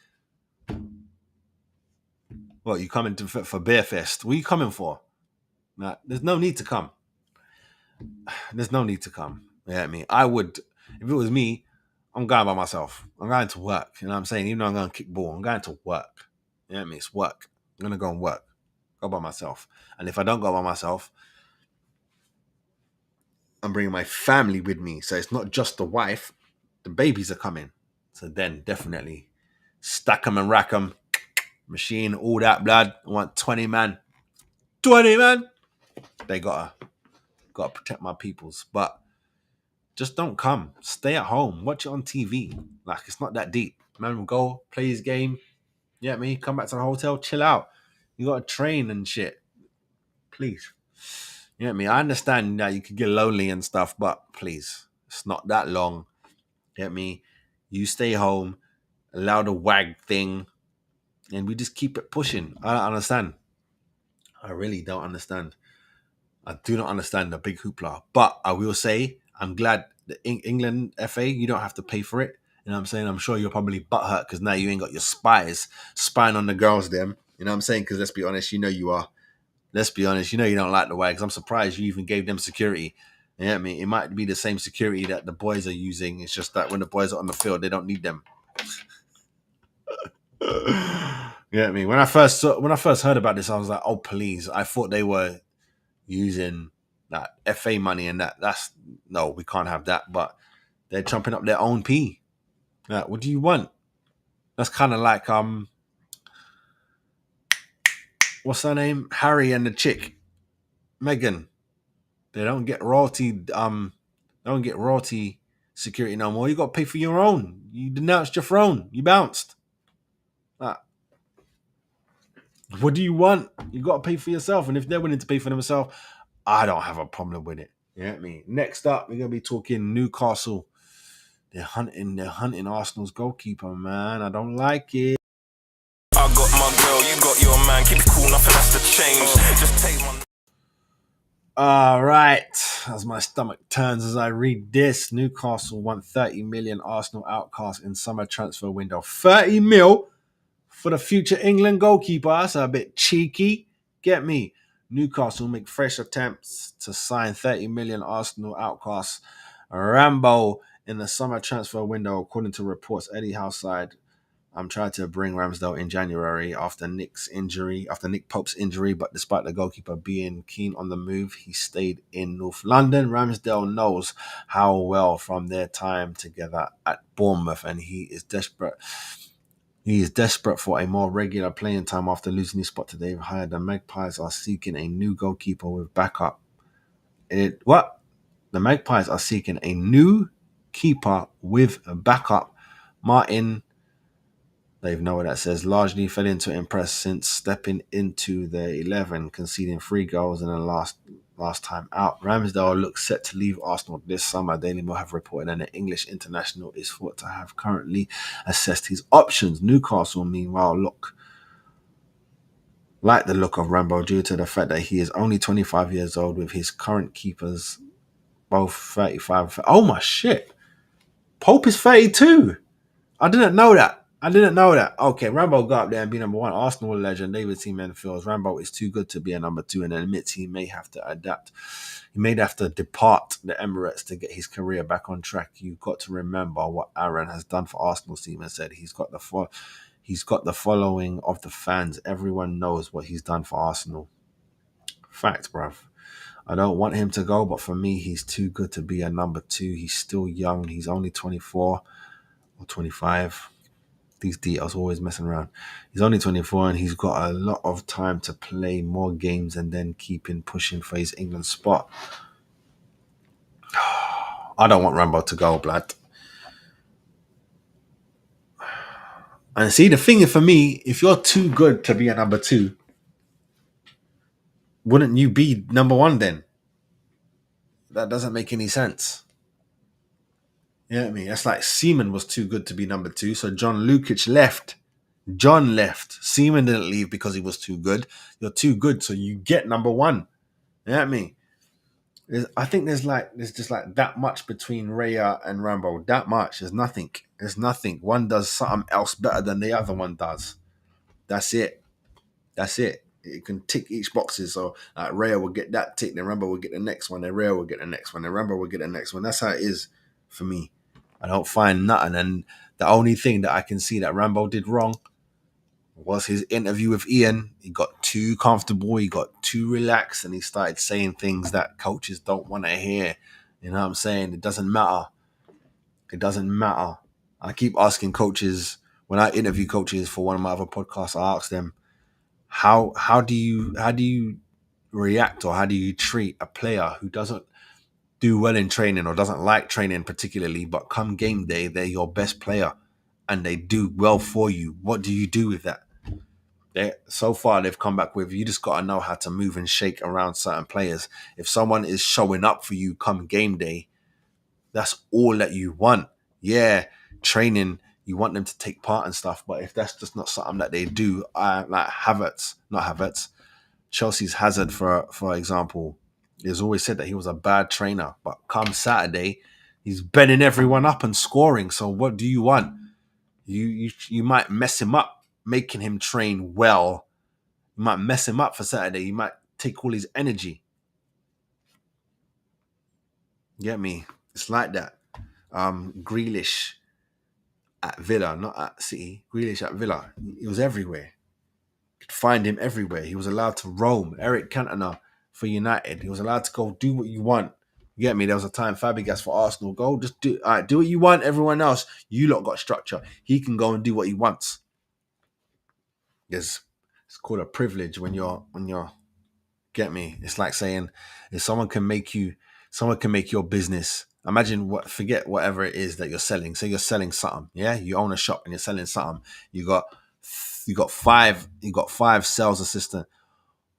Well, you coming for Beer Fest. What are you coming for? Nah, there's no need to come. There's no need to come. You know what I mean? I would, if it was me, I'm going by myself. I'm going to work. You know what I'm saying? Even though I'm going to kick ball, I'm going to work. You know what I mean? It's work. I'm going to go and work. Go by myself. And if I don't go by myself, I'm bringing my family with me. So it's not just the wife. The babies are coming. So then definitely stack them and rack them. Machine, all that blood. I want 20 man. 20 man. They gotta protect my peoples. But just don't come. Stay at home. Watch it on TV. Like, it's not that deep. Man will go, play his game. You know what I mean? Come back to the hotel, chill out. You got to train and shit. Please. You know what I mean? I understand that you could get lonely and stuff, but please. It's not that long. You know what I mean? You stay home, allow the wag thing, and we just keep it pushing. I don't understand. I really don't understand. I do not understand the big hoopla. But I will say, I'm glad the England FA, you don't have to pay for it. You know what I'm saying? I'm sure you're probably butthurt because now you ain't got your spies spying on the girls them. You know what I'm saying? Because let's be honest, you know you are. Let's be honest, you know you don't like the wags. I'm surprised you even gave them security. You know what I mean? It might be the same security that the boys are using. It's just that when the boys are on the field, they don't need them. You know what I mean? When I first heard about this, I was like, oh please. I thought they were using that FA money and that's no, we can't have that. But they're chomping up their own pee. Like, what do you want? That's kind of like what's her name? Harry and the chick, Meghan. They don't get royalty. Don't get royalty security no more. You got to pay for your own. You denounced your throne. You bounced. What do you want? You got to pay for yourself. And if they're willing to pay for themselves, I don't have a problem with it. You know what I mean? Next up, we're gonna be talking Newcastle. They're hunting Arsenal's goalkeeper, man. I don't like it. I got my girl, you got your man. Keep it cool, nothing has to change. Just take my... All right. As my stomach turns as I read this, Newcastle want 30 million. Arsenal outcast in summer transfer window. 30 mil for the future England goalkeeper. That's a bit cheeky. Get me. Newcastle make fresh attempts to sign 30 million Arsenal outcast Rambo in the summer transfer window, according to reports. Eddie Howe side tried to bring Ramsdale in January after Nick Pope's injury, but despite the goalkeeper being keen on the move, he stayed in North London. Ramsdale knows how well from their time together at Bournemouth, and he is desperate. He is desperate for a more regular playing time after losing his spot to Dave Hyde. The Magpies are seeking a new goalkeeper with backup. The Magpies are seeking a new keeper with backup. Martin, they know what that says, largely failing to impress since stepping into the 11, conceding 3 goals in the last last time out. Ramsdale looks set to leave Arsenal this summer. Daily Mail have reported, and the English international is thought to have currently assessed his options. Newcastle, meanwhile, like the look of Rambo due to the fact that he is only 25 years old, with his current keepers both 35. Oh my shit. Pope is 32. I didn't know that. Okay, Rambo got up there and be number one. Arsenal legend David Seaman feels Rambo is too good to be a number two and admits he may have to adapt. He may have to depart the Emirates to get his career back on track. You've got to remember what Aaron has done for Arsenal, Seaman said. He's got the following of the fans. Everyone knows what he's done for Arsenal. Facts, bruv. I don't want him to go, but for me, he's too good to be a number two. He's still young. He's only 24 or 25. These details always messing around. He's only 24 and he's got a lot of time to play more games and then keeping pushing for his England spot. I don't want Rambo to go, blood. And see, the thing is for me, if you're too good to be a number two, wouldn't you be number one then? That doesn't make any sense. You know what I mean? That's like Seaman was too good to be number two, so John Lukic left. John left. Seaman didn't leave because he was too good. You're too good, so you get number one. You know what I mean? I think there's just like that much between Raya and Rambo. That much. There's nothing. One does something else better than the other one does. That's it. It can tick each boxes. So Raya will get that tick, then Rambo will get the next one, then Raya will get the next one, then Rambo will get the next one. That's how it is for me. I don't find nothing. And the only thing that I can see that Rambo did wrong was his interview with Ian. He got too comfortable, he got too relaxed, and he started saying things that coaches don't want to hear. You know what I'm saying? It doesn't matter. I keep asking coaches, when I interview coaches for one of my other podcasts, I ask them, how do you react, or how do you treat a player who doesn't do well in training or doesn't like training particularly, but come game day, they're your best player and they do well for you? What do you do with that? So far, they've come back with, you just got to know how to move and shake around certain players. If someone is showing up for you come game day, that's all that you want. Yeah, training, you want them to take part and stuff, but if that's just not something that they do, like Chelsea's Hazard, for example, he's always said that he was a bad trainer, but come Saturday, he's bending everyone up and scoring. So what do you want? You might mess him up, making him train well. You might mess him up for Saturday. You might take all his energy. Get me? It's like that. Grealish at Villa, not at City. Grealish at Villa. He was everywhere. You could find him everywhere. He was allowed to roam. Eric Cantona for United. He was allowed to go do what you want. You get me? There was a time Fabregas for Arsenal. Go, just do what you want. Everyone else, you lot got structure. He can go and do what he wants. It's called a privilege when you're get me? It's like saying if someone can make your business. Imagine forget whatever it is that you're selling. Say you're selling something. Yeah, you own a shop and you're selling something. You got five sales assistants.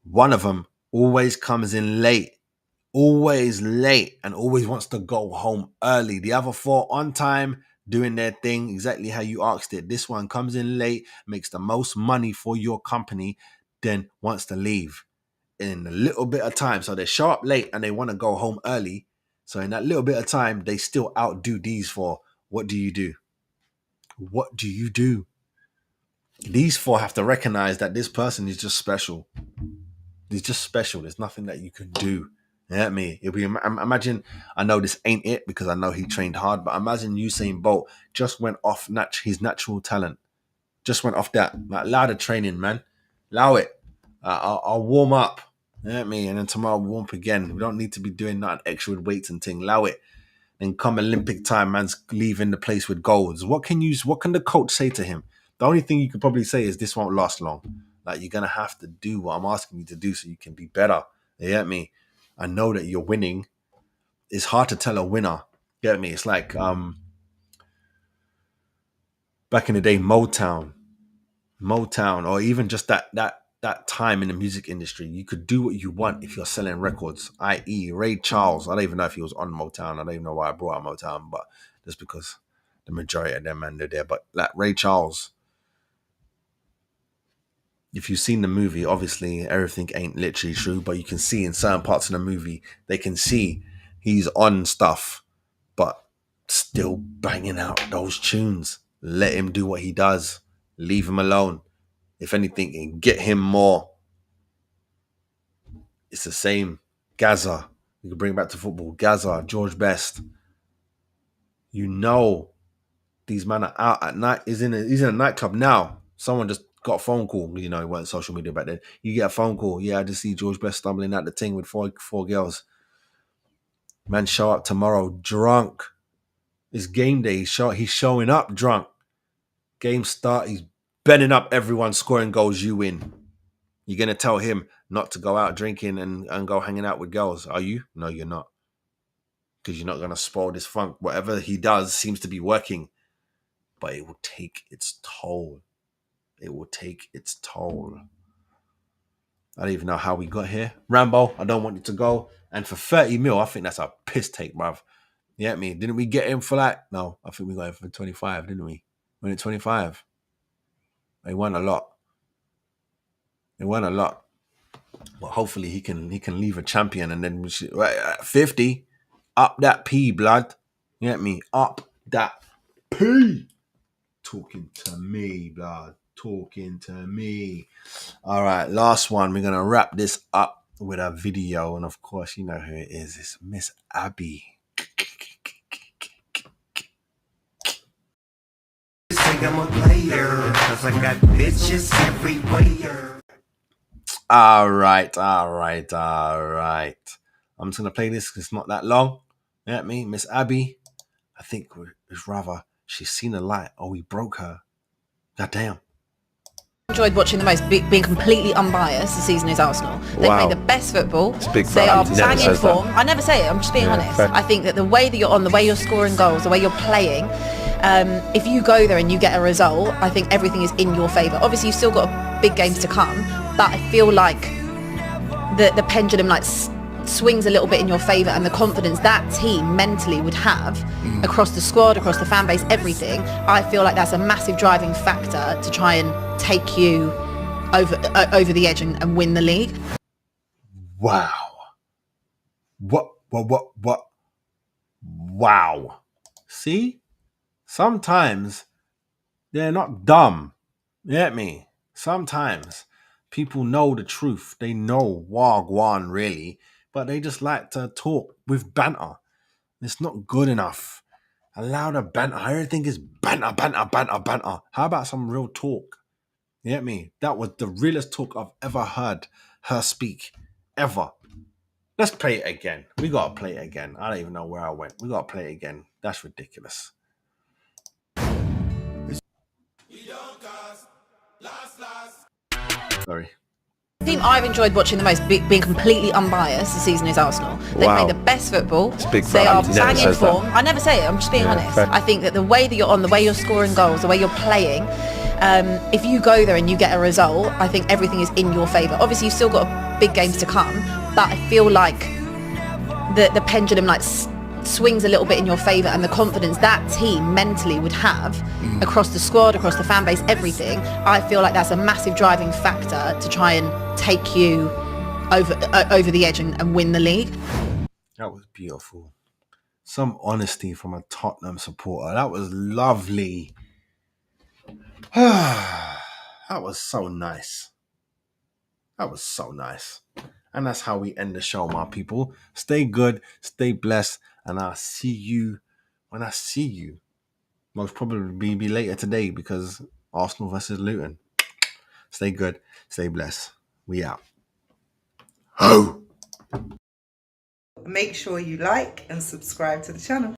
One of them always comes in late, and always wants to go home early. The other four on time, doing their thing exactly how you asked it. This one comes in late, makes the most money for your company, then wants to leave in a little bit of time. So they show up late and they want to go home early. So in that little bit of time, they still outdo these four. What do you do? These four have to recognize that this person is just special. He's just special. There's nothing that you can do. You know what I mean? Imagine, I know this ain't it because I know he trained hard, but imagine Usain Bolt just went off his natural talent. Just went off that. Like, allow the training, man. Allow it. I'll warm up. You know what I mean? And then tomorrow we'll warm up again. We don't need to be doing nothing extra with weights and thing. Allow it. Then come Olympic time, man's leaving the place with golds. What can the coach say to him? The only thing you could probably say is this won't last long. Like, you're going to have to do what I'm asking you to do so you can be better. You get me? I know that you're winning. It's hard to tell a winner. You get me? It's like back in the day, Motown, or even just that that time in the music industry, you could do what you want if you're selling records, i.e. Ray Charles. I don't even know if he was on Motown. I don't even know why I brought up Motown, but just because the majority of them men are there. But like Ray Charles, if you've seen the movie, obviously everything ain't literally true, but you can see in certain parts of the movie, they can see he's on stuff, but still banging out those tunes. Let him do what he does. Leave him alone. If anything, get him more. It's the same. Gaza. You can bring it back to football. Gaza, George Best. You know these men are out at night. He's in a nightclub now. Someone just got a phone call. You know, it wasn't social media back then. You get a phone call. Yeah, I just see George Best stumbling out the thing with four girls. Man, show up tomorrow drunk. It's game day. He's showing up drunk. Game start. He's bending up everyone, scoring goals. You win. You're going to tell him not to go out drinking and go hanging out with girls, are you? No, you're not. Because you're not going to spoil this funk. Whatever he does seems to be working. But it will take its toll. It will take its toll. I don't even know how we got here. Rambo, I don't want you to go. And for 30 mil, I think that's a piss take, bruv. You get me? Didn't we get him for like... No, I think we got him for 25, didn't we? When it 25. They won a lot. They won a lot. But hopefully he can leave a champion and then 50. Up that P, blood. You get me? Up that P. Talking to me, blood. Talking to me. All right, last one. We're going to wrap this up with a video. And of course, you know who it is. It's Miss Abby. Say I'm a player, 'cause I got bitches everywhere. All right. I'm just going to play this because it's not that long. You get me? Miss Abby. I think it's rather she's seen the light or we broke her. God damn. Enjoyed watching the most, being completely unbiased this season is Arsenal. They play the best football. They are banging form. I never say it, I'm just being honest. Fair. I think that the way that you're on, the way you're scoring goals, the way you're playing, if you go there and you get a result, I think everything is in your favour. Obviously you've still got big games to come, but I feel like the pendulum swings a little bit in your favour, and the confidence that team mentally would have across the squad, across the fan base, everything, I feel like that's a massive driving factor to try and take you over the edge and win the league. Wow. What? Wow. See? Sometimes they're not dumb. You get me? Sometimes people know the truth. They know Wagwan really, but they just like to talk with banter. It's not good enough. Allow the banter. Everything is banter. How about some real talk? You get me? That was the realest talk I've ever heard her speak. Ever. Let's play it again. We gotta play it again. I don't even know where I went. We gotta play it again. That's ridiculous. Sorry. The team I've enjoyed watching the most, being completely unbiased this season is Arsenal. They play the best football. They are banging form. I never say it, I'm just being honest. Fair. I think that the way that you're on, the way you're scoring goals, the way you're playing, if you go there and you get a result, I think everything is in your favour. Obviously you've still got big games to come, but I feel like the pendulum swings a little bit in your favour, and the confidence that team mentally would have across the squad, across the fan base, everything, I feel like that's a massive driving factor to try and take you over the edge and win the league. That was beautiful. Some honesty from a Tottenham supporter. That was lovely. That was so nice. And that's how we end the show, my people. Stay good, stay blessed, and I'll see you when I see you. Most probably be later today because Arsenal versus Luton. Stay good, stay blessed. We out. Ho! Make sure you like and subscribe to the channel.